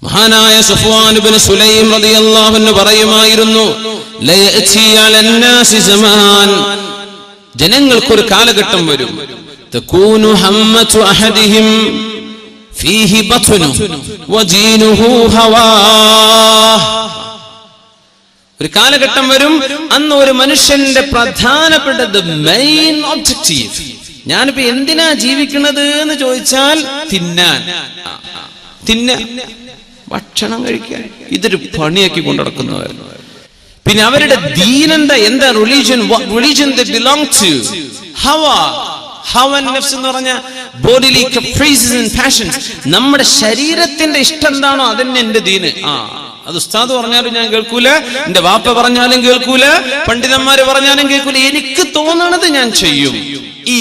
മഹാനായ സഫ്വാൻ ഇബ്നു സുലൈം റളിയല്ലാഹു അൻഹു പറയുമായിരുന്നു, ലയഅതി അലന്നാസി സമാൻ, ജനങ്ങൾക്കൊരു കാലഘട്ടം വരും, തകൂനു ഹമ്മതു അഹദിഹിം ഫീഹി ബത്നു വദീനുഹു ഹവാ. ഒരു കാലഘട്ടം വരും, അന്ന് ഒരു മനുഷ്യന്റെ പ്രധാനപ്പെട്ട മെയിൻ ഒബ്ജക്റ്റീവ്, ഞാനിപ്പോ എന്തിനാ ജീവിക്കുന്നത് എന്ന് ചോദിച്ചാൽ തിന്നാൻ, ഭക്ഷണം കഴിക്കാൻ, ഇതൊരു പണിയാക്കി കൊണ്ടുനടക്കുന്നവരായിരുന്നു. പിന്നെ അവരുടെ ദീനെന്താ, എന്താ റിലീജിയൻ they belong to, ഹവ നഫ്സ് എന്ന് പറഞ്ഞ ബോഡിലി caprices and passions, നമ്മുടെ ശരീരത്തിന്റെ ഇഷ്ടം എന്താണോ അതന്നെ എന്റെ ദീന്. അത് ഉസ്താദ് പറഞ്ഞാലും ഞാൻ കേൾക്കൂല, എന്റെ വാപ്പ പറഞ്ഞാലും കേൾക്കൂല, പണ്ഡിതന്മാര് പറഞ്ഞാലും കേൾക്കൂല, എനിക്ക് തോന്നണത് ഞാൻ ചെയ്യും. ഈ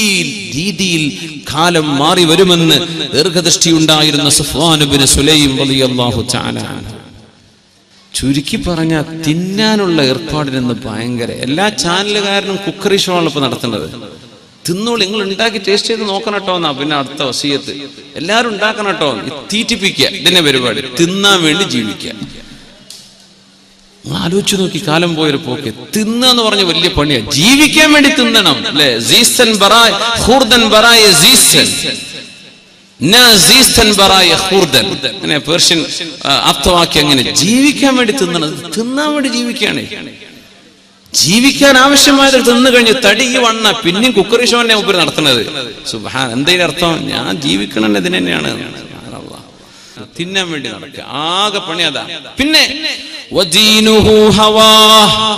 രീതിയിൽ കാലം മാറി വരുമെന്ന് ദീർഘദൃഷ്ടി ഉണ്ടായിരുന്ന സഫ്വാൻ ഇബ്നു സുലൈം റളിയല്ലാഹു തആല. ചുരുക്കി പറഞ്ഞ തിന്നാനുള്ള ഏർപ്പാടിനെന്ന് ഭയങ്കര, എല്ലാ ചാനലുകാരനും കുക്കറി ഷോ ആണ് ഇപ്പൊ നടത്തുന്നത്. തിന്നോളൂ, നിങ്ങൾ ഉണ്ടാക്കി ടേസ്റ്റ് ചെയ്ത് നോക്കണം കേട്ടോ എന്നാ പിന്നെ അടുത്ത വസിയത്ത്. എല്ലാരും ഉണ്ടാക്കണം കേട്ടോ, തീറ്റിപ്പിക്കുക, ഇതിന്റെ പരിപാടി, തിന്നാൻ വേണ്ടി ജീവിക്കുക. ആലോചിച്ചു നോക്കി കാലം പോയൊരു പോക്ക്. തിന്നെന്ന് പറഞ്ഞ വലിയ പണിയാണ്, ജീവിക്കാൻ വേണ്ടി തിന്നണം അല്ലെ. പേർഷ്യൻ അർത്ഥവാക്യം അങ്ങനെ, ജീവിക്കാൻ വേണ്ടി തിന്നണം, തിന്നാൻ വേണ്ടി ജീവിക്കുകയാണ്. ജീവിക്കാൻ ആവശ്യമായത് തിന്നു കഴിഞ്ഞ് തടി വണ്ണ പിന്നെയും കുക്കറി ഷോ തന്നെ മുമ്പ് നടത്തുന്നത്. സുബ്ഹാൻ, എന്തേലും അർത്ഥം, ഞാൻ ജീവിക്കണം ഇതിന് തന്നെയാണ്, തിന്നാൻ വേണ്ടി നടക്കുക, ആകെ പണി അതാ. പിന്നെ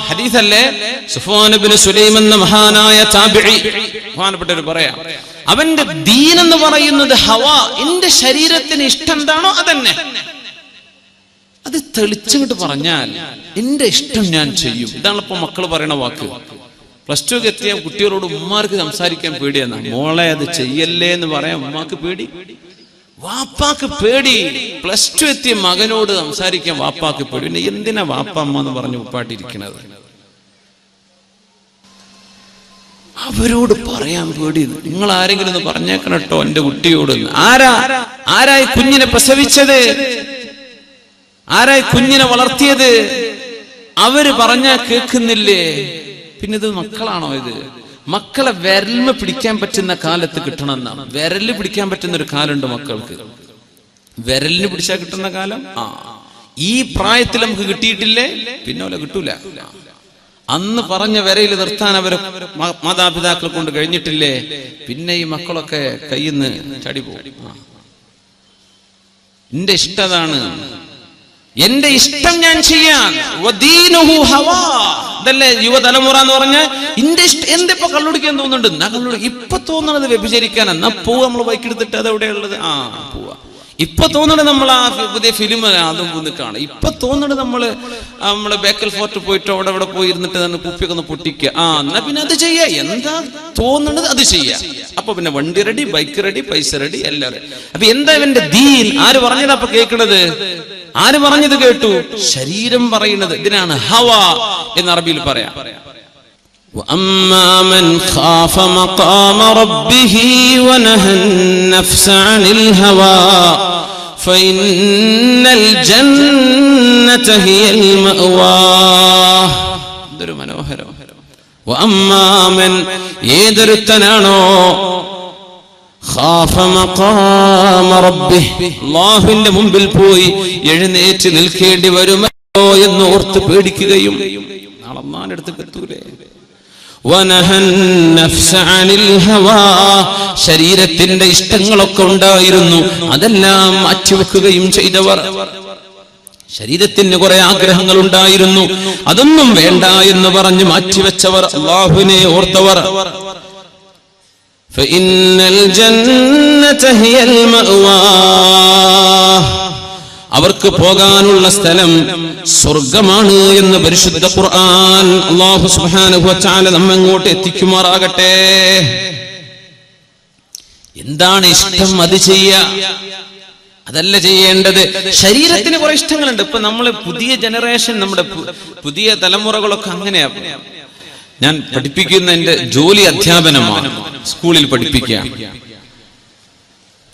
ഹദീസല്ലേ, സഫ്വാൻ ഇബ്നു സുലൈം എന്ന മഹാനായ താബിഈ, മഹാനപ്പെട്ടവർ പറയാം, അവന്റെ ദീൻ എന്ന് പറയുന്നത് ഹവാ, എന്റെ ശരീരത്തിന് ഇഷ്ടം എന്താണോ അതന്നെ. അത് തെളിച്ചുകൊണ്ട് പറഞ്ഞാൽ എന്റെ ഇഷ്ടം ഞാൻ ചെയ്യും. ഇതാണ് ഇപ്പൊ മക്കള് പറയണ വാക്ക്. പ്ലസ് ടു എത്തിയ കുട്ടികളോട് ഉമ്മാർക്ക് സംസാരിക്കാൻ പേടിയെന്നാ. മോളെ അത് ചെയ്യല്ലേ എന്ന് പറയാൻ ഉമ്മാക്ക് പേടി, വാപ്പാക്ക് പേടി. പ്ലസ് ടു എത്തിയ മകനോട് സംസാരിക്കാൻ വാപ്പാക്ക് പേടി. പിന്നെ എന്തിനാ വാപ്പ അമ്മ എന്ന് പറഞ്ഞു ഉപ്പാട്ടിരിക്കണത്? അവരോട് പറയാൻ പേടി. നിങ്ങൾ ആരെങ്കിലും ഒന്ന് പറഞ്ഞേക്കണം കേട്ടോ എന്റെ കുട്ടിയോട്. ആരായി കുഞ്ഞിനെ പ്രസവിച്ചത്, ആരായി കുഞ്ഞിനെ വളർത്തിയത്, അവര് പറഞ്ഞാ കേൾക്കുന്നില്ലേ? പിന്നെ ഇത് മക്കളാണോ? ഇത് മക്കളെ വിരലിന് പിടിക്കാൻ പറ്റുന്ന കാലത്ത് കിട്ടണമെന്നാണ്. വിരലിന് പിടിക്കാൻ പറ്റുന്ന ഒരു കാലുണ്ട് മക്കൾക്ക്, വിരലിന് പിടിച്ചാൽ കിട്ടുന്ന കാലം. ഈ പ്രായത്തിൽ നമുക്ക് കിട്ടിയിട്ടില്ലേ, പിന്നെ ഓലെ കിട്ടൂല. അന്ന് പറഞ്ഞ വിരയിൽ നിർത്താൻ അവരെ മാതാപിതാക്കൾ കൊണ്ട് കഴിഞ്ഞിട്ടില്ലേ, പിന്നെ ഈ മക്കളൊക്കെ കയ്യിൽ നിന്ന് ചാടി പോകും. എന്റെ ഇഷ്ടതാണ്, എന്റെ ഇഷ്ടം ഞാൻ ചെയ്യാൻ. ഇതല്ലേ യുവതലമുറ എന്ന് പറഞ്ഞ എന്റെ ഇഷ്ടം. എന്തിപ്പോ കള്ളുടിക്കാൻ തോന്നുന്നുണ്ട്, എന്നാ കള്ളുടി. ഇപ്പൊ തോന്നണത് വ്യഭിചരിക്കാൻ, എന്നാ പോവാ, നമ്മള് ബൈക്ക് എടുത്തിട്ട് അത് എവിടെയുള്ളത്, പോവാ. ഇപ്പൊ തോന്നണത് നമ്മൾ ആ പുതിയ ഫിലിം അതും ഒന്ന് കാണാം. ഇപ്പൊ തോന്നണത് നമ്മള് ബേക്കൽ ഫോർട്ട് പോയിട്ട് അവിടെ പോയി ഇരുന്നിട്ട് തന്നെ കുപ്പിയൊക്കെ ഒന്ന് പൊട്ടിക്കുക. എന്നാ പിന്നെ അത് ചെയ്യാ. എന്താ തോന്നണത് അത് ചെയ്യാ. അപ്പൊ പിന്നെ വണ്ടി റെഡി, ബൈക്ക് റെഡി, പൈസ റെഡി, എല്ലാം റെഡി. അപ്പൊ എന്താ ഇവന്റെ ദീൻ? ആര് പറഞ്ഞതാ അപ്പൊ കേൾക്കണത്? ആര് പറഞ്ഞത് കേട്ടു? ശരീരം പറയുന്നത്. ഇതിനാണ് ഹവ എന്ന് അറബിയിൽ പറയാം. وَأَمَّا مَنْ خَافَ مَقَامَ رَبِّهِ وَنَهَى النَّفْسَ عَنِ الْهَوَى فَإِنَّ الْجَنَّةَ هِيَ الْمَأْوَى. ഇതൊരു മനോഹരം. وَأَمَّا مَنْ, ഏതൊരുത്തനാണോ ഖാഫ മഖാമ റബ്ബിഹി, അല്ലാഹുവിന്റെ മുമ്പിൽ പോയി എഴുന്നേറ്റ് നിൽക്കേണ്ടി വരുമോ എന്ന് ഓർത്ത് പേടിക്കുകയും നാളെ അല്ലാഹുവിന്റെ അടുത്ത് എത്തൂലേ. വനഹൻ നഫ്സ അനിൽ ഹവാ, ശരീരത്തിന്റെ ഇഷ്ടങ്ങളൊക്കെ ഉണ്ടായിരുന്നു, അതെല്ലാം മാറ്റിവെക്കുകയും ചെയ്തവർ. ശരീരത്തിന് കുറെ ആഗ്രഹങ്ങൾ ഉണ്ടായിരുന്നു, അതൊന്നും വേണ്ട എന്ന് പറഞ്ഞ് മാറ്റിവെച്ചവർ, അല്ലാഹുവിനെ ഓർത്തവർ. فإن الجنة هي المأوى, അവർക്ക് പോകാനുള്ള സ്ഥലം സ്വർഗമാണ് എന്ന് പരിശുദ്ധ ഖുർആൻ. അല്ലാഹു സുബ്ഹാനഹു വ തആല നമ്മെ അങ്ങോട്ട് എത്തിക്കുമാറാകട്ടെ. എന്താണ് ഇഷ്ടം അത് ചെയ്യുക, അതല്ല ചെയ്യേണ്ടത്. ശരീരത്തിന് കുറെ ഇഷ്ടങ്ങളുണ്ട്. ഇപ്പൊ നമ്മള് പുതിയ ജനറേഷൻ, നമ്മുടെ പുതിയ തലമുറകളൊക്കെ അങ്ങനെയാ. ഞാൻ പഠിപ്പിക്കുന്ന എന്റെ ജോലി അധ്യാപനമാണ്, സ്കൂളിൽ പഠിപ്പിക്കുക.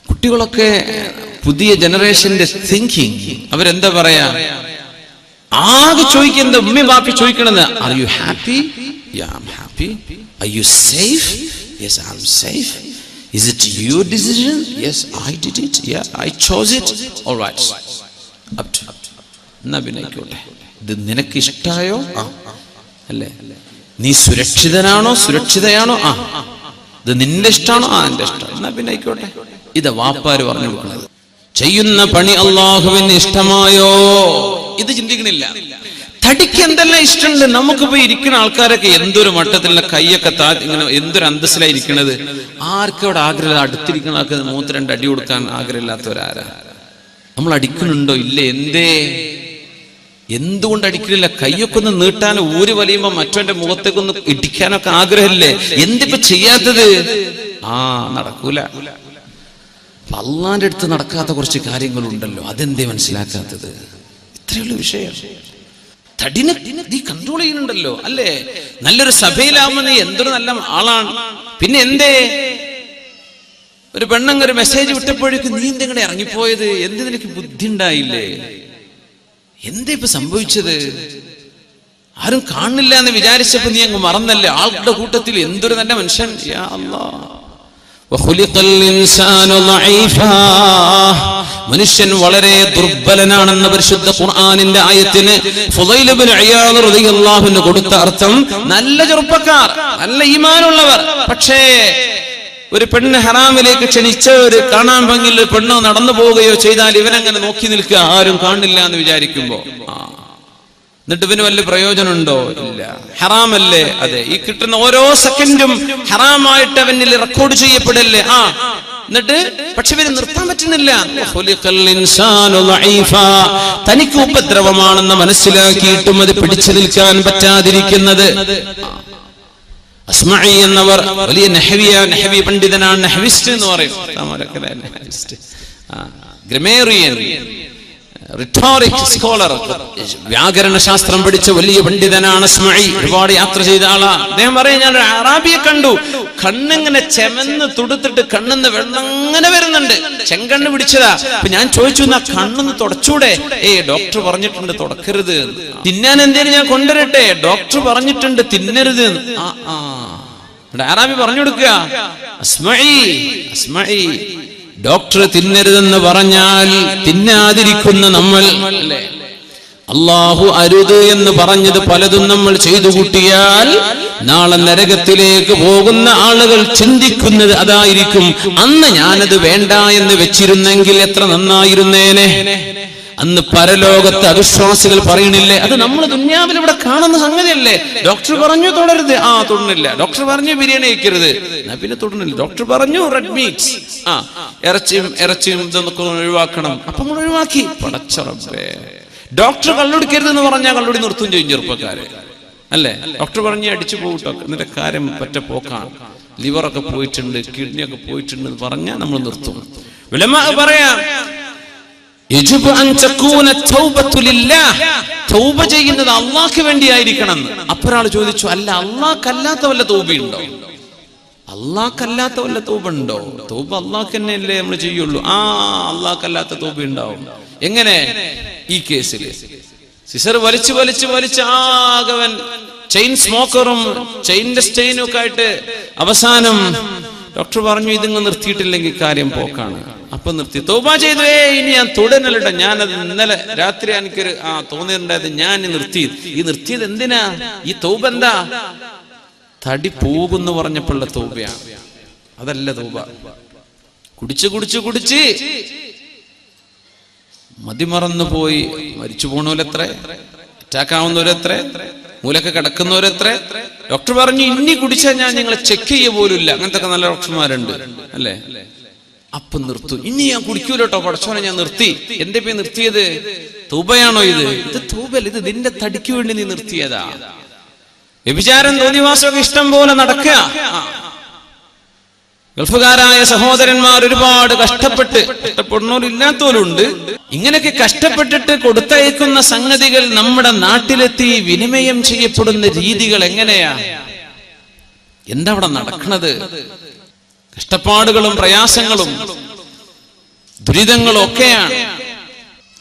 കുട്ടികളൊക്കെ പുതിയ ജനറേഷന്റെ തിങ്കിങ്. അവരെന്താ പറയാ, ആകെ ചോദിക്കുന്നത് ഉമ്മയും ബാപ്പി ചോദിക്കണെന്ന്, are you happy? Yeah I am happy. Are you safe? Yes I am safe. Is it your decision? Yes, I did it. Yeah, I chose it. All right. Up to. എന്നാ പിന്നെ ആയിക്കോട്ടെ. ഇത് നിനക്ക് ഇഷ്ടായോ? അല്ലേ? നീ സുരക്ഷിതനാണോ സുരക്ഷിതയാണോ? ഇത് നിന്റെ ഇഷ്ടമാണോ? എന്റെ ഇഷ്ടം. എന്നാ പിന്നെ ആയിക്കോട്ടെ. ഇത് വാപ്പാര് പറഞ്ഞു കൊടുക്കുന്നത്. ചെയ്യുന്ന പണി അള്ളാഹുവിന് ഇഷ്ടമായോ? ഇത് ചിന്തിക്കണില്ല. തടിക്ക് എന്തെല്ലാം ഇഷ്ടമുണ്ട്. നമുക്ക് പോയി ഇരിക്കുന്ന ആൾക്കാരൊക്കെ എന്തൊരു മട്ടത്തിലുള്ള കൈയൊക്കെ ഇങ്ങനെ എന്തൊരു അന്തസ്സിലായി ഇരിക്കണത്. ആർക്കും അവിടെ ആഗ്രഹം, അടുത്തിരിക്കുന്ന ആൾക്ക് 3-2 അടി കൊടുക്കാൻ ആഗ്രഹമില്ലാത്തവരാരാ? നമ്മൾ അടിക്കുന്നുണ്ടോ? ഇല്ല. എന്തുകൊണ്ട് അടിക്കണില്ല? കൈയൊക്കെ ഒന്ന് നീട്ടാൻ ഊര് വലിയുമ്പോ മറ്റവന്റെ മുഖത്തേക്കൊന്ന് ഇടിക്കാനൊക്കെ ആഗ്രഹമില്ലേ? എന്തിപ്പോ ചെയ്യാത്തത്? നടക്കൂല. അള്ളാന്റെ അടുത്ത് നടക്കാത്ത കുറച്ച് കാര്യങ്ങളുണ്ടല്ലോ, അതെന്തേ മനസ്സിലാക്കാത്തത്? ഇത്രയുള്ള വിഷയം. തടിനെ നീ കൺട്രോൾ ചെയ്യുന്നുണ്ടല്ലോ, അല്ലേ? നല്ലൊരു സഭയിലാവുമ്പോ നീ എന്തൊരു നല്ല ആളാണ്. പിന്നെ എന്തേ ഒരു പെണ്ണങ്ങ് ഒരു മെസ്സേജ് വിട്ടപ്പോഴേക്കും നീ എന്തെങ്കിലും ഇറങ്ങിപ്പോയത്? എന്ത് നിനക്ക് ബുദ്ധി ഉണ്ടായില്ലേ? എന്താ ഇപ്പൊ സംഭവിച്ചത്? ആരും കാണില്ല എന്ന് വിചാരിച്ചപ്പോ നീ അങ്ങ് മറന്നല്ലേ? ആളുടെ കൂട്ടത്തിൽ എന്തൊരു നല്ല മനുഷ്യൻ. യാ അല്ലാഹ്. മനുഷ്യൻ വളരെ ദുർബലനാണെന്ന പരിശുദ്ധ ഖുർആനിന്റെ ആയത്തിന് ഫുളൈൽ ഇബ്നു ഇയാദ് റളിയല്ലാഹു അൻഹു കൊടുത്ത അർത്ഥം നല്ല ചെറുപ്പക്കാർ, നല്ല ഈമാനുള്ളവർ. പക്ഷേ ഒരു പെണ്ണ് ഹറാമിലേക്ക് ക്ഷണിച്ച ഒരു കാണാൻ ഭംഗിയിൽ ഒരു പെണ്ണോ നടന്നു പോവുകയോ ചെയ്താൽ ഇവനങ്ങനെ നോക്കി നിൽക്കുക, ആരും കാണില്ല എന്ന് വിചാരിക്കുമ്പോ. എന്നിട്ട് ഇവന് വല്ല പ്രയോജനമുണ്ടോ? ഇല്ല. ഹറാമല്ലേ? അതെ. ഈ കിട്ടുന്ന ഓരോ സെക്കൻഡും ഹറാമായിട്ട് അവനിൽ റെക്കോർഡ് ചെയ്യപ്പെടല്ലേ? എന്നിട്ട് പക്ഷെ ഇവന് നിർത്താൻ പറ്റുന്നില്ല. തനിക്ക് ഉപദ്രവമാണെന്ന് മനസ്സിലാക്കിയിട്ടും അത് പിടിച്ചു നിൽക്കാൻ പറ്റാതിരിക്കുന്നത്. അസ്മഈ എന്നവർ വലിയ നഹവി പണ്ഡിതനാണ്. നഹവിസ്റ്റ് എന്ന് പറയും. ഗ്രമേറിയൻ, റിട്ടോറിക് സ്കോളർ, വ്യാകരണ ശാസ്ത്രം പഠിച്ച വലിയ പണ്ഡിതനാണ് അസ്മഈ. ഒരുപാട് യാത്ര ചെയ്ത ആളാ. അദ്ദേഹം പറയും, ഞാൻ ഒരു അറാബിയെ കണ്ടു, കണ്ണിങ്ങനെ ചെമന്ന് തുടുത്തിട്ട് കണ്ണിന്ന് വെള്ളം ഇങ്ങനെ വരുന്നുണ്ട്, ചെങ്കണ്ണ് പിടിച്ചതാ. അപ്പൊ ഞാൻ ചോദിച്ചു, എന്നാ കണ്ണൊന്ന് തുടച്ചൂടെ? ഡോക്ടർ പറഞ്ഞിട്ടുണ്ട് തുടക്കരുത്. തിന്നാൻ എന്തേലും ഞാൻ കൊണ്ടുവരട്ടെ? ഡോക്ടർ പറഞ്ഞിട്ടുണ്ട് തിന്നരുത്. അറാബി പറഞ്ഞു കൊടുക്കുക, അസ്മഈ ഡോക്ടർ തിന്നരുതെന്ന് പറഞ്ഞാൽ തിന്നാതിരിക്കുന്ന നമ്മൾ, അല്ലാഹു അരുത് എന്ന് പറഞ്ഞത് പലതും നമ്മൾ ചെയ്തു കൂട്ടിയാൽ നാളെ നരകത്തിലേക്ക് പോകുന്ന ആളുകൾ ചിന്തിക്കുന്നത് അതായിരിക്കും. അന്ന് ഞാനത് വേണ്ട എന്ന് വെച്ചിരുന്നെങ്കിൽ എത്ര നന്നായിരുന്നേനെ. അന്ന് പരലോകത്ത് അവിശ്വാസികൾ പറയണില്ലേ, അത് നമ്മൾ ദുന്യാവിൽ ഇവിടെ കാണുന്ന സംഗതിയല്ലേ? ഡോക്ടർ പറഞ്ഞു തുടരുത്, തൊടുന്നില്ല. ഡോക്ടർ പറഞ്ഞു ബിരിയാണി കഴിക്കരുത്, പിന്നെ തൊടുന്നില്ല. ഡോക്ടർ പറഞ്ഞു റെഡ് മീറ്റ്സ്, ഇറച്ചിയും ഇതൊക്കെ ഒഴിവാക്കണം, അപ്പൊ നമ്മൾ ഒഴിവാക്കി. പടച്ച റബ്ബേ. ഡോക്ടർ കള്ളുടിക്കരുത് എന്ന് പറഞ്ഞാൽ കള്ളുടി നിർത്തും ചെയ്യും ചെറുപ്പക്കാരെ, അല്ലേ? ഡോക്ടർ പറഞ്ഞ് അടിച്ചു പോകട്ടോ, എന്നിട്ട് കാര്യം പറ്റ പോക്കാണ്, ലിവറൊക്കെ പോയിട്ടുണ്ട്, കിഡ്നിയൊക്കെ പോയിട്ടുണ്ട് എന്ന് പറഞ്ഞാൽ നമ്മൾ നിർത്തും. ഉലമാ പറയാം, തൗബ ചെയ്യുന്നത് അള്ളാഹ്ക്ക് വേണ്ടിയായിരിക്കണം. അപ്പൊരാൾ ചോദിച്ചു, അല്ല അള്ളാഹ്ക്കല്ലാത്ത വല്ല തൗബയുണ്ടോ? അള്ളാഹ്ക്കല്ലാത്ത വല്ല തൗബ ഉണ്ടോ? തൗബ അള്ളാഹ്ക്ക് തന്നെയല്ലേ നമ്മൾ ചെയ്യുള്ളൂ. അള്ളാഹ്ക്കല്ലാത്ത തൗബ ഉണ്ടാവും. എങ്ങനെ? ഈ കേസിൽ സിസർ വലിച്ച് ആകവൻ ചെയിൻ സ്മോക്കറും ചെയിന്റെ സ്റ്റെയിനും ഒക്കെ ആയിട്ട് അവസാനം ഡോക്ടർ പറഞ്ഞു, ഇതിങ്ങ് നിർത്തിയിട്ടില്ലെങ്കിൽ കാര്യം പോക്കാണ്. അപ്പൊ നിർത്തി. തൗബ ചെയ്തു, ഇനി ഞാൻ തുടരലട്ടോ, ഞാനത് ഇന്നലെ രാത്രി എനിക്കൊരു തോന്നിയിട്ടുണ്ടായത്, ഞാൻ നിർത്തിയത് എന്തിനാ? ഈ തൗബ എന്താ? തടി പോകുന്നു പറഞ്ഞപ്പോഴുള്ള തൗബയാണ്, അതല്ല തൗബ. കുടിച്ച് മതിമറന്നു പോയി മരിച്ചു പോണവരെത്ര, അറ്റാക്ക് ആവുന്നവരെത്ര, മൂലൊക്കെ കിടക്കുന്നവരെത്ര. ഡോക്ടർ പറഞ്ഞു, ഇനി കുടിച്ചാൽ ഞാൻ നിങ്ങളെ ചെക്ക് ചെയ്യ പോലുമില്ല. അങ്ങനത്തെ നല്ല ഡോക്ടർമാരുണ്ട്, അല്ലേ? അപ്പൊ നിർത്തും. ഇനി ഞാൻ കുടിക്കൂലോട്ടോ, പടച്ചോനെ ഞാൻ നിർത്തി. എന്റെ പേര് നിർത്തിയത് തൗബയാണോ? ഇത് തൗബല്ല, ഇത് നിന്റെ തടിക്ക് വേണ്ടി നീ നിർത്തിയതാ. വ്യഭിചാരം തോന്നിവാസമൊക്കെ ഇഷ്ടം പോലെ നടക്കുക. ഗൾഫുകാരായ സഹോദരന്മാർ ഒരുപാട് കഷ്ടപ്പെടുന്നവരില്ലാത്തവരുണ്ട്. ഇങ്ങനെയൊക്കെ കഷ്ടപ്പെട്ടിട്ട് കൊടുത്തയക്കുന്ന സംഗതികൾ നമ്മുടെ നാട്ടിലെത്തി വിനിമയം ചെയ്യപ്പെടുന്ന രീതികൾ എങ്ങനെയാ? എന്താ അവിടെ നടക്കുന്നത്? കഷ്ടപ്പാടുകളും പ്രയാസങ്ങളും. ദുരിതങ്ങളൊക്കെയാണ്.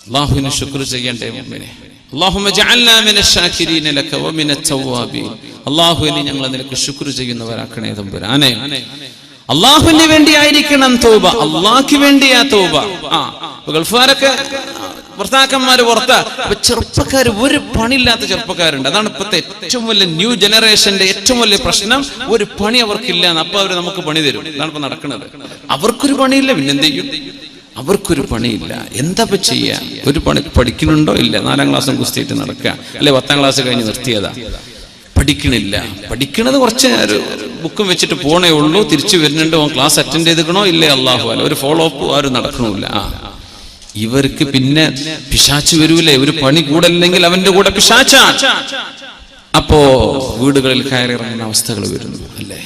അല്ലാഹുവിനെ ശുക്ർ ചെയ്യണ്ടേ മുഅ്മിനെ. അല്ലാഹുമ്മ ജഅൽനാ മിനശ് ശാകിരീന ലക വമിനത് തവ്വാബീൻ. അല്ലാഹുവിനെ ഞങ്ങൾ നിനക്ക് ശുക്ർ ചെയ്യുന്നവരാക്കണേ തമ്പുരാനെ. അല്ലാഹുവിന് വേണ്ടി ആയിരിക്കണം തൗബ, അല്ലാഹുവിന് വേണ്ടിയാ തൗബ. ഗൾഫുകാരൊക്കെ ഭർത്താക്കന്മാര് പുറത്താ. അപ്പൊ ചെറുപ്പക്കാർ, ഒരു പണിയില്ലാത്ത ചെറുപ്പക്കാരുണ്ട്. അതാണ് ഇപ്പോഴത്തെ ഏറ്റവും വലിയ ന്യൂ ജനറേഷന്റെ ഏറ്റവും വലിയ പ്രശ്നം. ഒരു പണി അവർക്കില്ല. അപ്പൊ അവര് നമുക്ക് പണി തരും. ഇതാണ് ഇപ്പൊ നടക്കുന്നത്. അവർക്കൊരു പണിയില്ല, പിന്നെന്ത് ചെയ്യും? അവർക്കൊരു പണിയില്ല. എന്താ ഇപ്പൊ ചെയ്യാ? ഒരു പണി പഠിക്കുന്നുണ്ടോ? ഇല്ല. 4ാം ക്ലാസ്സും കുസ്തിയിട്ട് നടക്കുക, അല്ലെ 10ാം ക്ലാസ് കഴിഞ്ഞ് നിർത്തിയതാ. പഠിക്കണില്ല. പഠിക്കണത് കുറച്ച് ബുക്കും വെച്ചിട്ട് പോണേ ഉള്ളൂ. തിരിച്ചു വരുന്നുണ്ട്, ക്ലാസ് അറ്റൻഡ് ചെയ്തിക്കണോ ഇല്ലേ അല്ലാഹു അല്ല. ഒരു ഫോളോ അപ്പ് ആരും നടക്കണില്ല. ഇവർക്ക് പിന്നെ പിശാച്ച് വരൂലേ? ഒരു പണി കൂടല്ലെങ്കിൽ അവന്റെ കൂടെ പിശാച്ചാണ്. അപ്പോ വീടുകളിൽ കയറിയിറങ്ങുന്ന അവസ്ഥകൾ വരുന്നു, അല്ലേ?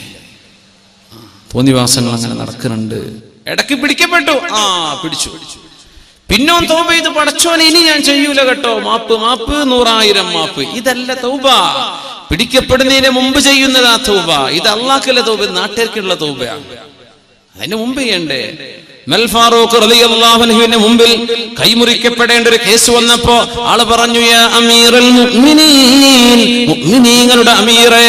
തോന്നിവാസങ്ങൾ അങ്ങനെ നടക്കുന്നുണ്ട്. ഇടയ്ക്ക് പിടിക്കപ്പെട്ടു, പിടിച്ചു. പിന്നോ തൗബ ചെയ്ത്, പടച്ചോനെ ഇനി ഞാൻ ചെയ്യൂല കേട്ടോ, മാപ്പ് മാപ്പ്, 100,000 മാപ്പ്. ഇതല്ല തൗബ. പിടിക്കപ്പെടുന്നതിന് മുമ്പ് ചെയ്യുന്നതാ തൗബ. ഇത് അള്ളാഹ്ക്കുള്ള തൗബ, നാട്ടുകാർക്കുള്ള തൗബയാണ്. അതിന് മുമ്പ് ചെയ്യണ്ടേ? ഫാറൂഖ് റളിയല്ലാഹു അൻഹുവിന്റെ മുമ്പിൽ കൈമുറിക്കപ്പെടേണ്ട ഒരു കേസ് വന്നപ്പോ ആള് പറഞ്ഞു, യാ അമീറുൽ മുഅ്മിനീൻ, മുഅ്മിനീങ്ങളുടെ അമീറേ,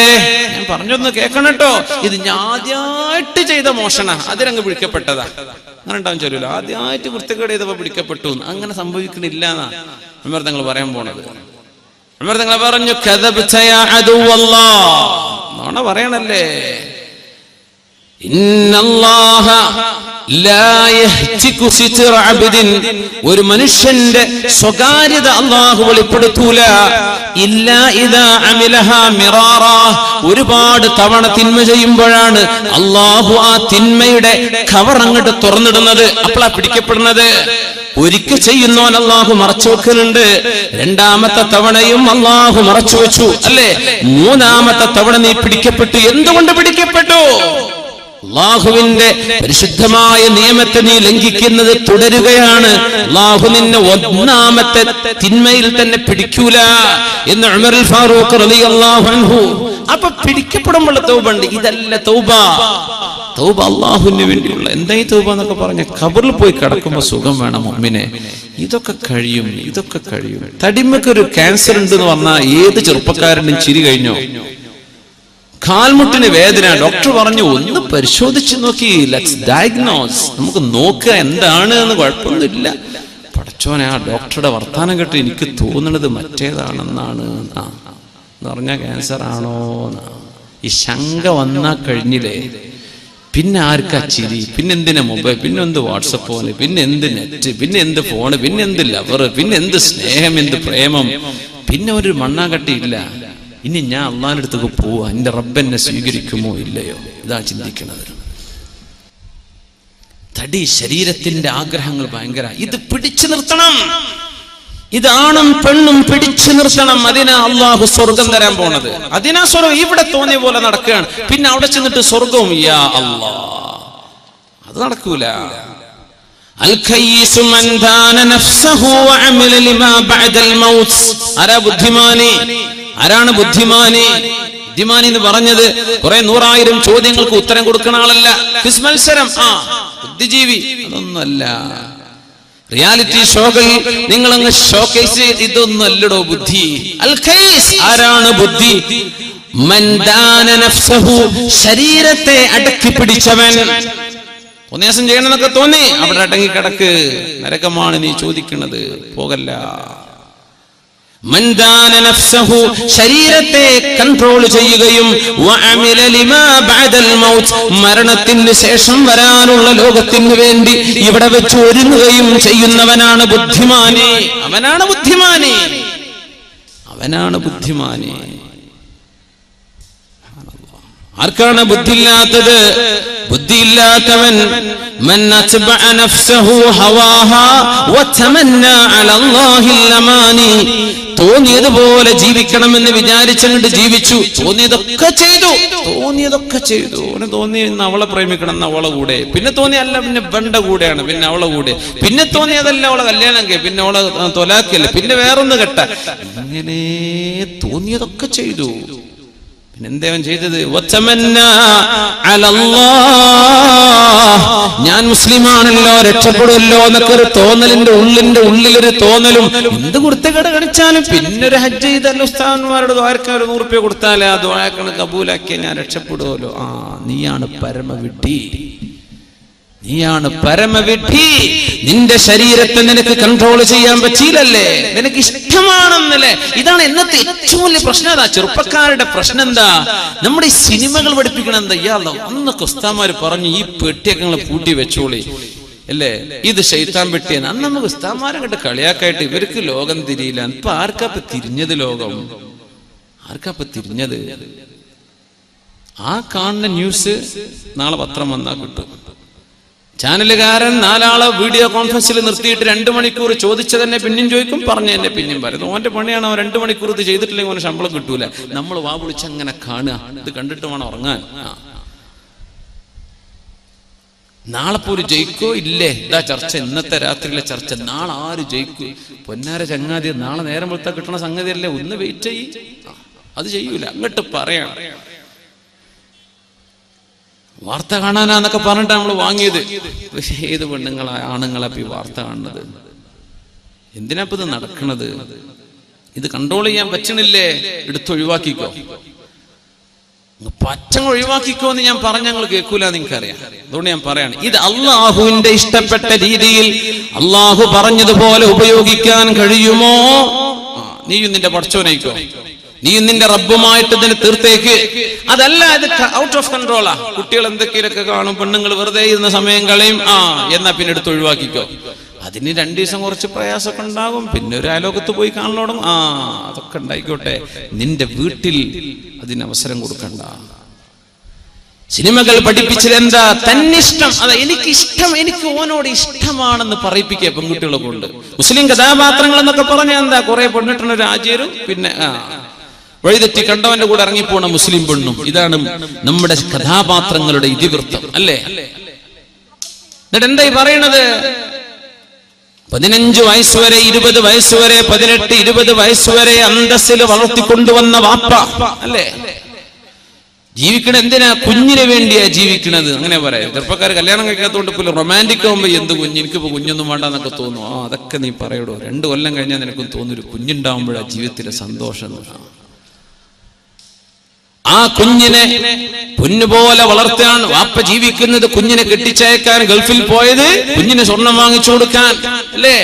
ഞാൻ പറഞ്ഞൊന്ന് കേൾക്കണം കേട്ടോ, ഇത് ഞാൻ ആദ്യമായിട്ട് ചെയ്ത മോഷണ, അതിലങ്ങ് പിടിക്കപ്പെട്ടതാ. അങ്ങനെ ഉണ്ടാവും ചൊല്ലൂല, ആദ്യമായിട്ട് വൃത്തികേട് ചെയ്തപ്പോ പിടിക്കപ്പെട്ടു. അങ്ങനെ സംഭവിക്കണില്ല എന്നാ ഉമർ തങ്ങൾ പറയാൻ പോണത്. ഉമർ തങ്ങൾ പറഞ്ഞു, കദബ്ത യാ അദുവല്ലാഹ്, നോണ പറയണല്ലേ. ഇന്നല്ലാഹ ലാ യഹ്തികു സിത്ര അബ്ദിൻ, ഒരു മനുഷ്യന്റെ സ്വകാര്യത അല്ലാഹു വെളിപ്പെടുത്തൂല. ഇല്ലാ ഇദാ അമിലഹാ മിറാറാ, ഒരുപാട് തവണ തിന്മ ചെയ്യുമ്പോഴാണ് അല്ലാഹു ആ തിന്മയുടെ കവർ അങ്ങോട്ട് തുറന്നിടുന്നത്. അപ്പോഴാ പിടിക്കപ്പെടുന്നത്. ഒരിക്കൽ ചെയ്യുന്നവൻ അല്ലാഹു മറച്ചു വെക്കുന്നുണ്ട്. 2ാമത്തെ തവണയും അല്ലാഹു മറച്ചു വെച്ചു, അല്ലേ? 3ാമത്തെ തവണ നീ പിടിക്കപ്പെട്ടു. എന്തുകൊണ്ട് പിടിക്കപ്പെട്ടു? അല്ലാഹുവിന്റെ പരിശുദ്ധമായ നിയമത്തെ നീ ലംഘിക്കുന്നത് തുടരുകയാണ്. അല്ലാഹു നിന്നെ 1ാമത്തെ തിന്മയിൽ തന്നെ പിടിക്കൂല എന്ന് ഉമർ ഫാറൂഖ് റളിയല്ലാഹു അൻഹു. അപ്പൊ പിടിക്കപ്പെടുമ്പോൾ തൗബ ഉണ്ട്. ഇതല്ല തൗബ. തൗബ അല്ലാഹുവിന് വേണ്ടിയുള്ള. എന്തായി തൗബ എന്നൊക്കെ പറഞ്ഞ ഖബറിൽ പോയി കിടക്കുമ്പോ സുഖം വേണം മുഅ്മിനെ. ഇതൊക്കെ കഴിയും, ഇതൊക്കെ കഴിയും. തടിമക്കൊരു ക്യാൻസർ ഉണ്ടെന്ന് പറഞ്ഞാൽ ഏത് ചെറുപ്പക്കാരനും ചിരി കഴിഞ്ഞോ? കാൽമുട്ടിന് വേദന, ഡോക്ടർ പറഞ്ഞു ഒന്ന് പരിശോധിച്ച് നോക്കി, ലെറ്റ്സ് ഡയഗ്നോസ്, നമുക്ക് നോക്കുക എന്താണ് എന്ന്. കുഴപ്പമൊന്നുമില്ല. പടച്ചോനെ, ആ ഡോക്ടറുടെ വർത്താനം കേട്ട് എനിക്ക് തോന്നുന്നത് മറ്റേതാണെന്നാണ് എന്ന് പറഞ്ഞാൽ ക്യാൻസർ ആണോ? ഈ ശങ്ക വന്നാ കഴിഞ്ഞില്ലേ? പിന്നെ ആർക്കാ ചിരി? പിന്നെ എന്തിനാ മൊബൈൽ? പിന്നെ എന്ത് വാട്സപ്പ് ഫോണ്? പിന്നെ എന്ത് നെറ്റ്? പിന്നെ എന്ത് ഫോണ്? പിന്നെ എന്ത് ലവർ? പിന്നെ എന്ത് സ്നേഹം? എന്ത് പ്രേമം? പിന്നെ ഒരു മണ്ണാകട്ടിയില്ല. ഇനി ഞാൻ അള്ളാഹിന്റെ അടുത്തേക്ക് പോവാ, എന്റെ റബ്ബ് എന്നെ സ്വീകരിക്കുമോ ഇല്ലയോ? ഇതാ ചിന്തിക്കുന്നത്. തടി, ശരീരത്തിന്റെ ആഗ്രഹങ്ങൾ ഭയങ്കര. ഇത് പിടിച്ചു നിർത്തണം. ഇതാണും പെണ്ണും പിടിച്ചു നിർത്തണം. അതിനാ അള്ളാഹു സ്വർഗം തരാൻ പോണത്. അതിനാ സ്വർഗം. ഇവിടെ തോന്നിയ പോലെ നടക്കുകയാണ്. പിന്നെ അവിടെ ചെന്നിട്ട് സ്വർഗവും യാ അല്ലാ, അത് നടക്കൂല. അൽ-ഖയ്യിസു മൻ ദാന നഫ്സഹു വഅമില ലിമാ ബഅദൽ മൗത്ത്. ആരാ ബുദ്ധിമാനി? ആരാണ് ബുദ്ധിമാനി? ബുദ്ധിമാനി എന്ന് പറഞ്ഞത് കുറെ 100,000 ചോദ്യങ്ങൾക്ക് ഉത്തരം കൊടുക്കുന്ന ആളല്ല. ക്വിസ് മത്സരം, ബുദ്ധിജീവി അതൊന്നുമല്ല. റിയാലിറ്റി ഷോകൾ നിങ്ങളങ്ങ് ഷോക്കേസ്, ഇതൊന്നും അല്ലടോ ബുദ്ധി. അൽ-ഖയ്യിസ്, ആരാണ് ബുദ്ധി? മൻ ദാന നഫ്സഹു, ശരീരത്തെ അടക്കി പിടിച്ചവൻ. ഉന്യാസം ചെയ്യണമെന്നൊക്കെ തോന്നി, അവിടെ അടങ്ങി കിടക്ക്, നരകമാണ് നീ ചോദിക്കുന്നത്, പോകല്ല. മൻ ദാന നഫ്സഹു, ശരീരത്തെ കൺട്രോൾ ചെയ്യുകയും വഅമില ലിമാ ബഅദൽ മൗത്ത്, മരണത്തിന് ശേഷം വരാനുള്ള ലോകത്തിന് വേണ്ടി ഇവിടെ വെച്ച് ഒരുങ്ങുകയും ചെയ്യുന്നവനാണ് ബുദ്ധിമാനി. അവനാണ് ബുദ്ധിമാനി, അവനാണ് ബുദ്ധിമാനി. ആർക്കാണ് ബുദ്ധിയില്ലാത്തത്? ബുദ്ധിയില്ലാത്തവൻ മൻ അത്ബഅ നഫ്സഹു ഹവാഹാ വതമന്നാ അലല്ലാഹിൽ അമാനി. തോന്നിയതുപോലെ ജീവിക്കണമെന്ന് വിചാരിച്ചുകൊണ്ട് ജീവിച്ചു, തോന്നിയതൊക്കെ ചെയ്തു, തോന്നിയതൊക്കെ ചെയ്തു. അവന് തോന്നി ഇന്ന് അവളെ പ്രേമിക്കണം എന്ന് അവളെ കൂടെ, പിന്നെ തോന്നി അല്ല പിന്നെ ബണ്ട കൂടെയാണ്, പിന്നെ അവളെ കൂടെ, പിന്നെ തോന്നിയതല്ല അവളെ കല്യാണം, പിന്നെ അവളെ തൊലാക്കല്ല, പിന്നെ വേറൊന്ന് കെട്ട. ഇങ്ങനെ തോന്നിയതൊക്കെ ചെയ്തു. പിന്നെന്തേ അവൻ ചെയ്തത്? ഞാൻ മുസ്ലിമാണല്ലോ, രക്ഷപ്പെടുമല്ലോ എന്നൊക്കെ ഒരു തോന്നലിന്റെ ഉള്ളിലൊരു തോന്നലും, എന്ത് കുർത്തക്കേട് കാണിച്ചാലും പിന്നെ ഒരു ഹജ്ജ് ചെയ്തല്ലോ ഉസ്താദന്മാരോട് ദ്വാരക്കാൻ ഒരു 100 രൂപ കൊടുത്താലേ ആ ദ്വാരക്കണ് കബൂലാക്കിയ ഞാൻ രക്ഷപ്പെടുമല്ലോ. നീയാണ് പരമവിഡ്ഢി, നീയാണ് പരമവിഡ്ഢി. നിന്റെ ശരീരത്തെ നിനക്ക് കൺട്രോൾ ചെയ്യാൻ പറ്റിയില്ലല്ലേ, നിനക്ക് ഇഷ്ടമാണെന്നല്ലേ. ഇതാണ് ഇന്നത്തെ ഏറ്റവും വലിയ പ്രശ്നം. അതാ ചെറുപ്പക്കാരുടെ പ്രശ്നം. എന്താ നമ്മുടെ ഈ സിനിമകൾ പഠിപ്പിക്കണം? എന്താ ഇയാളോ അന്നൊക്കെ ഉസ്താദ്മാര് പറഞ്ഞു ഈ പെട്ടിയൊക്കെ നിങ്ങൾ പൂട്ടി വെച്ചോളി അല്ലേ, ഇത് ശൈത്താൻ പെട്ടിയാണ്. അന്ന് നമുക്ക് ഉസ്താദ്മാരെ കണ്ട് കളിയാക്കായിട്ട് ഇവർക്ക് ലോകം തിരിയില്ല. ഇപ്പൊ ആർക്കാപ്പ തിരിഞ്ഞത്? ലോകം ആർക്കാപ്പ തിരിഞ്ഞത്? ആ കാണുന്ന ന്യൂസ് നാളെ പത്രം വന്നാൽ കിട്ടും. ചാനലുകാരൻ 4 ആളെ വീഡിയോ കോൺഫറൻസിൽ നിർത്തിയിട്ട് 2 മണിക്കൂർ ചോദിച്ചതന്നെ പിന്നെയും ചോദിക്കും, പറഞ്ഞു തന്നെ പിന്നെയും പറയുന്നു. ഓന്റെ പണിയാണ്. അവൻ 2 മണിക്കൂർ ഇത് ചെയ്തിട്ടില്ലെങ്കിൽ അവന് ശമ്പളം കിട്ടൂല. നമ്മൾ വാ വിളിച്ചങ്ങനെ കാണുക, ഇത് കണ്ടിട്ട് വേണം ഉറങ്ങാൻ. നാളെ പോലും ജയിക്കോ ഇല്ലേ? ഇതാ ചർച്ച, ഇന്നത്തെ രാത്രിയിലെ ചർച്ച. നാളെ ആര് ജയിക്കും? പൊന്നാര ചങ്ങാതി, നാളെ നേരം വെളുത്താ കിട്ടണ സംഗതി അല്ലേ, ഒന്ന് വെയിറ്റ് ചെയ്യ്. അത് ചെയ്യൂല, അങ്ങോട്ട് പറയണം. വാർത്ത കാണാനാന്നൊക്കെ പറഞ്ഞിട്ട് നമ്മൾ വാങ്ങിയത്. പക്ഷെ ഏത് പെണ്ണുങ്ങളാ ആണുങ്ങളെ ഈ വാർത്ത കാണുന്നത്? എന്തിനാ ഇത് നടക്കണത്? ഇത് കൺട്രോൾ ചെയ്യാൻ പറ്റണില്ലേ? എടുത്തൊഴിവാക്കിക്കോ, പച്ചങ്ങ് ഒഴിവാക്കിക്കോ എന്ന് ഞാൻ പറഞ്ഞ ഞങ്ങൾ കേൾക്കൂല, നിങ്ങൾക്കറിയാം. അതുകൊണ്ട് ഞാൻ പറയാണ്, ഇത് അള്ളാഹുവിന്റെ ഇഷ്ടപ്പെട്ട രീതിയിൽ അള്ളാഹു പറഞ്ഞതുപോലെ ഉപയോഗിക്കാൻ കഴിയുമോ? നീയും നിന്റെ പടച്ചോനയിക്കോ, നീയും നിന്റെ റബ്ബുമായിട്ട് ഇതിന് തീർത്തേക്ക്. അതല്ല, ഇത് ഔട്ട് ഓഫ് കൺട്രോളാ. കുട്ടികൾ എന്തൊക്കെയൊക്കെ കാണും, പെണ്ണുങ്ങൾ വെറുതെ ഇരുന്ന സമയം കളയും. എന്നാ പിന്നെ എടുത്ത് ഒഴിവാക്കിക്കോ. അതിന് 2 ദിവസം കുറച്ച് പ്രയാസമൊക്കെ ഉണ്ടാകും, പിന്നെ ഒരു അയലോകത്ത് പോയി കാണലോടും. അതൊക്കെ ഉണ്ടായിക്കോട്ടെ, നിന്റെ വീട്ടിൽ അതിന് അവസരം കൊടുക്കണ്ട. സിനിമകൾ പഠിപ്പിച്ചത് എന്താ? തന്നിഷ്ടം. അതാ എനിക്കിഷ്ടം, എനിക്ക് ഓനോട് ഇഷ്ടമാണെന്ന് പറയിപ്പിക്കുക പെൺകുട്ടികളെ കൊണ്ട്. മുസ്ലിം കഥാപാത്രങ്ങൾ എന്നൊക്കെ പറഞ്ഞാൽ എന്താ? കുറെ പെണ്ണിട്ടണ രാജ്യരും പിന്നെ വഴിതെറ്റി കണ്ടവന്റെ കൂടെ ഇറങ്ങിപ്പോണ മുസ്ലിം പെണ്ണും. ഇതാണ് നമ്മുടെ കഥാപാത്രങ്ങളുടെ ഇതിവൃത്തം അല്ലേ? എന്നിട്ട് എന്തായി പറയണത്? 15 വയസ്സുവരെ 20 വയസ്സുവരെ 18 20 വയസ്സുവരെ അന്തസ്സിൽ വളർത്തിക്കൊണ്ടുവന്ന വാപ്പ അല്ലേ? ജീവിക്കണ എന്തിനാ? കുഞ്ഞിന് വേണ്ടിയാ ജീവിക്കണത്. അങ്ങനെ പറയാം. ചെറുപ്പക്കാർ കല്യാണം കഴിക്കാത്തതുകൊണ്ട് പോലും റൊമാൻറ്റിക് ആകുമ്പോ എന്ത് കുഞ്ഞ്, എനിക്കിപ്പോ കുഞ്ഞൊന്നും വേണ്ടെന്നൊക്കെ തോന്നും. അതൊക്കെ നീ പറയടോ. 2 കൊല്ലം കഴിഞ്ഞാൽ നിനക്കും തോന്നൊരു കുഞ്ഞുണ്ടാവുമ്പോഴാ ജീവിതത്തിലെ സന്തോഷം. ആ കുഞ്ഞിനെ പൊന്നുപോലെ വളർത്താൻ വാപ്പ ജീവിക്കുന്നത്. കുഞ്ഞിനെ കെട്ടിച്ചയക്കാൻ ഗൾഫിൽ പോയത് കുഞ്ഞിന് സ്വർണം വാങ്ങിച്ചു കൊടുക്കാൻ അല്ലേ?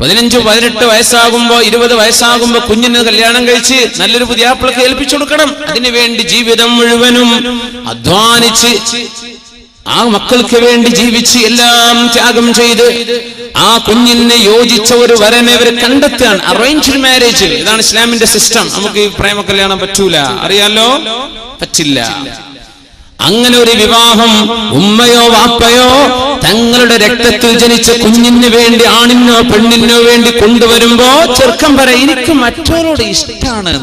15 18 വയസ്സാകുമ്പോ 20 വയസ്സാകുമ്പോ കുഞ്ഞിന് കല്യാണം കഴിച്ച് നല്ലൊരു പുതിയാപ്പിളക്ക് ഏൽപ്പിച്ചു കൊടുക്കണം. അതിനുവേണ്ടി ജീവിതം മുഴുവനും അധ്വാനിച്ച് ആ മക്കൾക്ക് വേണ്ടി ജീവിച്ച് എല്ലാം ത്യാഗം ചെയ്ത് ആ കുഞ്ഞിനെ യോജിച്ച ഒരു വരനെ അവർ കണ്ടെത്തുകയാണ്. അറേഞ്ച്ഡ് മാരേജ്, ഇതാണ് ഇസ്ലാമിന്റെ സിസ്റ്റം. നമുക്ക് ഈ പ്രേമ കല്യാണം പറ്റൂല, അറിയാലോ, പറ്റില്ല. അങ്ങനെ ഒരു വിവാഹം ഉമ്മയോ വാപ്പയോ തങ്ങളുടെ രക്തത്തിൽ ജനിച്ച കുഞ്ഞിന് വേണ്ടി, ആണിനോ പെണ്ണിനോ വേണ്ടി കൊണ്ടുവരുമ്പോ ചെറുക്കം പറയും, എനിക്ക് മറ്റവരോട് ഇഷ്ടമാണ്.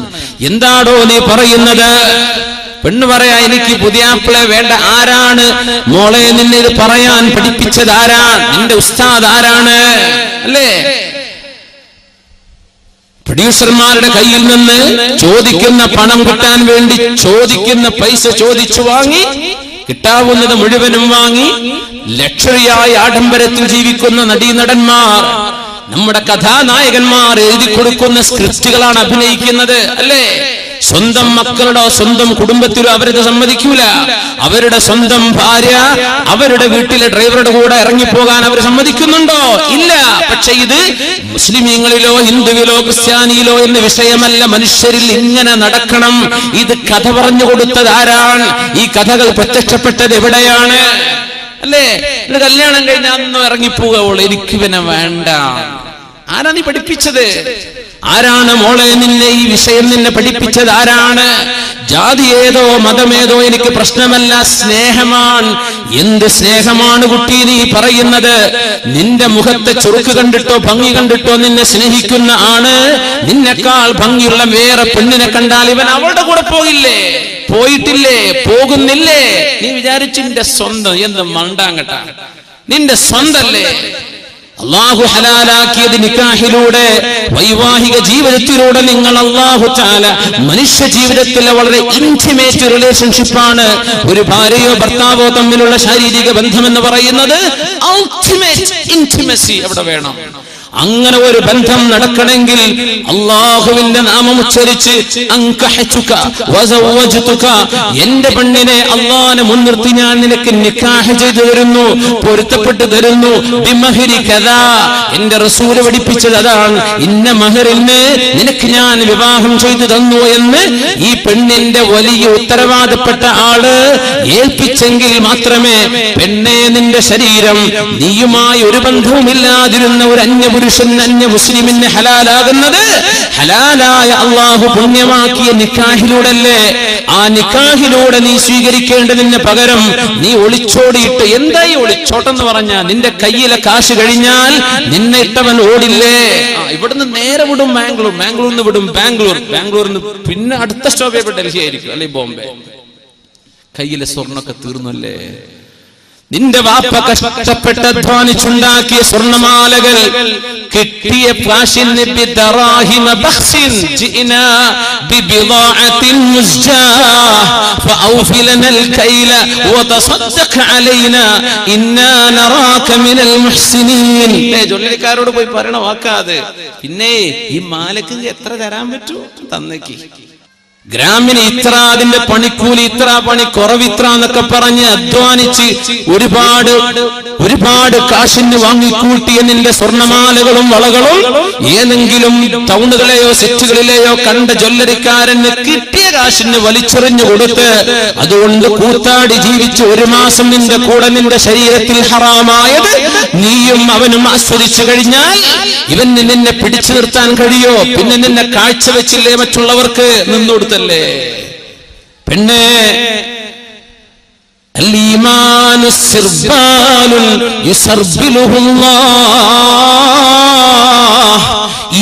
എന്താടോ നീ പറയുന്നത്? പെണ്ണ് പറയാ, എനിക്ക് പുതിയാപ്പിളെ വേണ്ട. ആരാണ് മോളെ നിന്നെ ഇത് പറയാൻ പഠിപ്പിച്ചത്? ആരാണ് നിന്റെ ഉസ്താദ്? ആരാണ് അല്ലേ? പ്രൊഡ്യൂസർമാരുടെ കയ്യിൽ നിന്ന് ചോദിക്കുന്ന പണം കിട്ടാൻ വേണ്ടി ചോദിക്കുന്ന പൈസ ചോദിച്ചു വാങ്ങി, കിട്ടാവുന്നത് മുഴുവനും വാങ്ങി ലക്ഷറിയായ ആഡംബരത്തിൽ ജീവിക്കുന്ന നടീനടന്മാർ, നമ്മുടെ കഥാനായകന്മാർ എഴുതി കൊടുക്കുന്ന സ്ക്രിപ്റ്റുകളാണ് അഭിനയിക്കുന്നത് അല്ലേ? സ്വന്തം മക്കളുടെ സ്വന്തം കുടുംബത്തിലോ അവരത് സമ്മതിക്കൂല. അവരുടെ സ്വന്തം ഭാര്യ അവരുടെ വീട്ടിലെ ഡ്രൈവറുടെ കൂടെ ഇറങ്ങിപ്പോകാൻ അവർ സമ്മതിക്കുന്നുണ്ടോ? ഇല്ല. പക്ഷെ ഇത് മുസ്ലിമീങ്ങളിലോ ഹിന്ദുവിലോ ക്രിസ്ത്യാനിയിലോ എന്ന വിഷയമല്ല. മനുഷ്യരിൽ ഇങ്ങനെ നടക്കണം. ഇത് കഥ പറഞ്ഞു കൊടുത്തത് ആരാണ്? ഈ കഥകൾ പ്രത്യക്ഷപ്പെട്ടത് എവിടെയാണ് അല്ലേ? കല്യാണം കഴിഞ്ഞാൽ അന്ന് ഇറങ്ങിപ്പോവുള്ളൂ, എനിക്ക് പിന്നെ വേണ്ട. ആരാ നീ പഠിപ്പിച്ചത്? ആരാണ് മോളെ നിന്നെ ഈ വിഷയം നിന്നെ പഠിപ്പിച്ചത്? ആരാണ്? ജാതി ഏതോ മതമേതോ എനിക്ക് പ്രശ്നമല്ല, സ്നേഹമാണ്. എന്ത് സ്നേഹമാണ് കുട്ടി നീ പറയുന്നത്? നിന്റെ മുഖത്തെ ചുറുക്ക് കണ്ടിട്ടോ ഭംഗി കണ്ടിട്ടോ നിന്നെ സ്നേഹിക്കുന്ന ആണ് നിന്നെക്കാൾ ഭംഗിയുള്ള വേറെ പെണ്ണിനെ കണ്ടാൽ ഇവൻ അവളുടെ കൂടെ പോകില്ലേ? പോയിട്ടില്ലേ? പോകുന്നില്ലേ? നീ വിചാരിച്ചു നിന്റെ സ്വന്തം എന്ത് മണ്ടാങ്കട്ട, നിന്റെ സ്വന്തല്ലേ? അള്ളാഹു ഹലാലാക്കിയത് നിക്കാഹിലൂടെ, വൈവാഹിക ജീവിതത്തിലൂടെ നിങ്ങൾ അള്ളാഹു തആല മനുഷ്യ ജീവിതത്തിലെ വളരെ ഇന്റിമേറ്റ് റിലേഷൻഷിപ്പാണ് ഒരു ഭാര്യയോ ഭർത്താവോ തമ്മിലുള്ള ശാരീരിക ബന്ധം എന്ന് പറയുന്നത്. അൾട്ടിമേറ്റ് ഇന്റിമസി അവിടെ വേണം. അങ്ങനെ ഒരു ബന്ധം നടക്കണമെങ്കിൽ അള്ളാഹുവിന്റെ നാമം ഉച്ചരിച്ച് അൻകഹതുക വസവ്വജ്തുക, എന്റെ പെണ്ണിനെ അള്ളാഹനെ മുൻനിർത്തി ഞാൻ നിനക്ക് നിക്കാഹ് ചെയ്തു തരുന്നു, പൊരുത്തപ്പെട്ടു തരുന്നു. ബിമഹരി കദാ, എന്റെ റസൂൽ പഠിപ്പിച്ചത് അതാണ്. ഇന്ന മഹറിന് നിനക്ക് ഞാൻ വിവാഹം ചെയ്തു തന്നു എന്ന് ഈ പെണ്ണിന്റെ വലിയ ഉത്തരവാദപ്പെട്ട ആള് ഏൽപ്പിച്ചെങ്കിൽ മാത്രമേ പെണ്ണെ നിന്റെ ശരീരം നീയുമായി ഒരു ബന്ധവുമില്ലാതിരുന്ന ഒരു അന്യപുരുഷൻ അന്യ മുസ്ലിമിന് ഹലാലാകുന്നത് ഹലാലായ അള്ളാഹു പുണ്യമാക്കിയ നിക്കാഹിലൂടല്ലേ. ആ നിക്കാഹിലൂടെ നീ സ്വീകരിക്കേണ്ടതിന് പകരം നീ ഒളിച്ചോടിയിട്ട്, എന്തായി ഒളിച്ചോട്ടെന്ന് പറഞ്ഞാൽ നിന്റെ കയ്യിലെ കാശ് കഴിഞ്ഞാൽ നിന്നെ ഇട്ടവൻ ഓടില്ലേ. ഇവിടുന്ന് നേരെ വിടും ബാംഗ്ലൂർ, ബാംഗ്ലൂരിന്ന് വിടും ബാംഗ്ലൂരിന്ന് പിന്നെ അടുത്ത സ്റ്റോപ്പ് ഡൽഹി ആയിരിക്കും, അല്ലെ ബോംബെ. കയ്യിലെ സ്വർണ്ണൊക്കെ തീർന്നല്ലേ. നിന്റെ വാപ്പ കഷ്ടപ്പെട്ട് അധ്വാനിച്ചുണ്ടാക്കിയ സ്വർണ്ണമാലകൾ കിട്ടിയ കാശിന് ബിദറാഹിമ ബഖ്സിൻ ജിനാ ബിബിദാഅത്തിൻ മുസ്ജാ ഫഔഫി ലനൽ കൈല വതസദ്ദഖ് അലൈനാ ഇന്നാ നറാക മിനൽ മുഹ്സിനീൻ. ജോലിക്കാരോട് പോയി പറയണ വാക്കാത്. പിന്നെ ഈ മാലക്ക് എത്ര തരാൻ പറ്റൂ? തന്നേക്ക്. ഗ്രാമിന് ഇത്ര, അതിന്റെ പണിക്കൂലി ഇത്ര, പണി കുറവിത്ര എന്നൊക്കെ പറഞ്ഞ് അധ്വാനിച്ച് ഒരുപാട് കാശിന് വാങ്ങിക്കൂട്ടിയ നിന്റെ സ്വർണ്ണമാലകളും വളകളും ഏതെങ്കിലും ടൗണുകളെയോ സെറ്റുകളിലെയോ കണ്ട ജ്വല്ലറിക്കാരന് കിട്ടിയ കാശിന് വലിച്ചെറിഞ്ഞു കൊടുത്ത് അതുകൊണ്ട് കൂത്താടി ജീവിച്ച് ഒരു മാസം നിന്റെ കൂടെ നിന്റെ ശരീരത്തിൽ ഹറാമായത് നീയും അവനും ആസ്വദിച്ചു കഴിഞ്ഞാൽ ഇവന് നിന്നെ പിടിച്ചു നിർത്താൻ കഴിയോ? പിന്നെ നിന്നെ കാഴ്ചവെച്ചില്ലേ മറ്റുള്ളവർക്ക് നിന്നുകൊടുത്തല്ലേ. പെണ്ണേ, അൽ-ഈമാനു സിർബാലുൻ യുസർബിലുഹുല്ലാഹ്.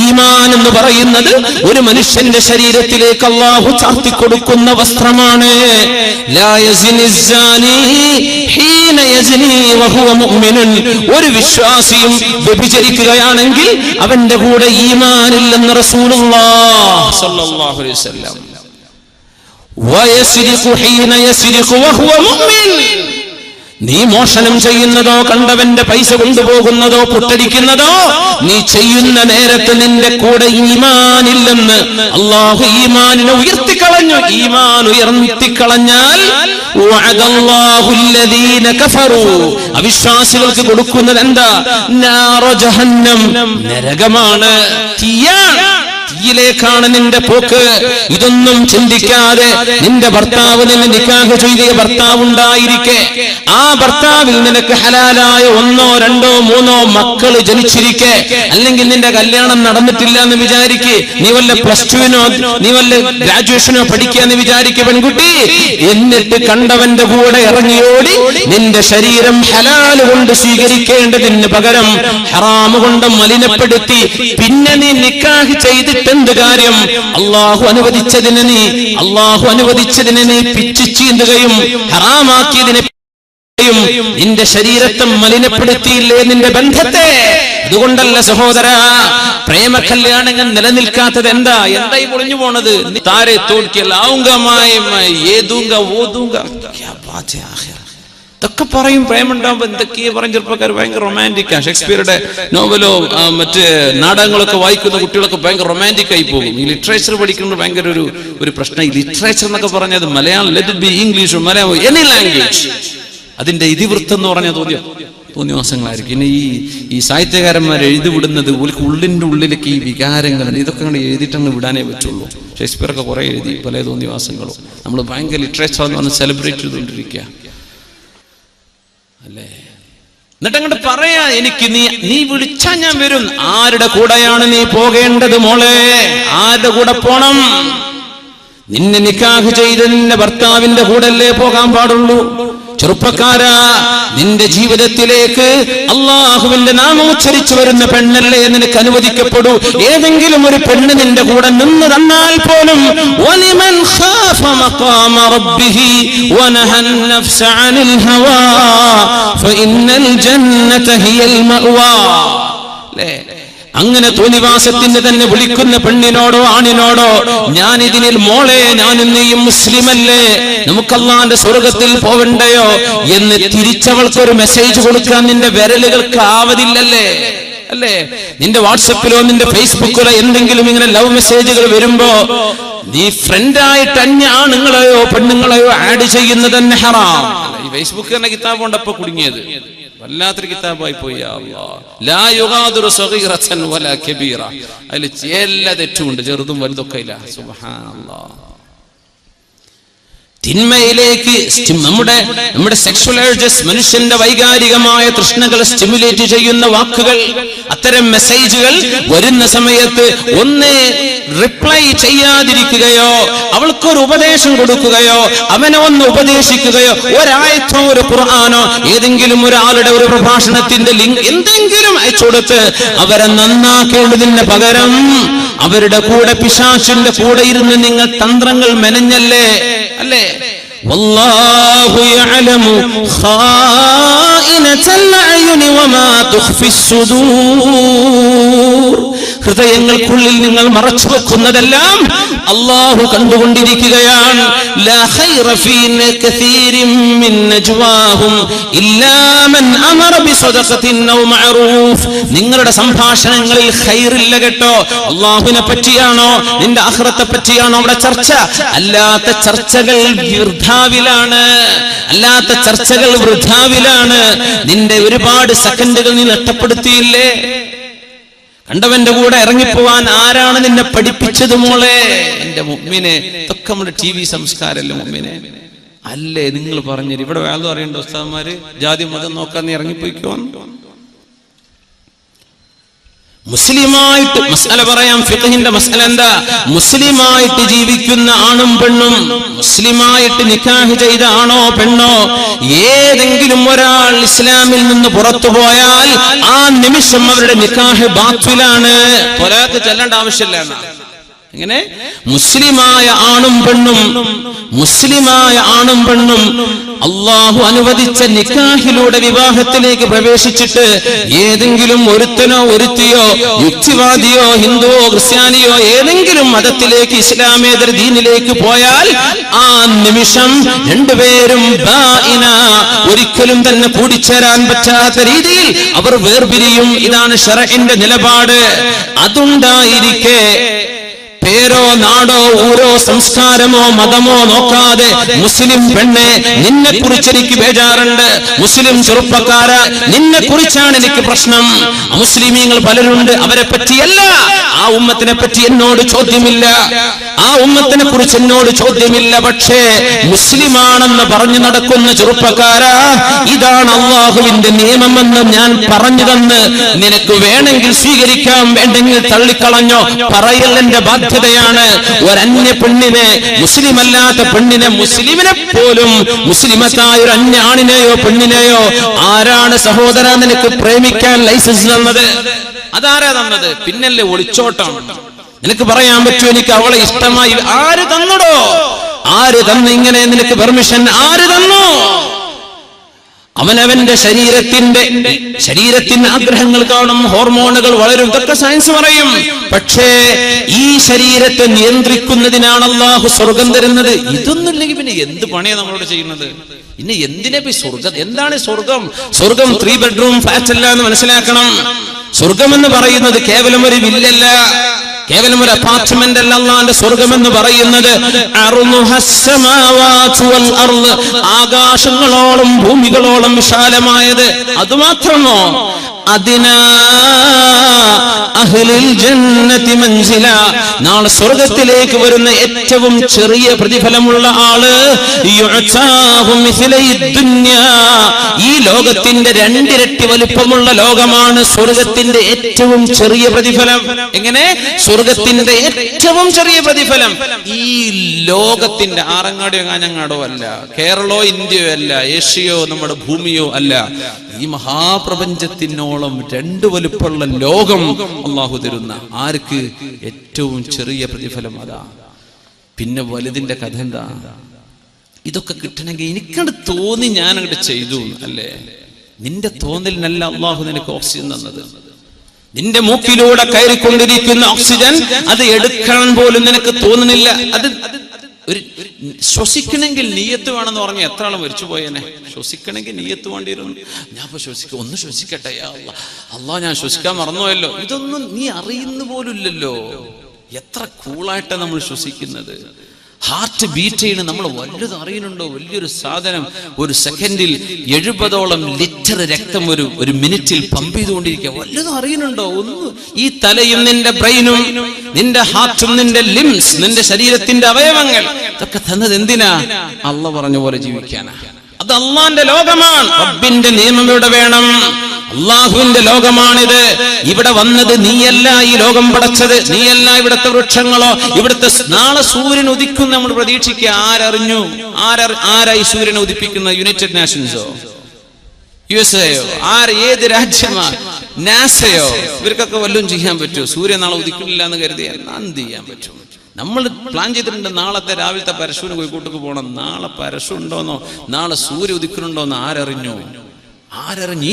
ഈമാൻ എന്ന് പറയുന്നത് ഒരു മനുഷ്യന്റെ ശരീരത്തിലേക്ക് അല്ലാഹു ചാർത്തി കൊടുക്കുന്ന വസ്ത്രമാണ്. ലാ യസ്നി الزാനി ഹീന യസ്നി വഹുവ മുഅ്മിനുൻ. ഒരു വിശ്വാസിയും വ്യഭിചരിക്കുകയാണെങ്കിൽ അവന്റെ കൂടെ ഈമാൻ ഇല്ലെന്ന് റസൂലുള്ളാഹി സ്വല്ലല്ലാഹു അലൈഹി വസല്ലം. വയസ്രിഖു ഹീന യസ്രിഖു വഹുവ മുഅ്മിൻ. നീ മോഷണം ചെയ്യുന്നതോ കണ്ടവന്റെ പൈസ കൊണ്ടുപോകുന്നതോ പുട്ടടിക്കുന്നതോ നീ ചെയ്യുന്ന നേരത്ത് നിന്റെ കൂടെ ഈമാനില്ലെന്ന് അല്ലാഹു ഈമാനിനെ ഉയർത്തിക്കളഞ്ഞു. ഈമാൻ ഉയർത്തിക്കളഞ്ഞാൽ വഅദല്ലാഹു അല്ലദീന കഫറൂ, അവിശ്വാസികൾക്ക് കൊടുക്കുന്നത് എന്താ? നാറ ജഹന്നം, നരകമാണ്, തീയാണ്. യിലേക്കാണ് നിന്റെ പോക്ക്. ഇതൊന്നും ചിന്തിക്കാതെ നിന്റെ ഭർത്താവ് നിന്നെ നിക്കാഹ് ചെയ്ത ഭർത്താവ് ഉണ്ടായിരിക്കെ ആ ഭർത്താവിൽ നിനക്ക് ഹലാലായ 1, 2, 3 മക്കൾ ജനിച്ചിരിക്കെ, അല്ലെങ്കിൽ നിന്റെ കല്യാണം നടന്നിട്ടില്ല എന്ന് വിചാരിക്കെ, നീ വല്ല +2നോ നീ വല്ല ഗ്രാജുവേഷനോ പഠിക്കാന്ന് വിചാരിക്കെ പെൺകുട്ടി, എന്നിട്ട് കണ്ടവന്റെ കൂടെ ഇറങ്ങിയോടി നിന്റെ ശരീരം ഹലാല് കൊണ്ട് സ്വീകരിക്കേണ്ടതിന് പകരം ഹറാമ് കൊണ്ട് മലിനപ്പെടുത്തി പിന്നെ നീ നിക്കാഹ് ചെയ്തിട്ട് എന്ത് കാര്യം? അള്ളാഹു അനുവദിച്ചതിനെ നീ പിച്ചു ചീന്തുകയും ഹറാമാക്കിയതിനെ നിന്റെ ശരീരത്തെ മലിനപ്പെടുത്തിയില്ലേ നിന്റെ ബന്ധത്തെ? അതുകൊണ്ടല്ല സഹോദര, പ്രേമ കല്യാണങ്ങൾ നിലനിൽക്കാത്തത് എന്തായി പൊളിഞ്ഞു പോണത്? താരെ ഇതൊക്കെ പറയും. പ്രേമുണ്ടാകുമ്പോ എന്തൊക്കെയാ പറയും ചെറുപ്പക്കാർ. ഭയങ്കര റൊമാൻറ്റിക്കാ. ഷേക്സ്പിയറുടെ നോവലോ മറ്റ് നാടകങ്ങളൊക്കെ വായിക്കുന്ന കുട്ടികളൊക്കെ ഭയങ്കര റൊമാൻറ്റിക് ആയി പോകും. ഈ ലിറ്ററേച്ചർ പഠിക്കുന്നത് ഭയങ്കര ഒരു പ്രശ്നം. ഈ ലിറ്ററേച്ചർ എന്നൊക്കെ പറഞ്ഞത് Malayalam, let be English, Malayalam, any language, അതിന്റെ ഇതിവൃത്തം എന്ന് പറഞ്ഞാൽ തോന്നിവാസങ്ങളായിരിക്കും. പിന്നെ ഈ സാഹിത്യകാരന്മാർ എഴുതിവിടുന്നത് ഉള്ളിന്റെ ഉള്ളിലേക്ക് ഈ വികാരങ്ങൾ ഇതൊക്കെ അങ്ങനെ എഴുതിയിട്ടങ്ങ് വിടാനേ പറ്റുള്ളൂ. ഷേക്സ്പിയറൊക്കെ കുറെ എഴുതി പല തോന്നിവാസങ്ങളും. നമ്മൾ ഭയങ്കര ലിറ്ററേച്ചർ എന്ന് പറഞ്ഞ് സെലിബ്രേറ്റ് ചെയ്തുകൊണ്ടിരിക്കുക അല്ലേ? എന്നിട്ട് അങ്ങോട്ട് പറയാ, എനിക്ക് നീ വിളിച്ചാ ഞാൻ വരും. ആരുടെ കൂടെയാണ് നീ പോകേണ്ടത് മോളെ? ആരുടെ കൂടെ പോണം? നിന്നെ നിക്കാഹ് ചെയ്ത് നിന്റെ ഭർത്താവിന്റെ കൂടല്ലേ പോകാൻ പാടുള്ളൂ. ചെറുപ്പക്കാരാ, നിന്റെ ജീവിതത്തിലേക്ക് അള്ളാഹുവിന്റെ നാമം ഉച്ചരിച്ചു വരുന്ന പെണ്ണല്ലേ നിനക്ക് അനുവദിക്കപ്പെടൂ. ഏതെങ്കിലും ഒരു പെണ്ണ് നിന്റെ കൂടെ നിന്ന് തന്നാൽ പോലും വലിമൻ ഖാഫ മഖാമ റബ്ബിഹി വനഹൻ നഫ്സ അനിൽ ഹവാ ഫഇന്നൽ ജന്നത ഹിയൽ മഅവാ. അല്ലേ? അങ്ങനെ തോന്നിവാസത്തിന് തന്നെ വിളിക്കുന്ന പെണ്ണിനോടോ ആണിനോടോ ഞാൻ ഇതിനിൽ മോളെ ഞാനും നീയും മുസ്ലിമല്ലേ, നമുക്ക് അല്ലാഹുവിന്റെ സ്വർഗത്തിൽ പോവണ്ടയോ എന്ന് തിരിച്ചവൾക്കൊരു മെസ്സേജ് കൊടുക്കാൻ നിന്റെ വിരലുകൾക്ക് ആവതില്ലല്ലേ? അല്ലേ? നിന്റെ വാട്സപ്പിലോ നിന്റെ ഫേസ്ബുക്കിലോ എന്തെങ്കിലും ഇങ്ങനെ ലവ് മെസ്സേജുകൾ വരുമ്പോ നീ ഫ്രണ്ടായിട്ട് അന്യ ആണുങ്ങളെയോ പെണ്ണുങ്ങളെയോ ആഡ് ചെയ്യുന്നത് തന്നെ ഹറാം. ഈ ഫേസ്ബുക്ക് തന്നെ കിതാബ് കൊണ്ടപ്പോ കുടുങ്ങിയത് വല്ലാത്തൊരു കിതാബായി പോയി. ലാ യുഗാദിറു സഗീറതൻ വലാ കബീറ, അതിൽ എല്ലാ തെറ്റുമുണ്ട്, ചെറുതും വലുതൊക്കെ ഇല്ല. സുബ്ഹാനല്ലാഹ്. തിന്മയിലേക്ക് നമ്മുടെ സെക്ഷൽ ഏർജസ്, മനുഷ്യന്റെ വൈകാരികമായ തൃഷ്ണകളെ സ്റ്റിമുലേറ്റ് ചെയ്യുന്ന വാക്കുകൾ, അത്തരം മെസ്സേജുകൾ വരുന്ന സമയത്ത് ഒന്ന് റിപ്ലൈ ചെയ്യാതിരിക്കുകയോ അവൾക്കൊരു ഉപദേശം കൊടുക്കുകയോ അവനെ ഒന്ന് ഉപദേശിക്കുകയോ ഒരായത്തോ ഒരു ഖുർആനോ ഏതെങ്കിലും ഒരാളുടെ ഒരു പ്രഭാഷണത്തിന്റെ ലിങ്ക് എന്തെങ്കിലും അയച്ചു കൊടുത്ത് അവരെ നന്നാക്കേണ്ടതിന് പകരം അവരുടെ കൂടെ പിശാചിന്റെ കൂടെ ഇരുന്ന് നിങ്ങൾ തന്ത്രങ്ങൾ മെനഞ്ഞല്ലേ? അല്ലേ? വല്ലാഹു യഅലമു ഖായിനതൽ അയുനി വമാ തുഖ്ഫിസ് സുദൂർ. ഹൃദയങ്ങൾക്കുള്ളിൽ നിങ്ങൾ മറച്ചു വെക്കുന്നതെല്ലാം അല്ലാഹു കണ്ടുകൊണ്ടിരിക്കുകയാണ്. ലാ ഖൈറ ഫീ കസീരിൻ മിൻ നജ്വാഹും ഇല്ലാ മൻ അമറ ബിസദഖത്തിൻ ഔ മഅറൂഫ്. നിങ്ങളുടെ സംഭാഷണങ്ങളിൽ ഖൈറില്ല കേട്ടോ. അല്ലാഹുവിനെ പറ്റിയാണോ നിന്റെ ആഖിറത്തെ പറ്റിയാണോ അവിടെ ചർച്ച? അല്ലാത്ത ചർച്ചകൾ വൃഥാവിലാണ്, അല്ലാത്ത ചർച്ചകൾ വൃഥാവിലാണ്. നിന്റെ ഒരുപാട് സെക്കൻഡുകൾ നീ നഷ്ടപ്പെടുത്തിയില്ലേ? കണ്ടവന്റെ കൂടെ ഇറങ്ങിപ്പോവാൻ ആരാണ് നിന്നെ പഠിപ്പിച്ചത് മോളെ? എന്റെ മുഅ്മിനെ, ഇതൊക്കെ നമ്മുടെ TV സംസ്കാരമല്ലേ മുഅ്മിനെ? അല്ലേ? നിങ്ങൾ പറഞ്ഞു ഇവിടെ വേദം അറിയണ്ട ഉസ്താദന്മാര് ജാതി മതം നോക്കാൻ നീ ഇറങ്ങിപ്പോയിക്കോ. മുസ്ലിമായിട്ട് മസ്അല പറയാം. ഫിഖ്ഹിന്റെ മസ്അല എന്താ? മുസ്ലിമായിട്ട് ജീവിക്കുന്ന ആണും പെണ്ണും, മുസ്ലിമായിട്ട് നിക്കാഹ് ചെയ്ത ആണോ പെണ്ണോ ഏതെങ്കിലും ഒരാൾ ഇസ്ലാമിൽ നിന്ന് പുറത്തു പോയാൽ ആ നിമിഷം അവരുടെ നിക്കാഹ് ബാത്തിലാണ്. ത്വലാഖ് ചെല്ലേണ്ട ആവശ്യമില്ല. എങ്ങനെ? മുസ്ലിമായ ആണും പെണ്ണും അള്ളാഹു അനുവദിച്ച നിക്കാഹിലൂടെ വിവാഹത്തിലേക്ക് പ്രവേശിച്ചിട്ട് ഏതെങ്കിലും ഒരുത്തനോ ഒരുത്തിയോ യുക്തിവാദിയോ ഹിന്ദുവോ ക്രിസ്ത്യാനിയോ ഏതെങ്കിലും മതത്തിലേക്ക് ഇസ്ലാമേതര ദീനിലേക്ക് പോയാൽ ആ നിമിഷം രണ്ടുപേരും ബാഇന, ഒരിക്കലും തന്നെ കൂടിച്ചേരാൻ പറ്റാത്ത രീതിയിൽ അവർ വേർപിരിയും. ഇതാണ് ശറഇന്റെ നിലപാട്. അതുണ്ടായിരിക്കെ പേരോ നാടോ ഊരോ സംസ്കാരമോ മതമോ നോക്കാതെ മുസ്ലിം പെണ്ണെ നിന്നെ കുറിച്ച് എനിക്ക് ബേജാറുണ്ട്, മുസ്ലിം ചെറുപ്പക്കാര നിന്നെ കുറിച്ചാണ് എനിക്ക് പ്രശ്നം. മുസ്ലിമീങ്ങൾ പലരുണ്ട്, അവരെ പറ്റിയല്ല, ആ ഉമ്മത്തിനെ പറ്റി എന്നോട് ചോദ്യമില്ല, ആ ഉമ്മത്തിനെ കുറിച്ച് എന്നോട് ചോദ്യമില്ല. പക്ഷേ മുസ്ലിമാണെന്ന് പറഞ്ഞു നടക്കുന്ന ചെറുപ്പക്കാര, ഇതാണ് അള്ളാഹുവിന്റെ നിയമമെന്ന് ഞാൻ പറഞ്ഞു തന്ന് നിനക്ക് വേണമെങ്കിൽ സ്വീകരിക്കാം, വേണ്ടെങ്കിൽ തള്ളിക്കളഞ്ഞോ, പറയൽ എന്റെ ബാധ്യതയാണ്. ഒരന്യ പെണ്ണിനെ, മുസ്ലിമല്ലാത്ത പെണ്ണിനെ, മുസ്ലിമിനെ പോലും മുസ്ലിമത്തായ ഒരു അന്യ ആണിനെയോ പെണ്ണിനെയോ ആരാണ് സഹോദര നിനക്ക് പ്രേമിക്കാൻ ലൈസൻസ് തന്നത്? അതാരാ തന്നത്? പിന്നല്ലേ ഒളിച്ചോട്ടം. നിനക്ക് പറയാൻ പറ്റൂ എനിക്ക് അവളെ ഇഷ്ടമായി? ആര് തന്നടോ? ആര് തന്നു ഇങ്ങനെ നിനക്ക് പെർമിഷൻ? ആര് തന്നു? അവനവന്റെ ശരീരത്തിന്റെ ആഗ്രഹങ്ങൾ കാണും, ഹോർമോണുകൾ വളരും, ഇതൊക്കെ സയൻസ് പറയും. പക്ഷേ ഈ ശരീരത്തെ നിയന്ത്രിക്കുന്നതിനാണ് അല്ലാഹു സ്വർഗം തരുന്നത്. ഇതൊന്നുമില്ലെങ്കിൽ പിന്നെ എന്ത് പണിയാണ് നമ്മളോട് ചെയ്യുന്നത്? ഇനി എന്തിനെ സ്വർഗം? എന്താണ് സ്വർഗം? സ്വർഗം 3 ബെഡ്റൂം ഫ്ലാറ്റ് അല്ല എന്ന് മനസ്സിലാക്കണം. സ്വർഗം എന്ന് പറയുന്നത് കേവലം ഒരു വില്ലല്ല, കേവലം ഒരു അപ്പാർട്ട്മെന്റ് അല്ല. അല്ലാഹുവിന്റെ സ്വർഗം എന്ന് പറയുന്നത് ആകാശങ്ങളോളം ഭൂമികളോളം വിശാലമായത്. അതുമാത്രമോ? അതിനാ അഹ്ലുൽ ജന്നതി മൻസില, നാളെ സ്വർഗത്തിലേക്ക് വരുന്ന ഏറ്റവും ചെറിയ പ്രതിഫലമുള്ള ആള് യുഅതാഹു മിസ്ലൈ ദുനിയ, ഈ ലോകത്തിന്റെ 2 ഇരട്ടി വലിപ്പമുള്ള ലോകമാണ് സ്വർഗത്തിന്റെ ഏറ്റവും ചെറിയ പ്രതിഫലം. എങ്ങനെ? സ്വർഗത്തിന്റെ ഏറ്റവും ചെറിയ പ്രതിഫലം ഈ ലോകത്തിന്റെ ആറങ്ങാടിയോ കാഞ്ഞങ്ങാടോ അല്ല, കേരളോ ഇന്ത്യയോ അല്ല, ഏഷ്യയോ നമ്മുടെ ഭൂമിയോ അല്ല, ഈ മഹാപ്രപഞ്ചത്തിനോളം 2 വലുപ്പമുള്ള ലോകം അള്ളാഹു തരുന്ന ആർക്ക് ഏറ്റവും ചെറിയ പ്രതിഫലം അതാ. പിന്നെ വലുതിന്റെ കഥ എന്താ? ഇതൊക്കെ കിട്ടണമെങ്കിൽ എനിക്കങ്ങോട്ട് തോന്നി ഞാൻ അങ്ങോട്ട് ചെയ്തു അല്ലേ? നിന്റെ തോന്നലിനല്ല അള്ളാഹു നിനക്ക് ഓക്സിജൻ തന്നത്. നിന്റെ മൂക്കിലൂടെ കയറിക്കൊണ്ടിരിക്കുന്ന ഓക്സിജൻ അത് എടുക്കാൻ പോലും നിനക്ക് തോന്നുന്നില്ല. അത് ഒരു ശ്വസിക്കണമെങ്കിൽ നീയത്ത് വേണമെന്ന് പറഞ്ഞാൽ എത്ര ആളും മരിച്ചു പോയേനെ. ശ്വസിക്കണമെങ്കിൽ നീയത്ത് വേണ്ടിയിരുന്നു. ഞാൻ ഇപ്പൊ ഒന്ന് ശ്വസിക്കട്ടെ, അല്ലാ ഞാൻ ശ്വസിക്കാൻ മറന്നുപോയല്ലോ. ഇതൊന്നും നീ അറിയുന്ന പോലും ഇല്ലല്ലോ. എത്ര കൂളായിട്ടാണ് നമ്മൾ ശ്വസിക്കുന്നത്. ഹാർട്ട് ബീറ്റ് ചെയ്യണം നമ്മൾ വല്ലതും അറിയുന്നുണ്ടോ? വലിയൊരു സാധനം ഒരു സെക്കൻഡിൽ 70ഓളം ലിറ്റർ രക്തം ഒരു മിനിറ്റിൽ പമ്പ് ചെയ്തുകൊണ്ടിരിക്കുക. വല്ലതും അറിയുന്നുണ്ടോ? ഒന്ന് ഈ തലയും നിന്റെ ബ്രെയിനും നിന്റെ ഹാർട്ടും നിന്റെ ലിംസ് നിന്റെ ശരീരത്തിന്റെ അവയവങ്ങൾ ഇതൊക്കെ തന്നത് എന്തിനാ? അള്ളാഹ് പറഞ്ഞ പോലെ ജീവിക്കാനാ. അത് അള്ളാന്റെ ലോകമാണ്. റബ്ബിന്റെ നിയമം ഇവിടെ വേണം. അള്ളാഹുവിന്റെ ലോകമാണിത്. ഇവിടെ വന്നത് നീയല്ല, ഈ ലോകം പടച്ചത് നീയല്ല. ഇവിടുത്തെ വൃക്ഷങ്ങളോ ഇവിടുത്തെ നാളെ സൂര്യൻ ഉദിക്കും നമ്മൾ പ്രതീക്ഷിക്കുക. ആരറിഞ്ഞു? ആരായി സൂര്യനെ ഉദിപ്പിക്കുന്ന? യുണൈറ്റഡ് നേഷൻസോ USA-യോ? ഏത് രാജ്യമാണ്? നാസയോ? ഇവർക്കൊക്കെ വല്ലതും ചെയ്യാൻ പറ്റുമോ? സൂര്യൻ നാളെ ഉദിക്കുന്നില്ല എന്ന് കരുതിയാൽ എന്ത് ചെയ്യാൻ പറ്റും? നമ്മൾ പ്ലാൻ ചെയ്തിട്ടുണ്ട് നാളത്തെ രാവിലത്തെ പരശുവിന് കോഴിക്കോട്ടേക്ക് പോകണം. നാളെ പരശു ഉണ്ടോന്നോ നാളെ സൂര്യ ഉദിക്കുന്നുണ്ടോന്നോ ആരറിഞ്ഞു?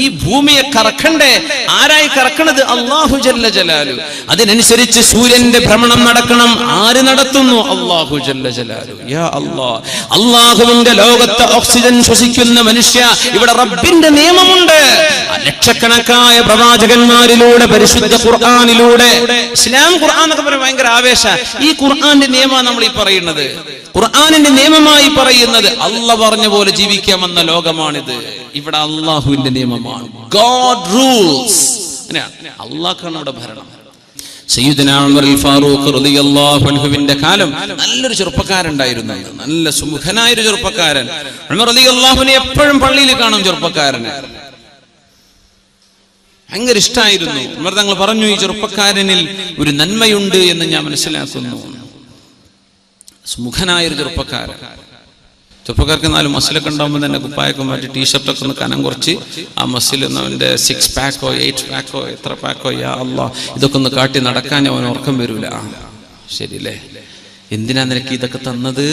ഈ ഭൂമിയെ കറക്കണ്ടേ? ആരായി കറക്കണത്? അല്ലാഹു ജല്ല ജലാലു. അതിനനുസരിച്ച് സൂര്യന്റെ ഭ്രമണം നടക്കണം. ആര് നടത്തുന്നു? അല്ലാഹു ജല്ല ജലാലു. യാ അല്ലാഹ്, അല്ലാഹുവിന്റെ ലോകത്ത് ഓക്സിജൻ ശ്വസിക്കുന്ന മനുഷ്യ, ഇവിടെ റബ്ബിന്റെ നിയമമുണ്ട്. ലക്ഷക്കണക്കായ പ്രവാചകന്മാരിലൂടെ പരിശുദ്ധ ഖുർആനിലൂടെ ഇസ്ലാം ഖുർആൻ എന്നൊക്കെ പറയുന്നത് ഭയങ്കര ആവേശ. ഈ ഖുർആന്റെ നിയമമാണ് നമ്മൾ ഈ പറയുന്നത്. ഖുർആനിന്റെ നിയമമായി പറയുന്നത് അല്ലാഹ് പറഞ്ഞ പോലെ ജീവിക്കാമെന്ന ലോകമാണിത്. ഇവിടെ അല്ലാഹുവിന്റെ നിയമമാണ്. God rules. അല്ലാഹുവാണ് ഇവിടെ ഭരണം. സയ്യിദുനാ ഉമർ ഫാറൂഖ് റളിയല്ലാഹു അൻഹുവിന്റെ കാലം നല്ലൊരു ചെറുപ്പക്കാരുണ്ടായിരുന്നു. നല്ല സുമുഖനായ ഒരു ചെറുപ്പക്കാരൻ. ഉമർ റളിയല്ലാഹുവിനെ എപ്പോഴും പള്ളിയിൽ കാണും. ചെറുപ്പക്കാരനെ ഭയങ്കര ഇഷ്ടമായിരുന്നു. ഉമർ തങ്ങൾ പറഞ്ഞു, ഈ ചെറുപ്പക്കാരനിൽ ഒരു നന്മയുണ്ട് എന്ന് ഞാൻ മനസ്സിലാക്കുന്നു. സുമുഖനായൊരു ചെറുപ്പക്കാരൻ. ചെറുപ്പക്കാർക്ക് 4 മസിലൊക്കെ ഉണ്ടാകുമ്പോൾ തന്നെ കുപ്പായൊക്കെ മാറ്റി ടീഷർട്ടൊക്കെ ഒന്ന് കനം കുറച്ച് ആ മസിൽ അവൻ്റെ 6 പാക്കോ 8 പാക്കോ എത്ര പാക്കോ യാ അല്ലാഹ് ഇതൊക്കെ ഒന്ന് കാട്ടി നടക്കാൻ അവൻ ഉറക്കം വരൂല. ശരിയല്ലേ? എന്തിനാ നിനക്ക് ഇതൊക്കെ തന്നത്?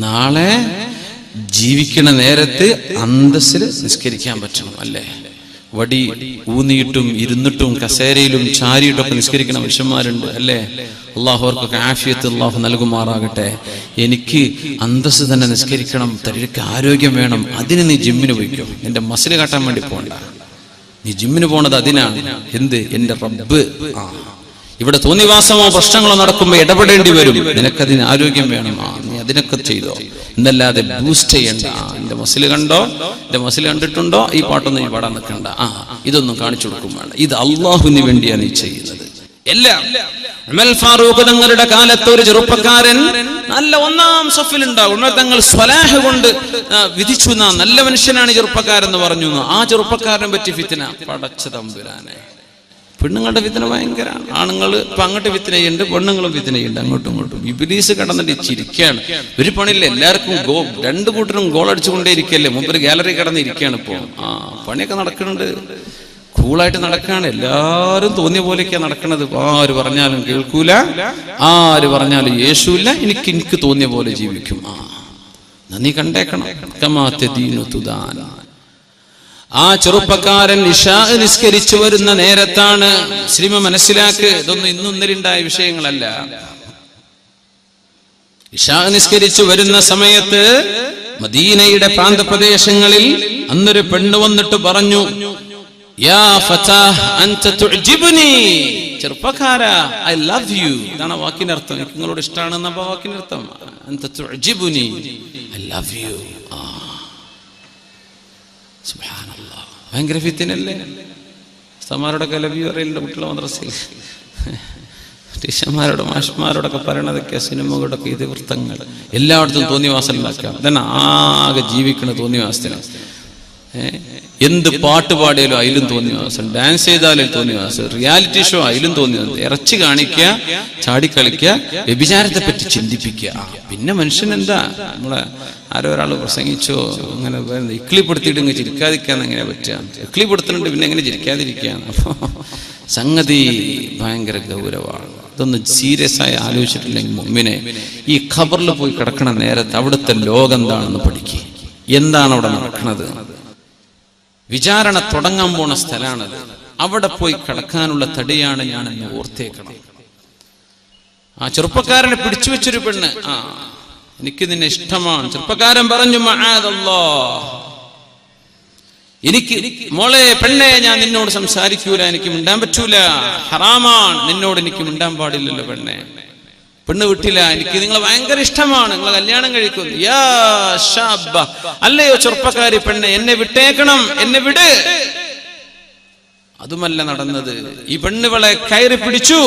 നാളെ ജീവിക്കണ നേരത്ത് അന്തസ്സിൽ നിസ്കരിക്കാൻ പറ്റണം അല്ലേ? വടി ഊന്നിയിട്ടും ഇരുന്നിട്ടും കസേരയിലും ചാരിയിട്ടൊക്കെ നിസ്കരിക്കുന്ന മനുഷ്യന്മാരുണ്ട് അല്ലേ? അള്ളാഹു അവർക്കൊക്കെ ആഫിയത്ത് അള്ളാഹു നൽകുമാറാകട്ടെ. എനിക്ക് അന്തസ്സ് തന്നെ നിസ്കരിക്കണം, തനിക്ക് ആരോഗ്യം വേണം. അതിന് നീ ജിമ്മിന് പോയിക്കോ. നിന്റെ മസിൽ കാട്ടാൻ വേണ്ടി പോകണ്ട. നീ ജിമ്മിന് പോണത് അതിനാണ്. എന്ത്? എന്റെ റബ്ബ്. ഇവിടെ തോന്നിവാസമോ പ്രശ്നങ്ങളോ നടക്കുമ്പോൾ ഇടപെടേണ്ടി വരും. നിനക്കതിന് ആരോഗ്യം വേണം. നീ അതിനൊക്കെ ചെയ്തോ, എന്നല്ലാതെ ബൂസ്റ്റ് ചെയ്യണ്ട. എന്റെ മസിൽ കണ്ടോ, എന്റെ മസിൽ കണ്ടിട്ടുണ്ടോ, ഈ പാട്ടൊന്നും നീ പാടാൻ നിൽക്കണ്ട. ഇതൊന്നും കാണിച്ചു കൊടുക്കും വേണ്ട. ഇത് അള്ളാഹുവിന് വേണ്ടിയാണ് നീ ചെയ്യുന്നത്. എല്ലാം ഉമർ ഫാറൂഖ് തങ്ങളുടെ കാലത്ത് ഒരു ചെറുപ്പക്കാരൻ നല്ല 1-ാം സഫിലുണ്ടാവും. ഉമർ തങ്ങൾ സ്വലാഹ് കൊണ്ട് വിധിച്ചു, നല്ല മനുഷ്യനാണ് ചെറുപ്പക്കാരെന്ന് പറഞ്ഞു. ആ ചെറുപ്പക്കാരനെ പറ്റി ഫിത്ന. പടച്ച തമ്പുരാനെ, പെണ്ണുങ്ങളുടെ ഫിത്ന ഭയങ്കരമാണ്. ആണുങ്ങൾ ഇപ്പൊ അങ്ങോട്ട് ഫിത്ന ചെയ്യുന്നുണ്ട്, പെണ്ണുങ്ങളും ഫിത്ന ചെയ്യുന്നുണ്ട് അങ്ങോട്ടും ഇങ്ങോട്ടും. ഇബ്ലീസ് കടന്നിട്ട് ചിരിക്കുകയാണ്. ഒരു പണിയില്ല, എല്ലാവർക്കും രണ്ടു കൂട്ടരും ഗോൾ അടിച്ചുകൊണ്ടേ ഇരിക്കല്ലേ. മുമ്പ് ഗാലറി കടന്നിരിക്കുകയാണ് ഇപ്പോ. പണിയൊക്കെ നടക്കുന്നുണ്ട്, കൂളായിട്ട് നടക്കാണ്. എല്ലാരും തോന്നിയ പോലെയൊക്കെയാ നടക്കണത്. ആര് പറഞ്ഞാലും കേൾക്കൂല, ആര് പറഞ്ഞാലും യേശുവില്ല. എനിക്ക് തോന്നിയ പോലെ ജീവിക്കും. നീ കണ്ടേക്കണം. ആ ചെറുപ്പക്കാരൻ ഇശാ നിസ്കരിച്ചു വരുന്ന നേരത്താണ്. മുസ്ലിം മനസ്സിലാക്ക്, ഇതൊന്നും ഇന്നും ഇന്നലെയുണ്ടായ വിഷയങ്ങളല്ല. ഇശാ നിസ്കരിച്ചു വരുന്ന സമയത്ത് മദീനയുടെ പ്രാന്തപ്രദേശങ്ങളിൽ അന്നൊരു പെണ്ണ് വന്നിട്ട് പറഞ്ഞു, യാ ഫതാഹ് അൻത തുഅ്ജിബുനി, ചെറുപ്പക്കാരാ ഐ ലവ് യു. ഇതാണ് വാക്കിന്റെ അർത്ഥം. എനിക്ക് നിങ്ങളോട് ഇഷ്ടമാണെന്ന വാക്കിന്റെ അർത്ഥം. അൻത തുഅ്ജിബുനി, ഐ ലവ് യു. സുബ്ഹാനല്ലാഹ്, ഭയങ്കര ഫിത്നയല്ലേ? ഉസ്താദുമാരോടൊക്കെ ലവ് യു അറിയില്ല കുട്ടികളെ മദ്രസയിൽ. ടീച്ചർമാരോട് മാഷ്മാരോടൊക്കെ പറയണതൊക്കെ സിനിമകളൊക്കെ ഇത് വൃത്തങ്ങൾ. എല്ലായിടത്തും തോന്നിവാസം ഉണ്ടാക്കാം. ഇതന്നെ ആകെ ജീവിക്കണ തോന്നിവാസത്തിന്. എന്ത് പാട്ട് പാടിയാലും അതിലും തോന്നിവാസം, ഡാൻസ് ചെയ്താലും തോന്നിവാസം, റിയാലിറ്റി ഷോ അതിലും തോന്നിവാസം. ഇറച്ചി കാണിക്കുക, ചാടിക്കളിക്കുക, വ്യഭിചാരത്തെ പറ്റി ചിന്തിപ്പിക്കുക. പിന്നെ മനുഷ്യൻ എന്താ? നമ്മളെ ആരോ ഒരാൾ പ്രസംഗിച്ചോ അങ്ങനെ ഇക്ലിപ്പെടുത്തിയിട്ട് ഇങ്ങനെ ചിരിക്കാതിരിക്കാന്ന് എങ്ങനെ പറ്റുക? ഇക്ലിപ്പെടുത്തുന്നുണ്ട്, പിന്നെ എങ്ങനെ ചിരിക്കാതിരിക്കുകയാണ്? അപ്പൊ സംഗതി ഭയങ്കര ഗൗരവമാണ്. ഇതൊന്ന് സീരിയസ് ആയി ആലോചിച്ചിട്ടില്ലെങ്കിൽ മുമ്പിനെ ഈ ഖബറിൽ പോയി കിടക്കണ നേരത്ത് അവിടുത്തെ ലോകം എന്താണെന്ന് പഠിക്കുക. എന്താണ് അവിടെ നടക്കുന്നത്? വിചാരണ തുടങ്ങാൻ പോണ സ്ഥലമാണത്. അവിടെ പോയി കിടക്കാനുള്ള തടിയാണ് ഞാനെന്ന് ഓർത്തേക്കണം. ആ ചെറുപ്പക്കാരനെ പിടിച്ചു വെച്ചൊരു പെണ്ണ്, എനിക്ക് നിന്നെ ഇഷ്ടമാണ്. ചെറുപ്പക്കാരൻ പറഞ്ഞു, മഅദല്ലാഹ്, എനിക്ക് മോളെ പെണ്ണെ ഞാൻ നിന്നോട് സംസാരിക്കൂല, എനിക്ക് മിണ്ടാൻ പറ്റൂല, ഹറാമാണ്, നിന്നോട് എനിക്ക് മിണ്ടാൻ പാടില്ലല്ലോ പെണ്ണെ. പെണ്ണ് വിട്ടില്ല, എനിക്ക് നിങ്ങളെ ഭയങ്കര ഇഷ്ടമാണ്, നിങ്ങളെ കല്യാണം കഴിക്കുന്നു. യാ ശാബ, അല്ലയോ ചെറുപ്പക്കാരി പെണ്ണെ, എന്നെ വിട്ടേക്കണം, എന്നെ വിട്. അതുമല്ല നടന്നത്. ഈ പെണ്ണുകളെ കയറി പിടിച്ചു.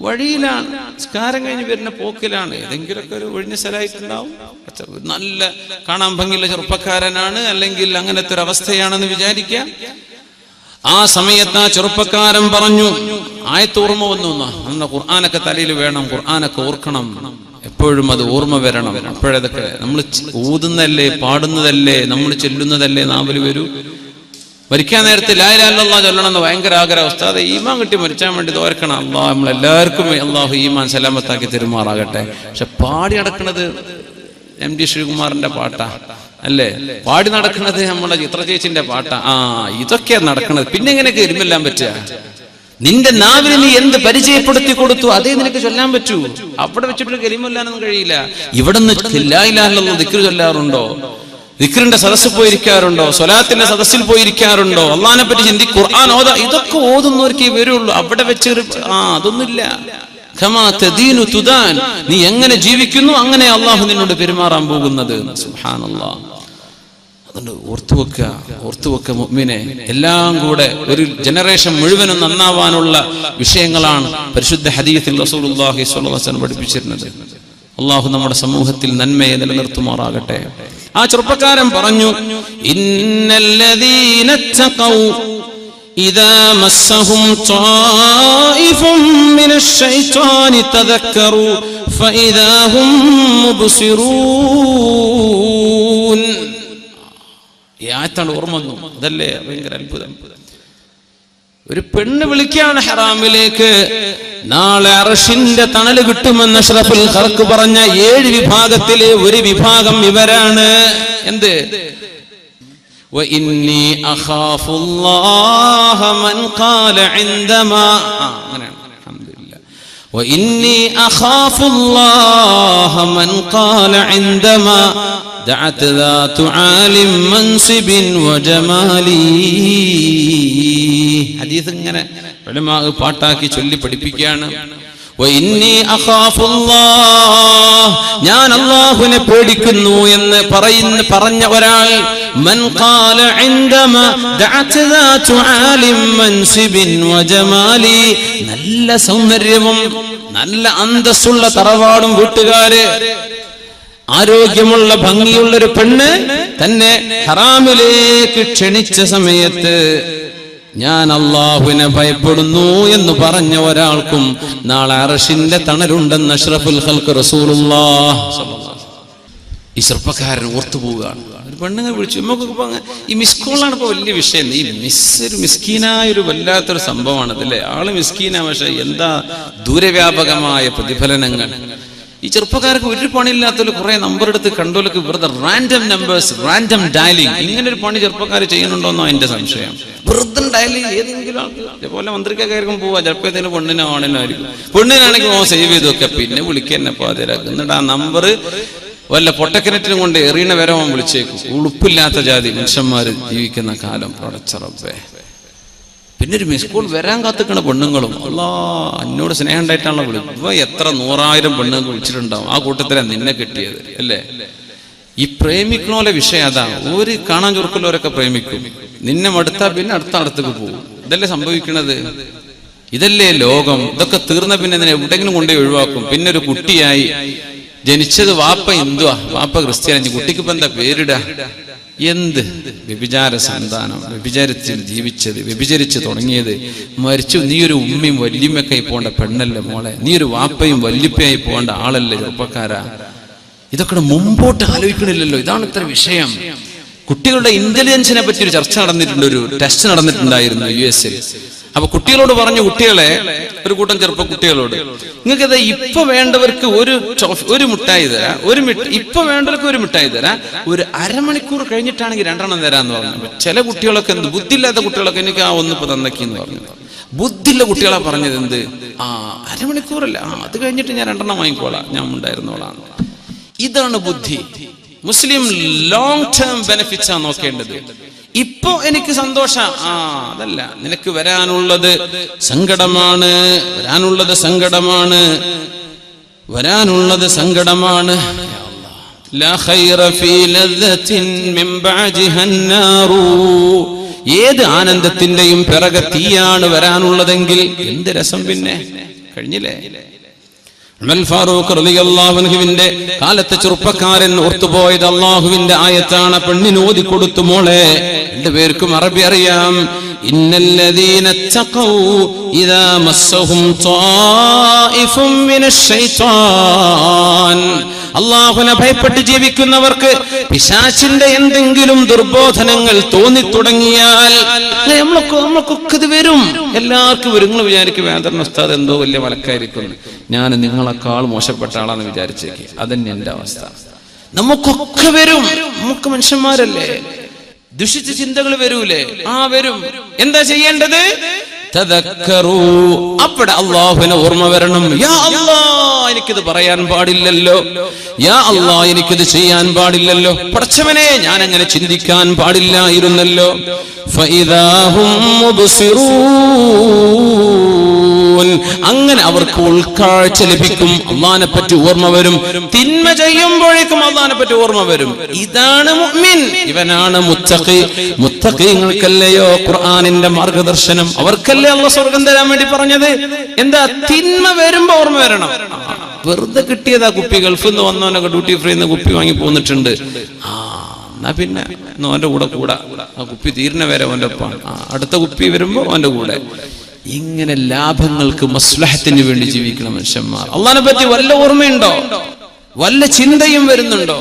വഴിയിലാണ്, നിസ്കാരം കഴിഞ്ഞ് വരുന്ന പോക്കിലാണ്. ഏതെങ്കിലുമൊക്കെ ഒരു ഒഴിഞ്ഞ സ്ഥലമായിട്ടുണ്ടാവും. നല്ല കാണാൻ ഭംഗിയുള്ള ചെറുപ്പക്കാരനാണ്, അല്ലെങ്കിൽ അങ്ങനത്തെ ഒരു അവസ്ഥയാണെന്ന് വിചാരിക്കാം. ആ സമയത്ത് ആ ചെറുപ്പക്കാരൻ പറഞ്ഞു, ആയത്ത് ഓർമ്മ വന്നു. അന്ന് ഖുർആനൊക്കെ തലയിൽ വേണം, ഖുർആനൊക്കെ ഓർക്കണം, എപ്പോഴും അത് ഓർമ്മ വരണം. അപ്പോഴതൊക്കെ നമ്മൾ ഊതുന്നതല്ലേ, പാടുന്നതല്ലേ, നമ്മൾ ചെല്ലുന്നതല്ലേ നാവിൽ വരൂ. മരിക്കാൻ നേരത്തെ ലാ ഇലാഹ ഇല്ലല്ലാഹ് ചൊല്ലണം എന്ന് ഭയങ്കര ആഗ്രഹം. ഉസ്താദെ ഈമാൻ കിട്ടി മരിച്ചാൻ വേണ്ടി തോർക്കണം. അള്ളാഹ് നമ്മളെല്ലാവർക്കും അള്ളാഹു ഈമാൻ സലാമത്താക്കി തെരുമാറാകട്ടെ. പക്ഷെ പാടി നടക്കുന്നത് MD ശ്രീകുമാറിന്റെ പാട്ടാ അല്ലേ, പാടി നടക്കുന്നത് നമ്മളെ ചിത്ര ചേച്ചിന്റെ പാട്ടാ. ഇതൊക്കെയാ നടക്കുന്നത്. പിന്നെ എങ്ങനെയൊക്കെ എരുമെല്ലാം പറ്റുക? നിന്റെ നാവിന് നീ എന്ത് പരിചയപ്പെടുത്തി കൊടുത്തു അതേ നിനക്ക് ചൊല്ലാൻ പറ്റൂ. അവിടെ വെച്ചിട്ട് കരിമല്ലാനൊന്നും കഴിയില്ല. ഇവിടെ നിന്ന് ലാ ഇലാഹ ഇല്ലല്ലാഹ് ദിക്ർ ചൊല്ലാറുണ്ടോ? ദിക്റിന്റെ സദസ്സിൽ പോയിരിക്കാറുണ്ടോ? സ്വലാത്തിന്റെ സദസ്സിൽ പോയിരിക്കാറുണ്ടോ? അള്ളാഹിനെ പറ്റി ചിന്തിക്കും, ഖുർആൻ ഓതാ, ഇതൊക്കെ ഓതുന്നവർക്കേ വരുള്ളൂ. അവിടെ വെച്ചൊരു അതൊന്നുമില്ല. ഖമാ തദീനു തുദാൻ, നീ എങ്ങനെ ജീവിക്കുന്നു അങ്ങനെ അള്ളാഹു നിന്നോട് പെരുമാറാൻ പോകുന്നത്. സുബ്ഹാനല്ലാഹ്. അതുകൊണ്ട് ഓർത്തുവെക്ക മുഅ്മിനെ. എല്ലാം കൂടെ ഒരു ജനറേഷൻ മുഴുവനും നന്നാവാനുള്ള വിഷയങ്ങളാണ് പരിശുദ്ധ ഹദീസിൽ റസൂലുള്ളാഹി സ്വല്ലല്ലാഹു അലൈഹി വസല്ലം പഠിപ്പിച്ചിരുന്നത്. അള്ളാഹു നമ്മുടെ സമൂഹത്തിൽ നന്മയെ നിലനിർത്തുമാറാകട്ടെ. ആ ചെറുപ്പക്കാരൻ പറഞ്ഞു, ഇന്നല്ലദീന തഖൗ ഇദാ മസ്സഹും ത്വായിഫും മിനശ് ശൈത്വാനി തദക്കറു ഫഇദാ ഹും മുബ്സിറൂൻ. ഈ ആയത്താണ് ഓർമ്മ വന്നു. അതല്ലേ ഭയങ്കര അത്ഭുതം. ഒരു പെണ്ണ് വിളിക്കാണ് ഹറാമിലേക്ക്. നാളെ അർശിന്റെ തണല് കിട്ടുമെന്ന് അഷ്റഫുൽ ഖൽഖ് പറഞ്ഞ 7 വിഭാഗത്തിലെ ഒരു വിഭാഗം ഇവരാണ്. എന്ത്? വഇന്നി അഖാഫുല്ലാഹ മൻ ഖാല ഇൻദമാ, അങ്ങനെയാണ്. അൽഹംദുലില്ലാഹ്. വഇന്നി അഖാഫുല്ലാഹ മൻ ഖാല ഇൻദമാ ദഅത് ദാതു ആലിം മൻസിബിൻ വജമാലി. ഹദീസ് ഇങ്ങനെ ഉലമാ പാട്ടാക്കി ചൊല്ലി പഠിപ്പിക്കുകയാണ്. വഇന്നി അഖാഫുല്ലാഹ്, ഞാൻ അല്ലാഹുവിനെ പേടിക്കുന്നു എന്ന് പറഞ്ഞ ഒരാൾ, മൻ ഖാല ഇൻദമാ ദഅത് ദാതു ആലിം മൻസിബിൻ വജമാലി, നല്ല സൗന്ദര്യവും നല്ല അന്തസ്സുള്ള തറവാടും വീട്ടുകാര്, ആരോഗ്യമുള്ള ഭംഗിയുള്ളൊരു പെണ്ണ് തന്നെ ഹറാമിലേക്ക് ക്ഷണിച്ച സമയത്ത് ഞാൻ അല്ലാഹുവിനെ ഭയപ്പെടുന്നു എന്ന് പറഞ്ഞ ഒരാൾക്കും നാളെ അർശിന്റെ തണലുണ്ടെന്ന് അഷ്റഫുൽ ഖൽഖ് റസൂലുള്ളാഹ് സ്വല്ലല്ലാഹു അലൈഹി വസല്ലം. ഈ ചെറുപ്പക്കാരൻ ഓർത്തുപോവുകയാണ്. ഒരു പെണ്ണുങ്ങൾ വിളിച്ചു. നമുക്കൊക്കെ ഈ മിസ്കോളാണ് ഇപ്പോൾ വലിയ വിഷയം. ഈ ഒരു മിസ്കീനായ ഒരു വല്ലാത്തൊരു സംഭവമാണ് അതല്ലേ. ആള് മിസ്കീനാ, പക്ഷെ എന്താ ദൂരവ്യാപകമായ പ്രതിഫലനങ്ങൾ. ഈ ചെറുപ്പക്കാർക്ക് ഒരു പണിയില്ലാത്തവര് കുറെ നമ്പർ എടുത്ത് കണ്ടോലൊക്കെ വെറുതെ റാൻഡം നമ്പേഴ്സ്, റാൻഡം ഡയലിംഗ്, ഇങ്ങനെ ഒരു പണി ചെറുപ്പക്കാർ ചെയ്യുന്നുണ്ടോന്നോ എന്റെ സംശയം. വെറുതെ ഡയലിംഗ് ഏതെങ്കിലും ആൾക്ക് ഇതേപോലെ മന്ത്രിക്കാർക്കും പോവാ, ചിലപ്പോൾ ഇതിന് പെണ്ണിനോ ആണിനായിരിക്കും. പെണ്ണിനാണെങ്കിൽ സേവ് ചെയ്ത് വെക്കുക, പിന്നെ വിളിക്കന്നെ പാതിരാക്കും. എന്നിട്ട് ആ നമ്പർ വല്ല പൊട്ടക്കിണറ്റിനും കൊണ്ട് എറിയണ വരെ വിളിച്ചേക്കും. ഉളുപ്പില്ലാത്ത ജാതി മനുഷ്യന്മാര് ജീവിക്കുന്ന കാലം പടച്ചറബേ. പിന്നെ ഒരു മിസ് കോൾ വരാൻ കാത്തിക്കണ പെണ്ണുങ്ങളും അല്ലാ എന്നോട് സ്നേഹം ഉണ്ടായിട്ടാണല്ലോ വിളി. ഇപ്പൊ എത്ര 100,000 പെണ്ണുങ്ങൾ വിളിച്ചിട്ടുണ്ടാവും. ആ കൂട്ടത്തിലാണ് നിന്നെ കിട്ടിയത് അല്ലേ. ഈ പ്രേമിക്കണോലെ വിഷയം അതാണ്. ഒരു കാണാൻ ചുരുക്കലോരൊക്കെ പ്രേമിക്കും, നിന്നെ മടുത്താ പിന്നെ അടുത്തേക്ക് പോകും. ഇതല്ലേ സംഭവിക്കണത്. ഇതല്ലേ ലോകം. ഇതൊക്കെ തീർന്ന പിന്നെ ഇതിനെ എവിടെയെങ്കിലും കൊണ്ടുപോയി ഒഴിവാക്കും. പിന്നെ ഒരു കുട്ടിയായി ജനിച്ചത് വാപ്പ ഹിന്ദുവാ, വാപ്പ ക്രിസ്ത്യാനി, കുട്ടിക്ക് ഇപ്പൊ എന്താ പേരിടാ? എന്ത് വ്യഭിചാര സന്താനം, വ്യഭിചാരത്തിൽ ജീവിച്ചത്, വ്യഭിചരിച്ച് തുടങ്ങിയത്, മരിച്ചു. നീ ഒരു ഉമ്മയും വല്യമ്മയൊക്കെ പോകേണ്ട പെണ്ണല്ലേ മോളെ, നീ ഒരു വാപ്പയും വല്യപ്പയായി പോകേണ്ട ആളല്ലേ ചെറുപ്പക്കാരാ. ഇതൊക്കെ മുമ്പോട്ട് ആലോചിക്കണില്ലല്ലോ. ഇതാണ് ഇത്ര വിഷയം. കുട്ടികളുടെ ഇന്റലിജൻസിനെ പറ്റി ഒരു ചർച്ച നടന്നിട്ടുണ്ട്, ഒരു ടെസ്റ്റ് നടന്നിട്ടുണ്ടായിരുന്നു US-ൽ. അപ്പൊ കുട്ടികളോട് പറഞ്ഞു, കുട്ടികളെ, ഒരു കൂട്ടം ചെറുപ്പ കുട്ടികളോട്, നിങ്ങൾക്കത് ഇപ്പൊ വേണ്ടവർക്ക് ഒരു മിഠായി തരാം, ഇപ്പൊ വേണ്ടവർക്ക് ഒരു മിഠായി തരാം, ഒരു അരമണിക്കൂർ കഴിഞ്ഞിട്ടാണെങ്കിൽ 2 തരാന്ന് പറഞ്ഞു. ചില കുട്ടികളൊക്കെ എന്ത് ബുദ്ധിയില്ലാത്ത കുട്ടികളൊക്കെ എനിക്ക് ഒന്നിപ്പോ തന്നേക്കെന്ന് പറഞ്ഞു. ബുദ്ധിയുള്ള കുട്ടികളാ പറഞ്ഞത് എന്ത്, അരമണിക്കൂറല്ല, അത് കഴിഞ്ഞിട്ട് ഞാൻ 2 വാങ്ങിക്കോളാം, ഞാൻ ഉണ്ടായിരുന്നോളാം. ഇതാണ് ബുദ്ധി. മുസ്ലിം ലോങ് ടേം ബെനിഫിറ്റ്സാ നോക്കേണ്ടത്. ഇപ്പോ എനിക്ക് സന്തോഷം, അതല്ല, നിനക്ക് വരാനുള്ളത് സങ്കടമാണ്. ലാ ഖൈറ ഫീ ലദ്ദത്തിൻ മിൻ ബഅദിഹാ അന്നാറു. ഏത് ആനന്ദത്തിന്റെയും പിറകെ തീയാണ് വരാനുള്ളതെങ്കിൽ എന്ത് രസം, പിന്നെ കഴിഞ്ഞില്ലേ. ഉമർ ഫാറൂഖ് റളിയല്ലാഹു അൻഹുവിന്റെ കാലത്തെ ചെറുപ്പക്കാരൻ ഓർത്തുപോയത് അല്ലാഹുവിന്റെ ആയത്താണ്. പെണ്ണിന് ഓതി കൊടുത്തു, മോളെ, 2 പേർക്കും അറബി അറിയാം. ഇന്നല്ലദീന തഖൗ ഇദാ മസ്സഹും ത്വായിഫും മിനശ് ശൈത്താൻ. അല്ലാഹുവിനെ ഭയപ്പെട്ട് ജീവിക്കുന്നവർക്ക് പിശാചിന്റെ എന്തെങ്കിലും ദുർബോധനങ്ങൾ തോന്നി തുടങ്ങിയാൽ നമ്മളൊക്കെ ഇത് വരും, എല്ലാവർക്കും വരും. നിങ്ങൾ വിചാരിക്കും വേദന ഉസ്താദ് എന്തോ വലിയ മലക്കായിരിക്കും, ഞാൻ നിങ്ങളെക്കാൾ മോശപ്പെട്ട ആളാന്ന് വിചാരിച്ചേക്ക്. അതന്നെ എന്റെ അവസ്ഥ. നമുക്കൊക്കെ വരും, നമുക്ക് മനുഷ്യന്മാരല്ലേ, ദുഷിച്ച ചിന്തകൾ വരൂലേ? വരും. എന്താ ചെയ്യേണ്ടത്? തദക്കറൂ. അവിടെ അല്ലാഹുവിനെ ഓർമ്മ വരണം. യാ അല്ലാഹ്, എനിക്കിത് പറയാൻ പാടില്ലല്ലോ. യാ അല്ലാഹ്, എനിക്കിത് ചെയ്യാൻ പാടില്ലല്ലോ. പടച്ചവനെ, ഞാൻ അങ്ങനെ ചിന്തിക്കാൻ പാടില്ലായിരുന്നല്ലോ. ഫഇദാ ഹും മുബ്സിറൂൻ. അങ്ങനെ അവർക്ക് ഉൾക്കാഴ്ച ലഭിക്കും, അല്ലാഹുവിനെ പറ്റി ഓർമ്മ വരും. തിന്മ ചെയ്യുമ്പോഴേക്കും അല്ലാഹുവിനെ പറ്റി ഓർമ്മ വരും. ഇതാണ് മുഅ്മിൻ, ഇവനാണ് മുത്തഖി. മുത്തഖീങ്ങൾക്കല്ലയോ ഖുർആനിന്റെ മാർഗദർശനം, അവർക്കല്ലേ അല്ലാഹു സ്വർഗ്ഗം തരാൻ വേണ്ടി പറഞ്ഞത്. എന്താ? തിന്മ വരുമ്പോ ഓർമ്മ വരണം. വെറുതെ കിട്ടിയതാ കുപ്പി, ഗൾഫിൽ നിന്ന് വന്നവനൊക്കെ ഡ്യൂട്ടി ഫ്രീ കുപ്പി വാങ്ങി പോന്നിട്ടുണ്ട്. എന്നാ പിന്നെ അവന്റെ കൂടെ ആ കുപ്പി തീരുന്ന വരെ അവന്റെ ഒപ്പാണ്, അടുത്ത കുപ്പി വരുമ്പോ അവന്റെ കൂടെ. ഇങ്ങനെ ലാഭങ്ങൾക്ക് മസ്ലഹത്തിന് വേണ്ടി ജീവിക്കുന്ന മനുഷ്യന്മാർ. അള്ളാഹിനെ പറ്റി വല്ല ഓർമ്മയുണ്ടോ? വല്ല ചിന്തയും വരുന്നുണ്ടോ?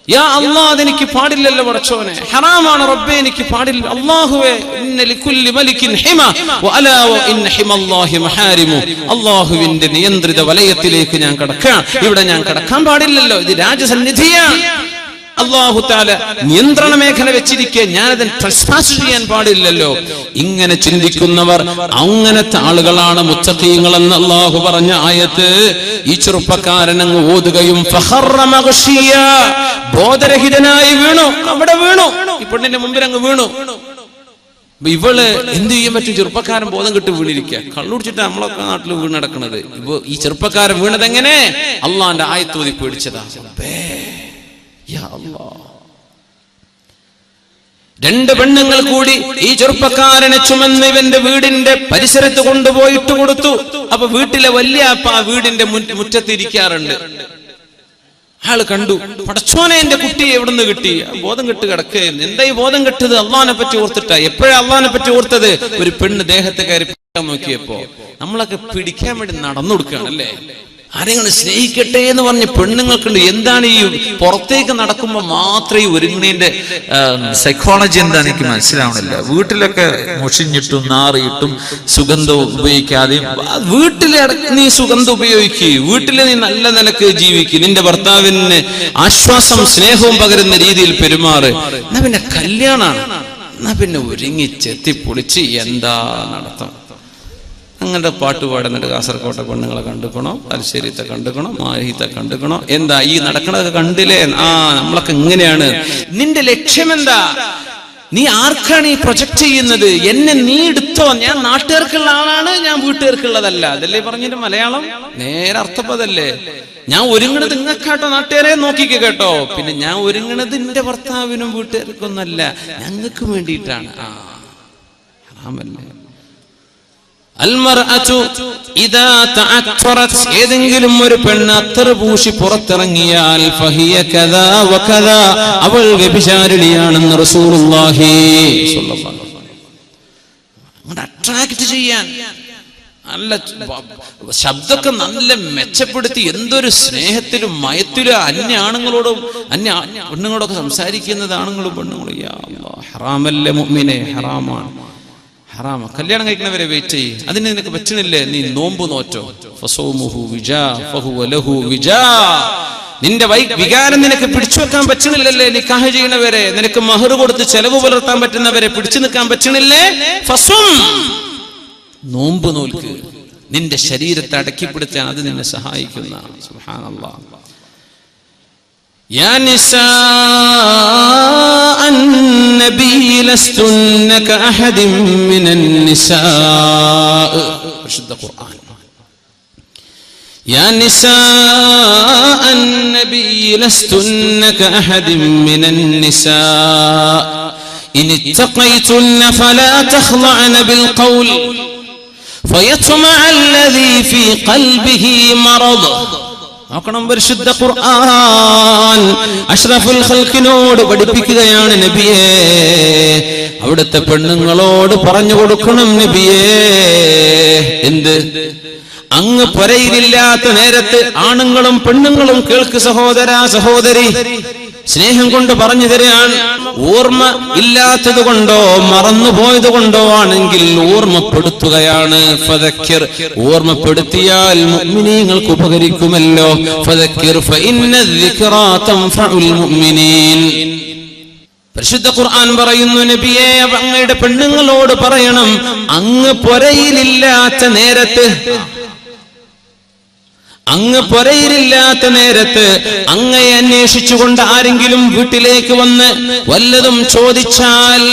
യാ അല്ലാഹ്, അതെനിക്ക് പാടില്ലല്ലോ പടച്ചോനെ, ഹറാമാണ് റബ്ബേ, എനിക്ക് പാടില്ല. അല്ലാഹുവേ, ഇന്ന ലികുല്ലി മലികിൻ ഹിമ വഅലാ വഇന്ന ഹിമല്ലാഹി മഹാരിമു. അല്ലാഹുവിന്റെ നിയന്ത്രിത വലയത്തിലേക്ക് ഞാൻ കടക്കാൻ, ഇവിടെ ഞാൻ കടക്കാൻ പാടില്ലല്ലോ, ഇത് രാജസന്നിധിയാണ്. അല്ലാഹു തആല നിയന്ത്രണ മേഖല വെച്ചിരിക്കെ ഞാനതിന് ട്രസ്പാസ് ചെയ്യാൻ പാടില്ലല്ലോ. ഇങ്ങനെ ചിന്തിക്കുന്നവർ, അങ്ങനത്തെ ആളുകളാണ് മുത്തഖീങ്ങളെന്ന് അല്ലാഹു പറഞ്ഞ ആയത്ത് ഈ ചെറുപ്പക്കാരൻ അങ്ങ് ഓതുകയും ഫഖറ മഗ്ശിയ, ബോധരഹിതനായി വീണു. അവിടെ വീണു, ഈ പെണ്ണിന്റെ മുമ്പിൽ അങ്ങ് വീണു. ഇവള് എന്ത് ചെയ്യാൻ പറ്റും? ചെറുപ്പക്കാരൻ ബോധം കെട്ട് വീണിരിക്കുക. കള്ളുടിച്ചിട്ട് നമ്മളൊക്കെ നാട്ടിൽ വീണ് നടക്കുന്നത്. ഇപ്പൊ ഈ ചെറുപ്പക്കാരൻ വീണത് എങ്ങനെ? അള്ളാന്റെ ആയത്തോതി പേടിച്ചതാ. രണ്ട് പെണ്ണുങ്ങൾ കൂടി ഈ ചെറുപ്പക്കാരനെ ചുമന്ന് ഇവന്റെ വീടിന്റെ പരിസരത്ത് കൊണ്ടുപോയിട്ട് കൊടുത്തു. അപ്പൊ വീട്ടിലെ വലിയ അപ്പ വീടിന്റെ മുറ്റത്തിരിക്കാറുണ്ട്. ആള് കണ്ടു, പടച്ചോനെ, എന്റെ കുട്ടി എവിടുന്ന് കിട്ടി? ബോധം കെട്ട് കിടക്കുകയെന്ന്. എന്താ ഈ ബോധം കെട്ടത്? അള്ളാഹിനെ പറ്റി ഓർത്തിട്ടാ. എപ്പോഴാ അള്ളാഹിനെ പറ്റി ഓർത്തത്? ഒരു പെണ്ണ് ദേഹത്തെ കയറി നോക്കിയപ്പോ. നമ്മളൊക്കെ പിടിക്കാൻ വേണ്ടി നടന്നു കൊടുക്കുകയാണ് അല്ലേ? ആരെങ്കിലും സ്നേഹിക്കട്ടെ എന്ന് പറഞ്ഞ് പെണ്ണുങ്ങൾക്കുണ്ട്. എന്താണ് ഈ പുറത്തേക്ക് നടക്കുമ്പോ മാത്രം ഈ ഒരുങ്ങണേന്റെ സൈക്കോളജി എന്താണെന്ന് എനിക്ക് മനസ്സിലാവണില്ല. വീട്ടിലൊക്കെ മുഷിഞ്ഞിട്ടും നാറിയിട്ടും സുഗന്ധം ഉപയോഗിക്കാതെയും, വീട്ടിലെ നീ സുഗന്ധം ഉപയോഗിക്കുക, വീട്ടിലെ നീ നല്ല നിലക്ക് ജീവിക്കുക, നിന്റെ ഭർത്താവിന് ആശ്വാസം സ്നേഹവും പകരുന്ന രീതിയിൽ പെരുമാറ്. എന്നാ പിന്നെ കല്യാണാണ്, എന്നാ പിന്നെ ഒരുങ്ങി ചെത്തിപ്പൊളിച്ച് എന്താ നടത്തം? അങ്ങനത്തെ പാട്ട് പാടുന്നിട്ട് കാസർകോട്ടെ പെണ്ണുങ്ങളെ കണ്ടുക്കണോ, തലശ്ശേരിത്തെ കണ്ടുക്കണോ, മാഹിത്തെ കണ്ടുക്കണോ? എന്താ ഈ നടക്കണതൊക്കെ കണ്ടില്ലേ? നമ്മളൊക്കെ ഇങ്ങനെയാണ്. നിന്റെ ലക്ഷ്യം എന്താ? നീ ആർക്കാണ് ഈ പ്രൊജക്ട് ചെയ്യുന്നത്? എന്നെ നീ എടുത്തോ, ഞാൻ നാട്ടുകാർക്കുള്ള ആളാണ്, ഞാൻ വീട്ടുകാർക്കുള്ളതല്ല. അതല്ലേ പറഞ്ഞിട്ട് മലയാളം നേരെ അർത്ഥപ്പതല്ലേ? ഞാൻ ഒരുങ്ങണത് നിങ്ങൾക്കാട്ടോ, നാട്ടുകാരെ നോക്കിക്കോ കേട്ടോ. പിന്നെ ഞാൻ ഒരുങ്ങണത് എന്റെ ഭർത്താവിനും വീട്ടുകാർക്കൊന്നല്ല, ഞങ്ങൾക്ക് വേണ്ടിയിട്ടാണ്. ഹറാമല്ലേ? ഏതെങ്കിലും ഒരു പെണ്ണ് അത്തർ പൂശി പുറത്തിറങ്ങിയാൽ അവൾ വ്യഭിചാരിണിയാണെന്ന് റസൂലുള്ളാഹി സ്വല്ലല്ലാഹു അലൈഹി വസല്ലം. അട്രാക്ട് ചെയ്യാൻ നല്ല ശബ്ദമൊക്കെ നല്ല മെച്ചപ്പെടുത്തി, എന്തൊരു സ്നേഹത്തിലും മയത്തിലും അന്യ ആണുങ്ങളോടും അന്യ പെണ്ണുങ്ങളോടൊക്കെ സംസാരിക്കുന്നത് ആണുങ്ങളും പെണ്ണുങ്ങളും. ഹറാമല്ലേ മുഅ്മിനെ? ഹറാമാണ്, ഹറാമ. കല്യാണം കഴിക്കണവരെ വെയിറ്റ് ചെയ്യ്. അതിന് നിനക്ക് പറ്റണില്ലേ, നീ നോമ്പ് നോറ്റോ. ഫസൗമുഹു വിജാ ഫഹുവ ലഹു വിജാ. നിന്റെ വികാരം നിനക്ക് പിടിച്ചു വെക്കാൻ പറ്റണില്ലല്ലേ, നിക്കാഹ് ചെയ്യണവരെ, നിനക്ക് മഹർ കൊടുത്ത് ചെലവ് പുലർത്താൻ പറ്റുന്നവരെ പിടിച്ചു നിൽക്കാൻ പറ്റണില്ലേ, ഫസും, നോമ്പ് നോൽക്ക്. നിന്റെ ശരീരത്തെ അടക്കിപ്പിടിച്ചാൽ അത് നിന്നെ സഹായിക്കുന്ന. സുബ്ഹാനല്ലാഹ്. യാ നിസാ النبي لستن كأحد من النساء. പരിശുദ്ധ ഖുർആൻ. يا نساء النبي لستن كأحد من النساء إن اتقيتن فلا تخضعن بالقول فيطمع الذي في قلبه مرض. നോക്കണം, പരിശുദ്ധ ഖുർആൻ അഷ്റഫുൽ ഖൽഖിനോട് പഠിപ്പിക്കുകയാണ് നബിയേ. അവിടുത്തെ പെണ്ണുങ്ങളോട് പറഞ്ഞു കൊടുക്കണം നബിയേ. എന്ത്? അങ്ങ് പുരയിലില്ലാത്ത നേരത്ത് ആണുങ്ങളും പെണ്ണുങ്ങളും കേൾക്ക് സഹോദരാ സഹോദരി, സ്നേഹം കൊണ്ട് പറഞ്ഞു തരാൻ. ഓർമ്മ ഇല്ലാത്തത് കൊണ്ടോ മറന്നുപോയത് കൊണ്ടോ ആണെങ്കിൽ ഓർമ്മപ്പെടുത്തുകയാണ്. ഫദക്കിർ, ഓർമ്മപ്പെടുത്തിയാൽ മുഅ്മിനീങ്ങൾക്ക് ഉപകരിക്കുമല്ലോ. ഫദക്കിർ ഫഇന്ന الذിക്റാ തൻഫഉൽ മുഅ്മിനീൻ. പരിശുദ്ധ ഖുർആൻ പറയുന്നു നബിയേ, അങ്ങയുടെ പെണ്ണുങ്ങളോട് പറയണം, അങ്ങ് പുരയിലില്ലാത്ത നേരത്ത്, അങ്ങ് പുരയിലില്ലാത്ത നേരത്ത് അങ്ങയെ അന്വേഷിച്ചുകൊണ്ട് ആരെങ്കിലും വീട്ടിലേക്ക് വന്ന് വല്ലതും ചോദിച്ചാൽ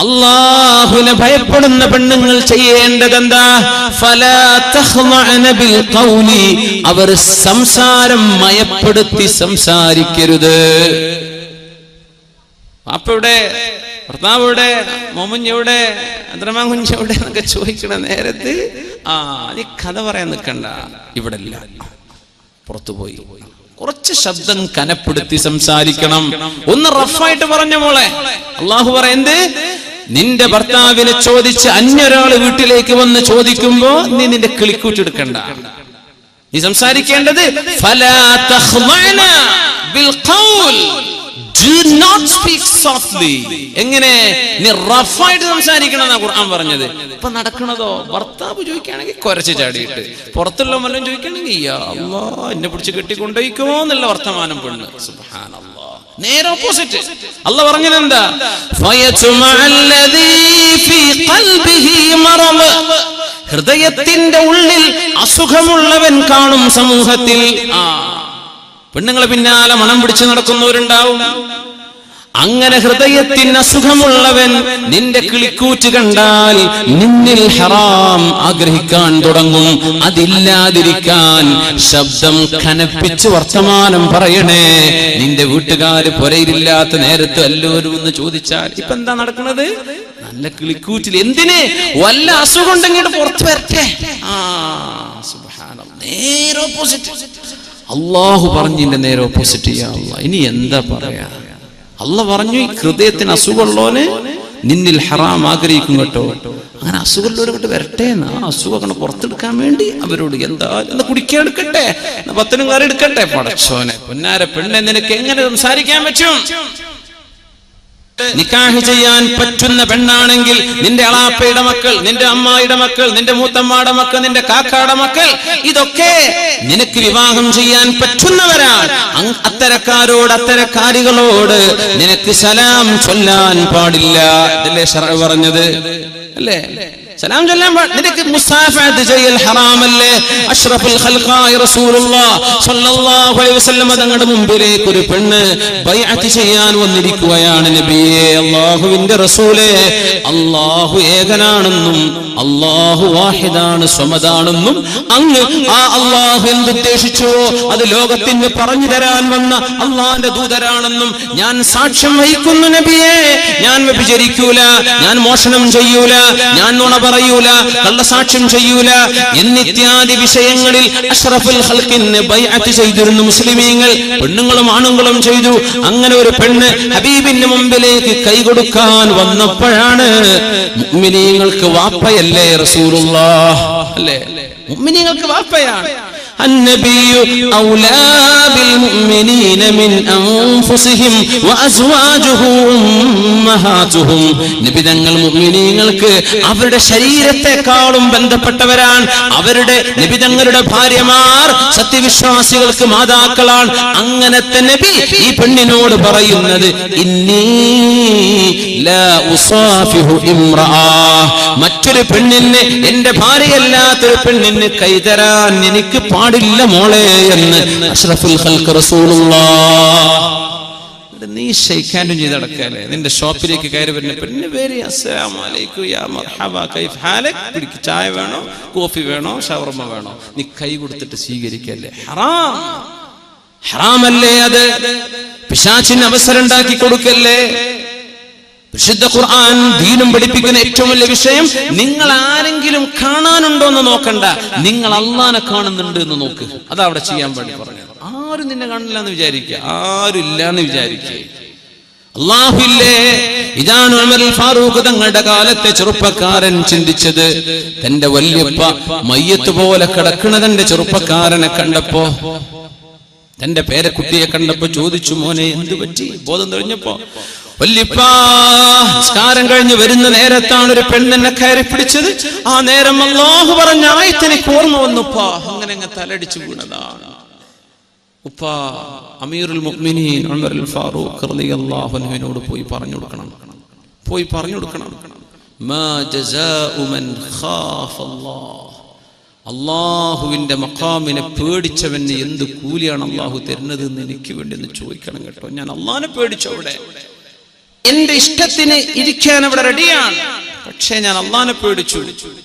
അല്ലാഹുവിനെ ഭയപ്പെടുന്ന പെണ്ണുങ്ങൾ ചെയ്യേണ്ടതെന്താ? ഫലാ തഖ്ളഅന ബിൽ ഖൗലി, അവർ സംസാരം മയപ്പെടുത്തി സംസാരിക്കരുത്. പാപ്പയുടെ, ഭർത്താവിടെ, മോമുഞ്ഞെവിടെ, അദ്രമാൻ കുഞ്ഞെവിടെ എന്നൊക്കെ ചോദിക്കണ നേരത്ത് നീ കഥ പറയാൻ നിൽക്കണ്ട, ഇവിടെ ഇല്ല, പുറത്തുപോയി. കുറച്ച് ശബ്ദം കനപ്പെടുത്തി സംസാരിക്കണം. ഒന്ന് റഫായിട്ട് പറഞ്ഞ മോളെ. അള്ളാഹു പറയുന്നത്, നിന്റെ ഭർത്താവിനെ ചോദിച്ച് അന്യൊരാള് വീട്ടിലേക്ക് വന്ന് ചോദിക്കുമ്പോ നീ നിന്റെ കിളിക്കൂറ്റെടുക്കണ്ട. നീ സംസാരിക്കേണ്ടത് ഫലാ തഖ്ളഅന bill ഖൗൽ, do not speak softly. എങ്ങനെ? നീ റഫായിട്ട് സംസാരിക്കണം എന്നാ ഖുർആൻ പറഞ്ഞത്. ഇപ്പൊ നടക്കണതോ, ഭർത്താവ് ചോദിക്കുകയാണെങ്കിൽ കുരച്ച് ചാടിയിട്ട്, പുറത്തുള്ള വല്ലതും ചോദിക്കുകയാണെങ്കിൽ യാ അല്ലാഹ് എന്നെ പിടിച്ച് കെട്ടിക്കൊണ്ടേക്കോ എന്നുള്ള വർത്തമാനം പെണ്ണ്. സുബ്ഹാനല്ലാഹ്. നേരെ ഓപ്പോസിറ്റ്. അല്ലാഹ് പറഞ്ഞത് എന്താ? ഫയതുമഅല്ലദീ ഫീ ഖൽബിഹി മറദ്, ഹൃദയത്തിന്റെ ഉള്ളിൽ അസുഖമുള്ളവൻ കാണും സമൂഹത്തിൽ. പെണ്ണുങ്ങളെ പിന്നാലെ മണം പിടിച്ചു നടക്കുന്നവരുണ്ടാവും. അങ്ങനെ ഹൃദയത്തിന് അസുഖമുള്ളവൻ നിന്റെ കിളിക്കൂറ്റ് കണ്ടാൽ നിന്നിൽ ഹറാം ആഗ്രഹിക്കാൻ തുടങ്ങും. അതില്ലാതിരിക്കാൻ ശബ്ദം കനപ്പിച്ച് വർത്തമാനം പറയണേ. നിന്റെ വീട്ടുകാര് പുരയിലില്ലാത്ത നേരത്ത് എല്ലാവരും ഒന്ന് ചോദിച്ചാൽ ഇപ്പൊ എന്താ നടക്കുന്നത്? നല്ല കിളിക്കൂറ്റിൽ. എന്തിന്? വല്ല അസുഖം ഉണ്ടെങ്കിൽ പുറത്തു വരട്ടെ. സുബ്ഹാനല്ലാഹ്. നേരെ ഓപ്പോസിറ്റ്. അള്ളാഹു പറഞ്ഞില്ല, നേരെ ഓപ്പോസിറ്റ്. ഇനി എന്താ പറയാ? അള്ളാഹ് പറഞ്ഞു, ഹൃദയത്തിന് അസുഖമുള്ളവന് നിന്നിൽ ഹറാം ആഗ്രഹിക്കും കേട്ടോ. അങ്ങനെ അസുഖമുള്ളവരോട്ട് വരട്ടെ എന്ന്. ആ അസുഖം പുറത്തെടുക്കാൻ വേണ്ടി അവരോട് എന്താ കുടിക്കാൻ എടുക്കട്ടെ, പത്തനും കാര്യം എടുക്കട്ടെ. പടച്ചോനെ, പൊന്നാര പെണ്ണെ, നിനക്ക് എങ്ങനെ സംസാരിക്കാൻ പറ്റും? നിക്കാഹ് ചെയ്യാൻ പറ്റുന്ന പെണ്ണാണെങ്കിൽ നിന്റെ അളാപ്പയുടെ മക്കൾ, നിന്റെ അമ്മായിയുടെ മക്കൾ, നിന്റെ മൂത്തമ്മയുടെ മക്കൾ, നിന്റെ കാക്കയുടെ മക്കൾ, ഇതൊക്കെ നിനക്ക് വിവാഹം ചെയ്യാൻ പറ്റുന്നവരാണ്. അത്തരക്കാരോട്, അത്തരക്കാരികളോട് നിനക്ക് സലാം ചൊല്ലാൻ പാടില്ല. ഇതല്ലേ ശർഅ് പറഞ്ഞത്? അല്ലേ? സലാം ചൊല്ലാൻ നിനക്ക് മുസാഫഹത്ത് ചെയ്യൽ ഹറാമല്ലേ? അഷ്റഫുൽ ഖൽഖായ റസൂലുള്ളാഹി സ്വല്ലല്ലാഹു അലൈഹി വസല്ലം തങ്ങളുടെ മുമ്പിലേക്ക് ഒരു പെണ്ണ് ബൈഅത്ത് ചെയ്യാൻ വന്നിരിക്കുകയാണ്. നബിയേ, അല്ലാഹുവിന്റെ റസൂലേ, അല്ലാഹു ഏകനാണെന്നും അല്ലാഹു വാഹിദാണ്, സ്വമദാണെന്നും അങ്ങ് ആ അല്ലാഹു എന്തുദ്ദേശിച്ചുവോ അത് ലോകത്തിന് പറഞ്ഞു തരാൻ വന്ന അല്ലാഹുവിന്റെ ദൂതരാണെന്നും ഞാൻ സാക്ഷ്യം വഹിക്കുന്നു നബിയേ. ഞാൻ വ്യഭിചരിക്കൂല, ഞാൻ മോഷണം ചെയ്യൂല, ഞാൻ നുണ പറയൂല, കള്ളസാക്ഷ്യം ചെയ്യൂല എന്നിത്യാദി വിഷയങ്ങളിൽ അഷ്റഫുൽ ഖൽഖിന് ബൈഅത്ത് ചെയ്തിരുന്നു മുസ്ലിമീങ്ങൾ. പെണ്ണുങ്ങളും ആണുങ്ങളും ചെയ്തു. അങ്ങനെ ഒരു പെണ്ണ് ഹബീബിന്റെ മുമ്പിലേക്ക് കൈകൊടുക്കാൻ വന്നപ്പോഴാണ്, മുഅ്മിനീങ്ങൾക്ക് വാപ്പയല്ലേ റസൂലുള്ളാഹ്, അല്ലേ? മുഅ്മിനീങ്ങൾക്ക് വാപ്പയാണ്. النبي أولى بالمؤمنين من أنفسهم وأزواجه أمهاتهم. നബി തങ്ങൾ മുഅ്മിനീങ്ങൾക്ക് അവരുടെ ശരീരത്തെക്കാളും ബന്ധപ്പെട്ടവരാണ്. അവരുടെ നബി തങ്ങളുടെ ഭാര്യമാർ സത്യവിശ്വാസികൾക്ക് മാതാക്കളാണ്. അങ്ങനത്തെ നബി ഈ പെണ്ണിനോട് പറയുന്നത് ഇന്നി ലാ ഉസാഫിഹു ഇംറഅ, മറ്റൊരു പെണ്ണിന്, എന്റെ ഭാര്യയല്ലാത്തൊരു പെണ്ണിന് കൈതരാൻ എനിക്ക് പാടില്ല മോളെ എന്ന് അഷ്റഫുൽ ഖൽഖ് റസൂലുള്ളാഹ്. നീ ഷെയ്ഖാനും ചെയ്ത് നടക്കാല്ലേ, നിന്റെ ഷോപ്പിലേക്ക് കയറി വരുന്ന പെണ്ണിന് പേര് അസ്സലാമു അലൈക്കും യാ മർഹബ കൈഫ് ഹാലക്, പിടിക്ക് ചായ വേണോ കോഫി വേണോ ഷവർമ വേണോ, നീ കൈ കൊടുത്തിട്ട് സ്വീകരിക്കല്ലേ. ഹറാം, ഹറാമല്ലേ അത്? പിശാചിന് അവസരം ഉണ്ടാക്കി കൊടുക്കല്ലേ. വിശുദ്ധ ഖുർആൻ ദീനും പഠിപ്പിക്കുന്ന ഏറ്റവും വലിയ വിഷയം, നിങ്ങൾ ആരെങ്കിലും കാണാനുണ്ടോ എന്ന് നോക്കണ്ട, നിങ്ങൾ അള്ളാനെ കാണുന്നുണ്ട് എന്ന് നോക്ക്. അതാ അവിടെ ചെയ്യാൻ വേണ്ടി പറഞ്ഞത്. ആരും നിന്നെ കാണില്ല എന്ന് വിചാരിക്കുക, ആരും ഇല്ല എന്ന് വിചാരിക്കുക. അല്ലാഹുവില്ലേ. ഇതാണ് ഉമർ ഫാറൂഖ് തങ്ങളുടെ കാലത്തെ ചെറുപ്പക്കാരൻ ചിന്തിച്ചത്. തന്റെ വല്യപ്പ മയ്യത്ത് പോലെ കിടക്കുന്ന തന്റെ ചെറുപ്പക്കാരനെ കണ്ടപ്പോ, തന്റെ പേരക്കുട്ടിയെ കണ്ടപ്പോ ചോദിച്ചു, മോനെ എന്ത് പറ്റി? ബോധം തെളിഞ്ഞപ്പോ, വല്യപ്പാ നിസ്കാരം കഴിഞ്ഞ് വരുന്ന നേരത്താണ് ഒരു പെണ്ണെന്നെ കയറി പിടിച്ചത്. ആ നേരം അല്ലാഹു പറഞ്ഞ ആയത്തിനെനിക്ക് ഓർമ്മ വന്നുപ്പാ. അങ്ങനെ തലടിച്ചു വീണതാണ്. ഉപ്പാ അമീറുൽ മുഅ്മിനീൻ ഉമർ ഫാറൂഖ് റളിയല്ലാഹു അൻഹുവിനോട് പോയി പറഞ്ഞു കൊടുക്കണം. മാ ജസാഉ മൻ ഖാഫ അല്ലാഹ്, അള്ളാഹുവിന്റെ മഖാമിനെ പേടിച്ചവന് എന്ത് കൂലിയാണ് അള്ളാഹു തരുന്നത് എന്ന് എനിക്ക് വേണ്ടി ഒന്ന് ചോദിക്കണം കേട്ടോ. ഞാൻ അള്ളാഹിനെ പേടിച്ചവിടെ, എന്റെ ഇഷ്ടത്തിന് ഇരിക്കാൻ അവിടെ റെഡിയാണ്, പക്ഷേ ഞാൻ അള്ളാഹിനെ പേടിച്ചു.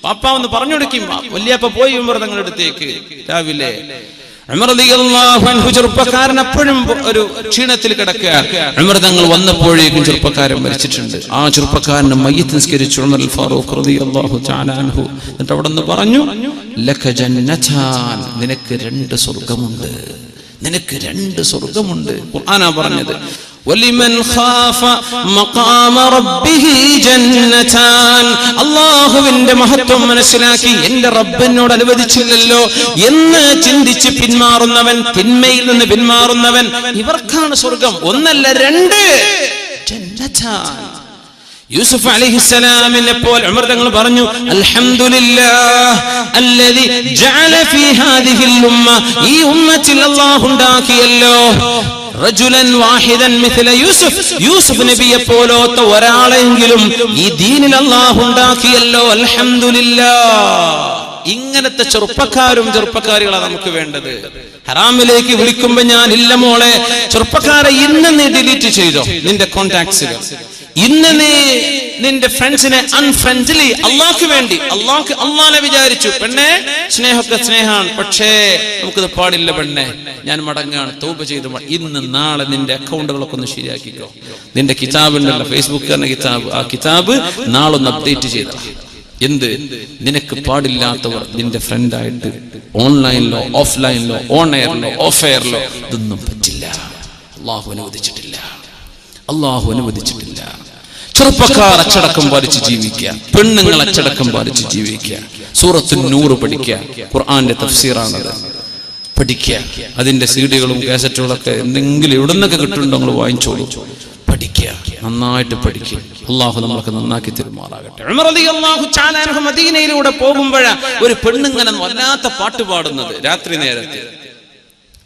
പാപ്പ ഒന്ന് പറഞ്ഞു കൊടുക്കും. വല്യപ്പ പോയി ഉമർ തങ്ങളുടെ അടുത്തേക്ക് രാവിലെ. ഉമർ റളിയല്ലാഹു അൻഹു ചെറുപ്പക്കാരൻ അപ്പോഴും ഒരു ക്ഷീണത്തിൽ കിടക്കുക. ഉമർ തങ്ങൾ വന്നപ്പോഴേക്കും ചെറുപ്പക്കാരൻ മരിച്ചിട്ടുണ്ട്. ആ ചെറുപ്പക്കാരനെ മയ്യിത്ത് നിസ്കരിച്ചു ഉമർ ഫാറൂഖ് റളിയല്ലാഹു തആല അൻഹു. എന്നിട്ട് അവിടെ നിന്ന് പറഞ്ഞു, ലക ജന്നതാൻ, നിനക്ക് 2 സ്വർഗ്ഗമുണ്ട്, നിനക്ക് 2 സ്വർഗ്ഗമുണ്ട്. ഖുർആനാ പറഞ്ഞത്. വലിമൻ ഖാഫ മഖാമ റബ്ബിഹി ജന്നതാൻ, അല്ലാഹുവിന്റെ മഹത്വം മനസ്സിലാക്കി എന്റെ റബ്ബിനോട് അനുവദിച്ചില്ലല്ലോ എന്ന് ചിന്തിച്ച് പിന്മാറുന്നവൻ, തിന്മയിൽ നിന്ന് പിന്മാറുന്നവൻ, ഇവർക്കാണ് സ്വർഗ്ഗം. 1 അല്ല 2 ജന്നതാൻ. യൂസുഫ് അലൈഹിസ്സലാമിനെ പോലെ ഉമർ തങ്ങൾ പറഞ്ഞു, അൽഹംദുലില്ലാഹ് അല്ലദി ജഅല ഫീ ഹാദിഹിൽ ഉമ്മ, ഈ ഉമ്മത്തിൽ അല്ലാഹു ഉണ്ടാക്കിയല്ലോ റജുലൻ വാഹിദൻ മിഥല യൂസുഫ്, യൂസുഫ് നബിയെ പോലത്തെ ഒരാളെങ്കിലും ഈ ദീനിൽ അല്ലാഹു ഉണ്ടാക്കിയല്ലോ. അൽഹംദുലില്ലാഹ്. ഇങ്ങനത്തെ ചെറുപ്പക്കാരികളാണ് നമുക്ക് വേണ്ടത്. ഹറാമിലേക്ക് വിളിക്കുമ്പോ ഞാൻ ഇല്ല മോളെ, ചെറുപ്പക്കാരെ ഇന്ന് നീ ഡിലീറ്റ് ചെയ്തോ നിന്റെ കോണ്ടാക്ട്സുകൾ, ഇന്ന് നീ നിന്റെ ഫ്രണ്ട്സിനെ അൺഫ്രണ്ട്ലി, അള്ളാഹ്ക്ക് വേണ്ടി, അള്ളാഹിനെ വിചാരിച്ചു. പെണ്ണെ സ്നേഹമൊക്കെ സ്നേഹമാണ്, പക്ഷേ നമുക്കിത് പാടില്ല പെണ്ണെ, ഞാൻ മടങ്ങാണ്, തൗബ ചെയ്തു. ഇന്ന് നാളെ നിന്റെ അക്കൗണ്ടുകളൊക്കെ ഒന്ന് ശരിയാക്കിക്കോ. നിന്റെ കിതാബുണ്ടല്ലോ, ഫേസ്ബുക്ക് തന്നെ കിതാബ്, ആ കിതാബ് നാളൊന്ന് അപ്ഡേറ്റ് ചെയ്ത. എന്ത്? നിനക്ക് പാടില്ലാത്തവർ നിന്റെ ഫ്രണ്ടായിട്ട് ഓൺലൈനിലോ ഓഫ്ലൈനിലോ ഓൺ എയറിലോ ഓഫ് എയറിലോ ഇതൊന്നും പറ്റില്ല. അള്ളാഹു അനുവദിച്ചിട്ടില്ല. ചെറുപ്പക്കാർ അച്ചടക്കം പാലിച്ച് ജീവിക്കുക, പെണ്ണുങ്ങൾ അച്ചടക്കം പാലിച്ച് ജീവിക്കുക. സൂറത്തുൻ നൂർ പഠിക്കുക, ഖുർആന്റെ തഫ്സീറാണത്, പഠിക്കുക. അതിന്റെ സീഡികളും കാസറ്റുകളൊക്കെ എന്തെങ്കിലും എവിടെ നിന്നൊക്കെ കിട്ടുന്നുണ്ടോ നിങ്ങൾ വാങ്ങിച്ചോളൂ, പഠിക്കുക, നന്നായിട്ട് പഠിക്കുക. അള്ളാഹു നമ്മളൊക്കെ നന്നാക്കി തിരുമാറാകട്ടെ. ഉമർ റളിയല്ലാഹു തആല അൻഹു മദീനയിലൂടെ പോകുമ്പോഴാ ഒരു പെണ്ണുങ്ങനെ വല്ലാത്ത പാട്ട് പാടുന്നത് രാത്രി നേരത്തെ.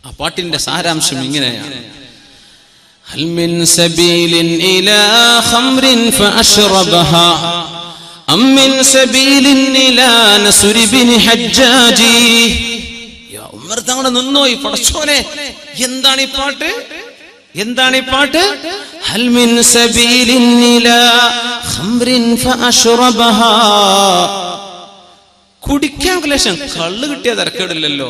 ആ പാട്ടിന്റെ സാരാംശം ഇങ്ങനെയാണ്: هل من سبيل إلى خمر فأشربها أم من سبيل إلى نسر بن حجاج. യാ ഉമർ തങ്ങൾ നിന്നോയി, പടച്ചോനെ എന്താണ് ഈ പാട്ട്? ഹൽ മിൻ സബീലിൻ ഇലാ ഖംറിൻ ഫഅശ്റബഹാ. കുടിക്കാൻ ക്ലേശം, കള്ള് കിട്ടിയ തരക്കേടില്ലല്ലോ.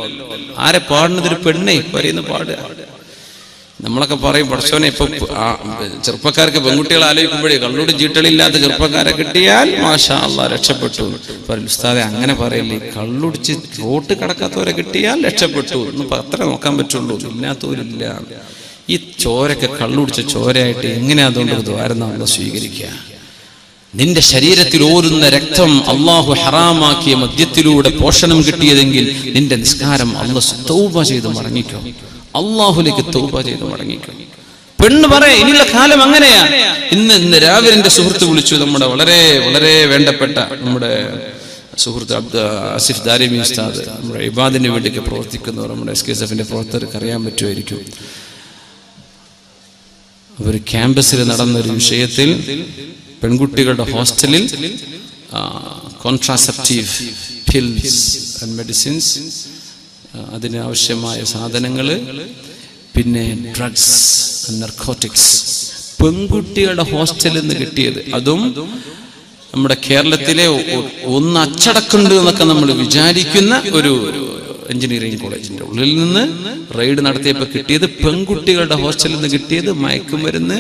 ആരെ പാടുന്നത്? ഒരു പെണ്ണെ പറയുന്ന പാടുക. നമ്മളൊക്കെ പറയും, പടച്ചോനെ ഇപ്പൊ ചെറുപ്പക്കാർക്ക് പെൺകുട്ടികളെ ആലോചിക്കുമ്പോഴേ കള്ളോട് ചീട്ടളില്ലാത്ത ചെറുപ്പക്കാരെ കിട്ടിയാൽ മാഷാ അല്ലാഹ് രക്ഷപ്പെട്ടു. ഉസ്താദെ അങ്ങനെ പറയില്ലേ, കള്ളുടിച്ച് റോട്ട് കടക്കാത്തവരെ കിട്ടിയാൽ രക്ഷപ്പെട്ടു എന്ന് അത്ര നോക്കാൻ പറ്റുള്ളൂ, ഇല്ലാത്തവരില്ല. ഈ ചോരൊക്കെ കള്ളുടിച്ച ചോരയായിട്ട് എങ്ങനെയാ അതുകൊണ്ട് ദ്വാരം നമ്മൾ സ്വീകരിക്കുക? നിന്റെ ശരീരത്തിൽ ഓരുന്ന രക്തം അള്ളാഹു ഹറാമാക്കിയ മദ്യത്തിലൂടെ പോഷണം കിട്ടിയതെങ്കിൽ നിന്റെ നിസ്കാരം അള്ളാഹു തൗബ ചെയ്ത് മടങ്ങിക്കോ, അള്ളാഹുലേക്ക് തൗബ ചെയ്ത് മടങ്ങിക്കോ. പെണ്ണ് പറയാ ഇനിയുള്ള കാലം അങ്ങനെയാ. ഇന്ന് രാവിലെ എന്റെ സുഹൃത്ത് വിളിച്ചു, നമ്മുടെ വളരെ വളരെ വേണ്ടപ്പെട്ട നമ്മുടെ സുഹൃത്ത് ആസിഫ് ദാരിമി ഉസ്താദ്, നമ്മുടെ ഇബാദിന് വേണ്ടിയൊക്കെ പ്രവർത്തിക്കുന്നവർ, നമ്മുടെ SKSF പ്രവർത്തകർക്ക് അറിയാൻ പറ്റുമായിരിക്കും. ഒരു ക്യാമ്പസിൽ നടന്നൊരു വിഷയത്തിൽ പെൺകുട്ടികളുടെ ഹോസ്റ്റലിൽ കോൺട്രാസെപ്റ്റീവ് പിൽസ് ആൻഡ് മെഡിസിൻസ്, അതിനാവശ്യമായ സാധനങ്ങൾ, പിന്നെ ഡ്രഗ്സ്, നർക്കോട്ടിക്സ് പെൺകുട്ടികളുടെ ഹോസ്റ്റലിൽ നിന്ന് കിട്ടിയത്. അതും നമ്മുടെ കേരളത്തിലെ ഒന്ന് അച്ചടക്കുണ്ട് എന്നൊക്കെ നമ്മൾ വിചാരിക്കുന്ന ഒരു എഞ്ചിനീയറിംഗ് കോളേജിന്റെ ഉള്ളിൽ നിന്ന് റെയ്ഡ് നടത്തിയപ്പോൾ കിട്ടിയത്, പെൺകുട്ടികളുടെ ഹോസ്റ്റലിൽ നിന്ന് കിട്ടിയത് മയക്കുമരുന്ന്,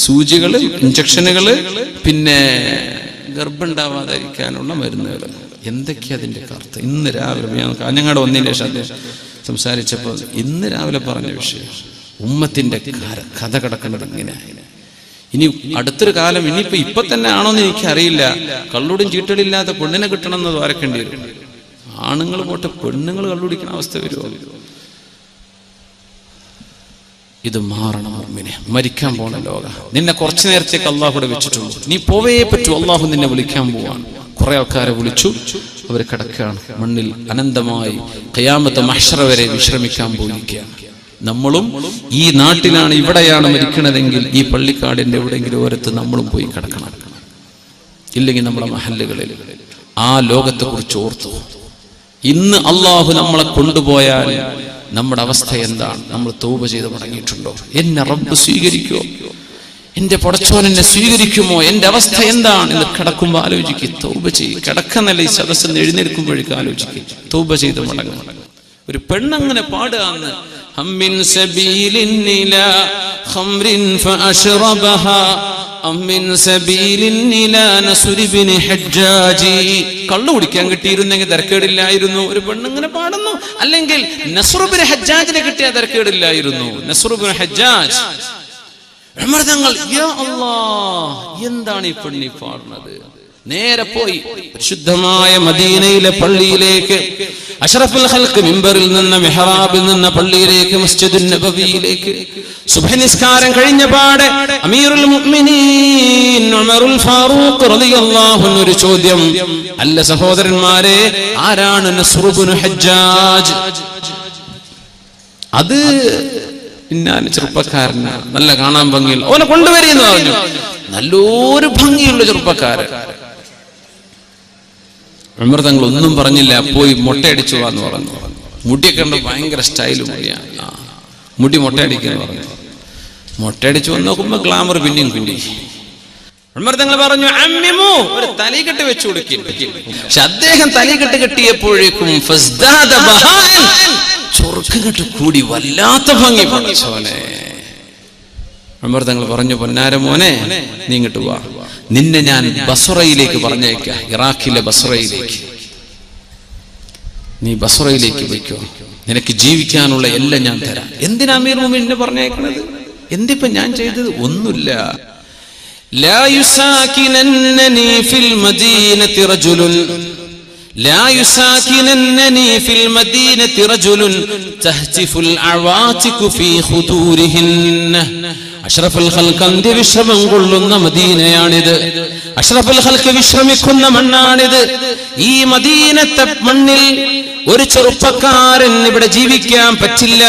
സൂചികള്, ഇഞ്ചക്ഷനുകള്, പിന്നെ ഗർഭമുണ്ടാവാതിരിക്കാനുള്ള മരുന്നുകൾ. എന്തൊക്കെയാ അതിന്റെ കറുത്ത്? ഇന്ന് രാവിലെ ഞാൻ കാഞ്ഞങ്ങാട് വന്നതിന് ശേഷം അദ്ദേഹം സംസാരിച്ചപ്പോൾ ഇന്ന് രാവിലെ പറഞ്ഞ വിഷയം, ഉമ്മത്തിന്റെ കഥ കിടക്കുന്നത് ഇങ്ങനെ. ഇനി അടുത്തൊരു കാലം, ഇപ്പൊ തന്നെ ആണോന്ന് എനിക്കറിയില്ല, കള്ളുടും ചീട്ടലില്ലാത്ത പെണ്ണിനെ കിട്ടണം എന്ന് ദ്വാരക്കേണ്ടി വരും. ആണുങ്ങൾ പോട്ടെ, പെണ്ണുങ്ങൾ കള്ളുടിക്കുന്ന അവസ്ഥ വരുമോ? ഇത് മാറണം മുഅ്മിനെ. മരിക്കാൻ പോണ ലോക, നിന്നെ കുറച്ചു നേരത്തേക്ക് അള്ളാഹുടെ വെച്ചിട്ടുള്ളൂ, നീ പോവേ പറ്റൂ. അള്ളാഹു നിന്നെ വിളിക്കാൻ പോവാണ്. കുറെ ആൾക്കാരെ വിളിച്ചു, അവർ കിടക്കുകയാണ് മണ്ണിൽ അനന്തമായി ഖിയാമത്ത് മഹ്ശറ വരെ വിശ്രമിക്കാൻ പോയിരിക്കുകയാണ്. നമ്മളും ഈ നാട്ടിലാണ്, ഇവിടെയാണ് മരിക്കണതെങ്കിൽ ഈ പള്ളിക്കാടിന്റെ എവിടെയെങ്കിലും ഓരത്ത് നമ്മളും പോയി കിടക്കണം. ഇല്ലെങ്കിൽ നമ്മുടെ മഹല്ലുകളിൽ ആ ലോകത്തെ കുറിച്ച് ഓർത്തു. ഇന്ന് അള്ളാഹു നമ്മളെ കൊണ്ടുപോയാൽ നമ്മുടെ അവസ്ഥ എന്താണ്? നമ്മൾ തൗബ ചെയ്ത് മടങ്ങിയിട്ടുണ്ടോ? എന്നെ റബ്ബ് സ്വീകരിക്കുമോ? എന്റെ പടച്ചോൻ എന്നെ സ്വീകരിക്കുമോ? എന്റെ അവസ്ഥ എന്താണ് എന്ന് കിടക്കുമ്പോൾ ആലോചിക്കുക. തൗബ ചെയ്യും. കിടക്കുന്നല്ല, ഈ സദസ്സിൽ നിന്ന് എഴുന്നേൽക്കുമ്പോഴേക്കും ആലോചിക്കുക. തൗബ ചെയ്ത് മടങ്ങും. ഒരു പെണ്ണങ്ങനെ പാടുകയെന്ന്, ഹമ്മിൻ സബീലിൻ ഇലാ ഖംറിൻ ഫഅശ്റബഹാ അമ്മിൻ സബീലിൻ ഇലാ നസ്ർ ഇബ്നു ഹജ്ജാജി. കള്ളു കുടിക്കാൻ കിട്ടിയിരുന്നെങ്കിൽ തരക്കേടില്ലായിരുന്നു. ഒരു പെണ്ണിങ്ങനെ പാടുന്നു. അല്ലെങ്കിൽ നസ്ർ ഇബ്നു ഹജ്ജാജിനെ കിട്ടിയാൽ തരക്കേടില്ലായിരുന്നു. നസ്ർ ഇബ്നു ഹജ്ജാജ് ഉമർ തങ്ങൾ, യാ അല്ലാഹ്, എന്താണ് ഈ പെണ്ണി പാടുന്നത്? നേരെ പോയി പരിശുദ്ധമായ മദീനയിലെ പള്ളിയിലേക്ക്, അഷ്റഫുൽ ഖൽഖ് മിമ്പറിൽ നിന്ന്, മിഹ്റാബിൽ നിന്ന് പള്ളിയിലേക്ക്, മസ്ജിദുൻ നബവിയിലേക്ക് സുബ്ഹ് നിസ്കാരം കഴിഞ്ഞ പാടെ അമീറുൽ മുഅ്മിനീൻ ഉമറുൽ ഫാറൂഖ് റളിയല്ലാഹു അൻഹു ഒരു ചോദ്യം. അല്ല സഹോദരന്മാരെ, ആരാണ് നസ്ർ ഇബ്നു ഹജ്ജാജ്? അത് പിന്നാലെ ചെറുപ്പക്കാരനാണ്, നല്ല കാണാൻ ഭംഗിയുള്ള, ഓനെ കൊണ്ടുവരെന്ന് പറഞ്ഞു. നല്ലൊരു ഭംഗിയുള്ള ചെറുപ്പക്കാരൻ. ഉമർ തങ്ങൾ ഒന്നും പറഞ്ഞില്ല, പോയി മൊട്ടയടിച്ചു എന്ന് പറഞ്ഞു. മുടിയൊക്കെ ഉണ്ട്, ഭയങ്കര സ്റ്റൈല് മുടിയാണ്. മുടി മൊട്ടയടിക്കുന്നു പറഞ്ഞു. മൊട്ടയടിച്ചു വന്ന് നോക്കുമ്പോ ഗ്ലാമർ പിന്നെയും കൂടി. ഉമർ തങ്ങൾ പറഞ്ഞു, അമ്മിമു, ഒരു തലക്കെട്ട് വെച്ചു കൊടുക്കും. പക്ഷെ അദ്ദേഹം തലക്കെട്ട് കെട്ടിയപ്പോഴേക്കും ചൊറുക്കങ്ങട്ട് കൂടി, വല്ലാത്ത ഭംഗി. പടച്ചോനെ, ഉമർ തങ്ങൾ പറഞ്ഞു, പൊന്നാര മോനെ, നീ ഇങ്ങോട്ട് വാ, നിന്നെ ഞാൻ ബസ്റയിലേക്ക് പറഞ്ഞേക്കാം, ഇറാഖിലെ ബസ്റയിലേക്ക്. നീ ബസ്റയിലേക്ക് പോയിക്കോ, നിനക്ക് ജീവിക്കാനുള്ള എല്ലാം ഞാൻ തരാം. എന്തിനാ അമീർ മുഅ്മിനീനെ പറഞ്ഞേക്കണത്? എന്തിപ്പോ ഞാൻ ചെയ്തത്? ഒന്നുമില്ല. ലാ യുസാകിനന്നനി ഫിൽ മദീനതി റജുലുൻ لا يساكننني في المدينة رجل تهتف العواتق في خدورهن. അഷ്റഫുൽ ഖൽഖ് വിശ്രമം കൊള്ളുന്ന മദീനയാണിത്. അഷ്റഫുൽ ഖൽഖ് വിശ്രമിക്കുന്ന മണ്ണാണിത്. ഈ മദീനത്തെ മണ്ണിൽ ഒരു ചെറുപ്പക്കാരൻ ഇവിടെ ജീവിക്കാൻ പറ്റില്ല.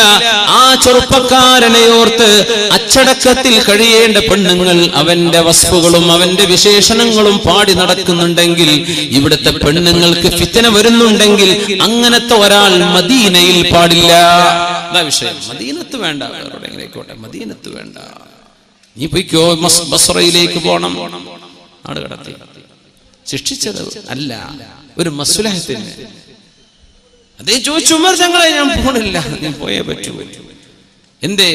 ആ ചെറുപ്പക്കാരനെ ഓർത്ത് അച്ചടക്കത്തിൽ കഴിയേണ്ട പെണ്ണുങ്ങൾ അവന്റെ വസ്തുക്കളും അവന്റെ വിശേഷണങ്ങളും പാടി നടക്കുന്നുണ്ടെങ്കിൽ, ഇവിടുത്തെ പെണ്ണുങ്ങൾക്ക് ഫിത്ന വരുന്നുണ്ടെങ്കിൽ, അങ്ങനത്തെ ഒരാൾ മദീനയിൽ പാടില്ല. അതാ വിഷയം. മദീനത്ത് വേണ്ട, വേറെ എങ്ങനെയായിക്കോട്ടെ, മദീനത്ത് വേണ്ട. നീ പോയിക്കോ, ബസ്റയിലേക്ക് പോണം. നാട് കടത്തി ശിക്ഷിച്ചത് അല്ല, ഒരു മസ്ലഹത്തിന്. അതേ ചോദിച്ചു, ഉമർ തങ്ങളെ, ഞാൻ പോണില്ല, ഞാൻ പോയേ പറ്റൂ. എന്തേ?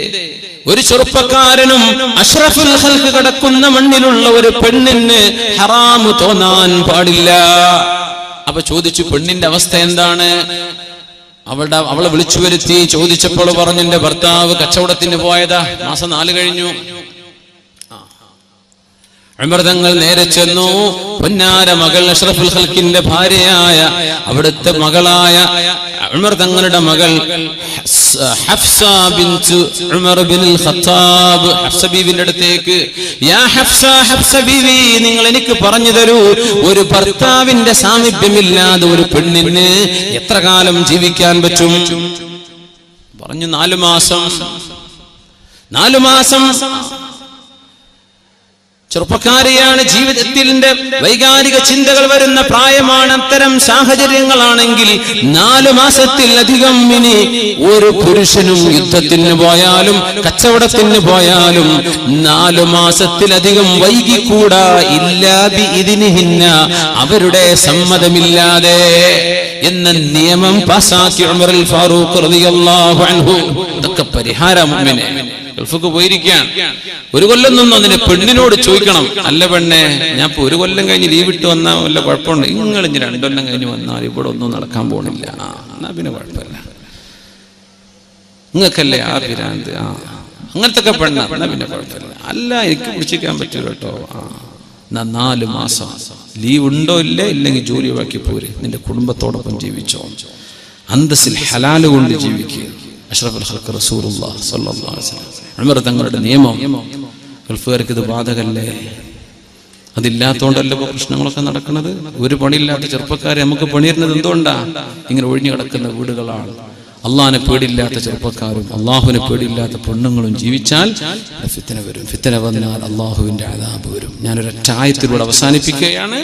ഒരു ചെറുപ്പക്കാരനും അഷ്റഫുൽ ഖൽഖ് കിടക്കുന്ന മണ്ണിലുള്ള ഒരു പെണ്ണിന് ഹറാമു തോന്നാൻ പാടില്ല. അപ്പൊ ചോദിച്ചു, പെണ്ണിന്റെ അവസ്ഥ എന്താണ്? അവളെ വിളിച്ചു വരുത്തി ചോദിച്ചപ്പോൾ പറഞ്ഞു, എന്റെ ഭർത്താവ് കച്ചവടത്തിന് പോയതാ, മാസം 4 കഴിഞ്ഞു. ഉമർ തങ്ങൾ നേരെ ചെന്നു. പൊന്നാര മകൾ അഷ്റഫുൽ ഖൽഖിന്റെ ഭാര്യയായ അവിടുത്തെ മകളായ ഉമർ തങ്ങളുടെ മകൾ ഹഫ്സ ബിൻത് ഉമർ ബിനുൽ ഖത്താബ് ഹഫ്സ ബീവിന്റെ അടുത്തേക്ക്, യാ ഹഫ്സ, ഹഫ്സ ബീവി, നിങ്ങൾ എനിക്ക് പറഞ്ഞു തരൂ, ഒരു ഭർത്താവിന്റെ സാമീപ്യമില്ലാതെ ഒരു പെണ്ണിന് എത്ര കാലം ജീവിക്കാൻ പറ്റും? പറഞ്ഞു 4 മാസം. 4 മാസം. ചെറുപ്പക്കാരിയാണ്, ജീവിതത്തിന്റെ വൈകാരിക ചിന്തകൾ വരുന്ന പ്രായമാണ്. അത്തരം സാഹചര്യങ്ങളാണെങ്കിൽ 4 മാസത്തിലധികം ഇനി ഒരു പുരുഷനും യുദ്ധത്തിന് പോയാലും കച്ചവടത്തിന് പോയാലും 4 മാസത്തിലധികം വൈകിക്കൂടാ. ഇല്ലാ ബിഇദ്നിഹിന്ന, അവരുടെ സമ്മതമില്ലാതെ എന്ന നിയമം പാസാക്കി ഉമറുൽ ഫാറൂഖ് റളിയല്ലാഹു അൻഹു. ഇതൊക്കെ പരിഹാരം. മുഅ്മിനെ ഗൾഫിക്ക് പോയിരിക്കാൻ 1 കൊല്ലം നിന്നോ നിന്നെ പെണ്ണിനോട് ചോദിക്കണം, അല്ല പെണ്ണെ, ഞാൻ ഇപ്പൊ 1 കൊല്ലം കഴിഞ്ഞ് ലീവ് ഇട്ട് വന്നാൽ വല്ല കുഴപ്പമുണ്ട്? നിങ്ങൾ ഇനി 2 കൊല്ലം കഴിഞ്ഞ് വന്നാൽ ഇവിടെ ഒന്നും നടക്കാൻ പോണില്ല, എന്നാ പിന്നെ കുഴപ്പമില്ല. നിങ്ങൾക്കല്ലേ ആ പിരാന്ത്, അങ്ങനത്തെ ഒക്കെ പെണ്ണ, എന്നാ പിന്നെ കുഴപ്പമില്ല. അല്ല, എനിക്ക് പിടിച്ചിരിക്കാൻ പറ്റൂല കേട്ടോ. 4 മാസം ലീവ് ഉണ്ടോ ഇല്ലേ, ഇല്ലെങ്കിൽ ജോലി ബാക്കി പോരെ, നിന്റെ കുടുംബത്തോടൊപ്പം ജീവിച്ചോ, അന്തസ്സിൽ ഹലാല് കൊണ്ട് ജീവിക്കുക. അഷ്റഫുൽ ഖൽഖ് റസൂലുള്ളാഹി സ്വല്ലല്ലാഹു അലൈഹി വസല്ലം ഉമർ തങ്ങളുടെ നിയമം. ഗൾഫുകാർക്ക് ഇത് ബാധകല്ലേ? അതില്ലാത്തോണ്ടല്ലേ ഇപ്പോൾ പ്രശ്നങ്ങളൊക്കെ നടക്കുന്നത്. ഒരു പണിയില്ലാത്ത ചെറുപ്പക്കാരെ നമുക്ക് പണിയിരുന്നത് എന്തുകൊണ്ടാ? ഇങ്ങനെ ഒഴിഞ്ഞു കിടക്കുന്ന വീടുകളാണ്. അള്ളാഹിനെ പേടിയില്ലാത്ത ചെറുപ്പക്കാരും അള്ളാഹുവിനെ പേടിയില്ലാത്ത പെണ്ണുങ്ങളും ജീവിച്ചാൽ ഫിത്ന വരും. ഫിത്ന വന്നാൽ അള്ളാഹുവിന്റെ അദാബ് വരും. ഞാനൊരൊറ്റ ആയത്തിലൂടെ അവസാനിപ്പിക്കുകയാണ്.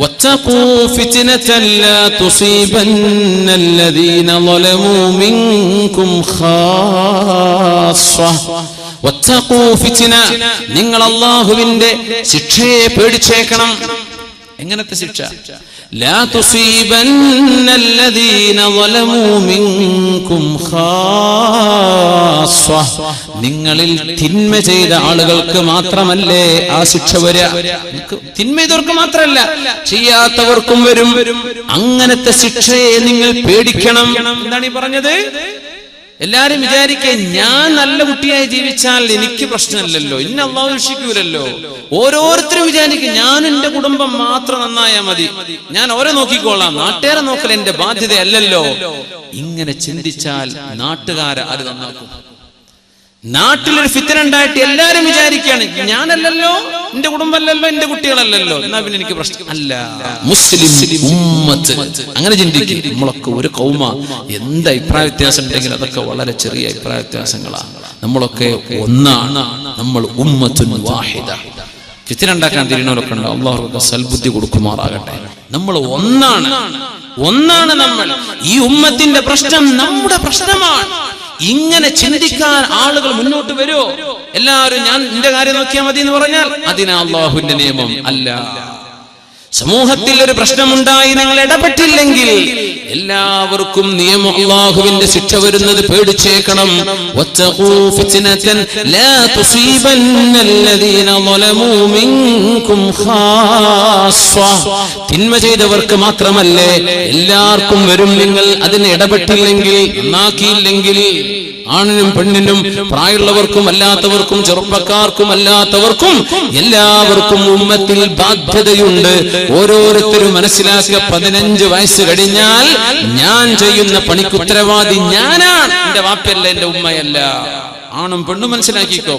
واتقوا فتنة لا تصيبن الذين ظلموا منكم خاصة. واتقوا فتنة, നിങ്ങൾ അല്ലാഹുവിന്റെ ശിക്ഷയെ പേടിച്ചേക്കണം. എങ്ങനത്തെ ശിക്ഷ? لا تصيبن الذين ظلموا منكم خاصة, നിങ്ങളിൽ തിന്മ ചെയ്ത ആളുകൾക്ക് മാത്രമല്ലേ ആ ശിക്ഷ വരിക. തിന്മ ചെയ്തവർക്ക് മാത്രമല്ല, ചെയ്യാത്തവർക്കും വരും. അങ്ങനത്തെ ശിക്ഷയെ നിങ്ങൾ പേടിക്കണം. എന്താണ് ഈ പറഞ്ഞത്? എല്ലാരും വിചാരിക്കേ, ഞാൻ നല്ല കുട്ടിയായി ജീവിച്ചാൽ എനിക്ക് പ്രശ്നമില്ലല്ലോ, ഇന്ന അള്ളാഹു രക്ഷിക്കൂലല്ലോ. ഓരോരുത്തരും വിചാരിക്കും, ഞാൻ എന്റെ കുടുംബം മാത്രം നന്നായാൽ മതി, ഞാൻ ഓരോ നോക്കിക്കോളാം, നാട്ടുകാരെ നോക്കൽ എന്റെ ബാധ്യതയല്ലല്ലോ. ഇങ്ങനെ ചിന്തിച്ചാൽ നാട്ടുകാരെ ആര് നന്നാക്കും? നാട്ടിലൊരു ഫിത്ന ഉണ്ടായിട്ട് എല്ലാരും വിചാരിക്കുകയാണ്, ഞാനല്ലല്ലോ, എന്റെ കുടുംബമല്ലല്ലോ, എന്റെ കുട്ടികളല്ലല്ലോ, എന്നാ പിന്നെ എനിക്ക് പ്രശ്നം അല്ല. മുസ്ലിം ഉമ്മത്ത് അങ്ങനെ ചിന്തിക്കും. നമ്മളൊക്കെ ഒരു കൗമ, എന്ത് അഭിപ്രായ വ്യത്യാസം ഉണ്ടെങ്കിൽ അതൊക്കെ വളരെ ചെറിയ അഭിപ്രായ വ്യത്യാസങ്ങളാണ്. നമ്മളൊക്കെ ഒന്നാണ്. നമ്മൾ ഉമ്മത്തുൻ വാഹിദ. ഫിത്ന ഉണ്ടാക്കാൻ തിരിഞ്ഞവരൊക്കെ ഉണ്ട്, അല്ലാഹു സൽബുദ്ധി കൊടുക്കുമാറാകട്ടെ. നമ്മൾ ഒന്നാണ് നമ്മൾ. ഈ ഉമ്മത്തിന്റെ പ്രശ്നം നമ്മുടെ പ്രശ്നമാണ്. ഇങ്ങനെ ചിന്തിക്കാൻ ആളുകൾ മുന്നോട്ട് വരുമോ? എല്ലാവരും ഞാൻ എന്റെ കാര്യം നോക്കിയാൽ മതി എന്ന് പറഞ്ഞാൽ അതിനാ അല്ലാഹുവിന്റെ നിയമം അല്ല. സമൂഹത്തിൽ ഒരു പ്രശ്നമുണ്ടായി നിങ്ങൾ ഇടപെട്ടില്ലെങ്കിൽ എല്ലാവർക്കും നിയമം അല്ലാഹുവിന്റെ ശിക്ഷ വരുന്നത് പേടിച്ചേക്കണം. വത്തഖൂ ഫിത്നതൻ ലാ തുസീബന്നല്ലദീന ളലമൂ മിൻകും ഖാസ്സ, തിന്മ ചെയ്തവർക്ക് മാത്രമല്ലേ, എല്ലാവർക്കും വരും. നിങ്ങൾ അതിന് ഇടപെട്ടില്ലെങ്കിൽ, നന്നാക്കിയില്ലെങ്കിൽ, ആണിനും പെണ്ണിനും, പ്രായമുള്ളവർക്കും അല്ലാത്തവർക്കും, ചെറുപ്പക്കാർക്കും അല്ലാത്തവർക്കും എല്ലാവർക്കും ഉമ്മത്തിൽ ബാധ്യതയുണ്ട്. ഓരോരുത്തരും മനസ്സിലാക്കുക, 15 വയസ്സ് കഴിഞ്ഞാൽ ഞാൻ ചെയ്യുന്ന പണിക്ക് ഉത്തരവാദി ഞാനാണ്, എന്റെ വാപ്പയല്ല, എന്റെ ഉമ്മയല്ല. ആണും പെണ്ണും മനസ്സിലാക്കിക്കോ.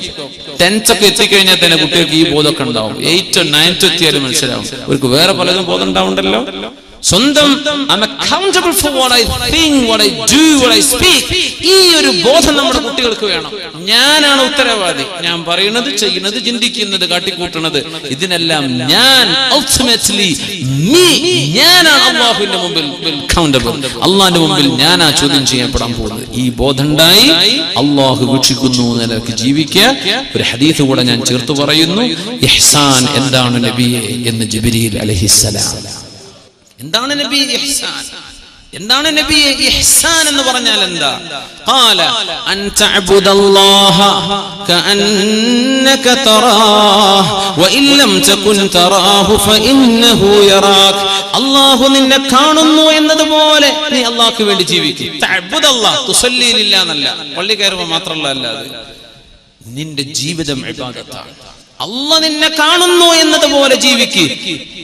10th ഒക്കെ എത്തിക്കഴിഞ്ഞാൽ തന്നെ കുട്ടികൾക്ക് ഈ ബോധമൊക്കെ ഉണ്ടാവും. 8th 9th എത്തിയാലും മനസ്സിലാവും. അവർക്ക് വേറെ പലതും ബോധം ഉണ്ടാവുണ്ടല്ലോ. സ്വന്തം I'm accountable for what I think, what I do, what I speak. ഈ ഒരു ബോധം നമ്മുടെ കുട്ടികൾക്ക് വേണം. ഞാനാണ് ഉത്തരവാദി, ഞാൻ പറയുന്നത്, ചെയ്യുന്നത്, ചിന്തിക്കുന്നത്, കാട്ടിക്കൂട്ടുന്നത്, ഇതിനെല്ലാം ഞാൻ ultimately me, ഞാനാണ് അല്ലാഹുവിന്റെ മുമ്പിൽ accountable. അല്ലാഹുവിന്റെ മുമ്പിൽ ഞാനാ ചോദ്യം ചെയ്യപ്പെടാൻ പോകുന്നത്. ഈ ബോധം ഉണ്ടായി അല്ലാഹു വീക്ഷിക്കുന്നു എന്നതിലേക്ക് ജീവിക്കുക. ഒരു ഹദീസ് കൂടെ ഞാൻ ചേർത്ത് പറയുന്നു. ഇഹ്സാൻ എന്താണ് നബിയെ എന്ന് ജിബ്രീൽ അലൈഹിസ്സലാം. എന്താണ് നബി ഇഹ്സാൻ? എന്താണ് നബി ഇഹ്സാൻ എന്ന് പറഞ്ഞാൽ എന്താ? ഖാല അൻ തഅബുദല്ലാഹ കഅന്നക തറാഹു വഇൻ ലം തകുൻ തറാഹു ഫഇന്നഹു യറാക്. അല്ലാഹു നിന്നെ കാണുന്നു എന്നതുപോലെ നീ അല്ലാഹുവിന് വേണ്ടി ജീവിക്കുക. തഅബുദല്ലാഹ് തുസല്ലി ലില്ലാഹ് എന്നല്ല, പള്ളി കയറുമ്പോൾ മാത്രമല്ല, അല്ലാതെ നിന്റെ ജീവിതം ഇബാദത്താണ്. അല്ലാഹ് നിന്നെ കാണുന്നു എന്നതുപോലെ ജീവിക്ക്.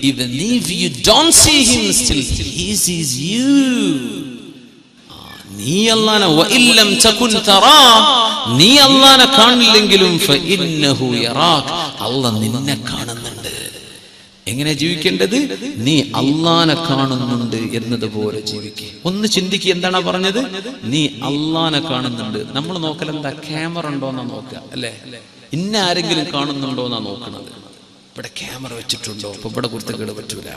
Even if you don't see him, still he sees you. നീ അല്ലാഹനെ വഇല്ലം തകുൻ തറാ, നീ അല്ലാഹനെ കാണില്ലെങ്കിലും ഫഇന്നഹു യറാക്, അല്ലാഹ് നിന്നെ കാണുന്നുണ്ട്. എങ്ങനെ ജീവിക്കേണ്ടത്? നീ അല്ലാഹനെ കാണുന്നുണ്ട് എന്നതുപോലെ ജീവിക്കുക. ഒന്ന് ചിന്തിക്കുക, എന്താണ് പറഞ്ഞത്? നീ അല്ലാഹനെ കാണുന്നുണ്ട്. നമ്മൾ നോക്കൽ എന്താ? ക്യാമറ ഉണ്ടോന്നാ നോക്കുക, അല്ലേ? ഇന്ന ആരെങ്കിലും കാണുന്നുണ്ടോ എന്നാ നോക്കണത്. ഇവിടെ ക്യാമറ വെച്ചിട്ടുണ്ടോ? അപ്പൊ ഇവിടെ കുരുത്തക്കേട് പറ്റൂല.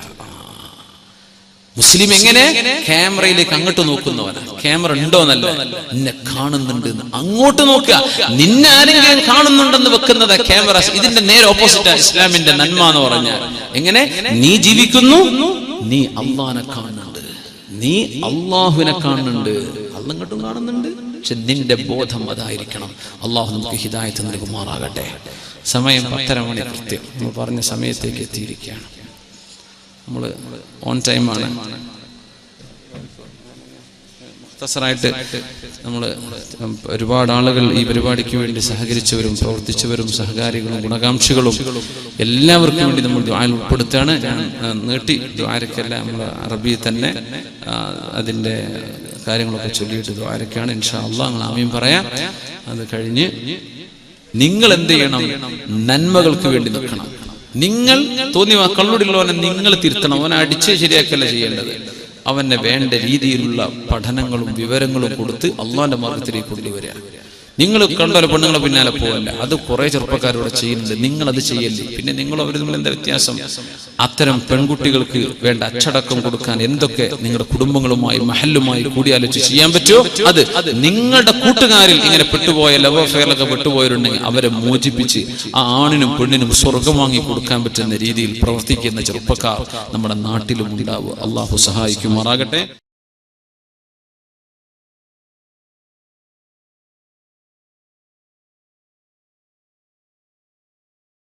മുസ്ലിം എങ്ങനെ? ക്യാമറയിലേക്ക് അങ്ങോട്ട് നോക്കുന്നവനാ. ക്യാമറ ഉണ്ടോന്നല്ല, നിന്നെ കാണുന്നുണ്ട് അങ്ങോട്ട് നോക്കുക. നിന്നെ ആരെങ്കിലും കാണുന്നുണ്ടെന്ന് വെക്കുന്നത് ക്യാമറ. ഇതിന്റെ നേരെ ഓപ്പോസിറ്റാ ഇസ്ലാമിന്റെ നന്മ എന്ന് പറഞ്ഞാൽ. എങ്ങനെ? നീ ജീവിക്കുന്നു, നീ അല്ലാഹനെ കാണുന്നുണ്ട്, നീ അല്ലാഹുവിനെ കാണുന്നുണ്ട്. അല്ലാഹ് ഇങ്ങോട്ടും കാണുന്നുണ്ട്, പക്ഷെ നിന്റെ ബോധം അതായിരിക്കണം. അല്ലാഹു നമുക്ക് ഹിദായത്ത് നൽകുമാറാകട്ടെ. സമയം 10:30 മണി കൃത്യം. നമ്മൾ പറഞ്ഞ സമയത്തേക്ക് എത്തിയിരിക്കുകയാണ്. നമ്മൾ ഓൺ ടൈമാണ്. മുഖ്തസറായിട്ട് നമ്മൾ ഒരുപാട് ആളുകൾ ഈ പരിപാടിക്ക് വേണ്ടി സഹകരിച്ചവരും പ്രവർത്തിച്ചവരും സഹകാരികളും ഗുണകാംക്ഷികളും എല്ലാവർക്കും വേണ്ടി നമ്മൾ ദുആയിൽ ഉൾപ്പെടുത്തുകയാണ്. ഞാൻ നീട്ടി ദുആരക്കല്ല, നമ്മൾ അറബി തന്നെ അതിൻ്റെ കാര്യങ്ങളൊക്കെ ചൊല്ലിയിട്ട് ദുആരക്കാണ്. ഇൻഷാ അല്ലാഹ് നിങ്ങൾ ആമീൻ പറയാം. അത് കഴിഞ്ഞ് നിങ്ങൾ എന്ത് ചെയ്യണം? നന്മകൾക്ക് വേണ്ടി നിൽക്കണം. നിങ്ങൾ തോന്നിയ കള്ളുടിയുള്ളവനെ നിങ്ങൾ തിരുത്തണം. അവനെ അടിച്ച് ശരിയാക്കല്ല ചെയ്യേണ്ടത്. അവനെ വേണ്ട രീതിയിലുള്ള പഠനങ്ങളും വിവരങ്ങളും കൊടുത്ത് അള്ളാന്റെ മാർഗത്തിലേക്ക് കൊണ്ടുവരിക. നിങ്ങൾ കണ്ടോലെ പെണ്ണുങ്ങളെ പിന്നാലെ പോവല്ല. അത് കുറെ ചെറുപ്പക്കാരോട് ചെയ്യുന്നുണ്ട്. നിങ്ങൾ അത് ചെയ്യല്ലേ. പിന്നെ നിങ്ങൾ അവർ തമ്മിൽ എന്താ വ്യത്യാസം? അത്തരം പെൺകുട്ടികൾക്ക് വേണ്ട അച്ചടക്കം കൊടുക്കാൻ എന്തൊക്കെ നിങ്ങളുടെ കുടുംബങ്ങളുമായി മഹല്ലുമായി കൂടിയാലോചിച്ച് ചെയ്യാൻ പറ്റുമോ അത് നിങ്ങളുടെ കൂട്ടുകാരിൽ ഇങ്ങനെ പെട്ടുപോയ ലവ് അഫെയറിലൊക്കെ പെട്ടുപോയവരുണ്ടെങ്കിൽ അവരെ മോചിപ്പിച്ച് ആ ആണിനും പെണ്ണിനും സ്വർഗം വാങ്ങി കൊടുക്കാൻ പറ്റുന്ന രീതിയിൽ പ്രവർത്തിക്കുന്ന ചെറുപ്പക്കാർ നമ്മുടെ നാട്ടിലും ഉണ്ടാവുക. അള്ളാഹു സഹായിക്കുമാറാകട്ടെ.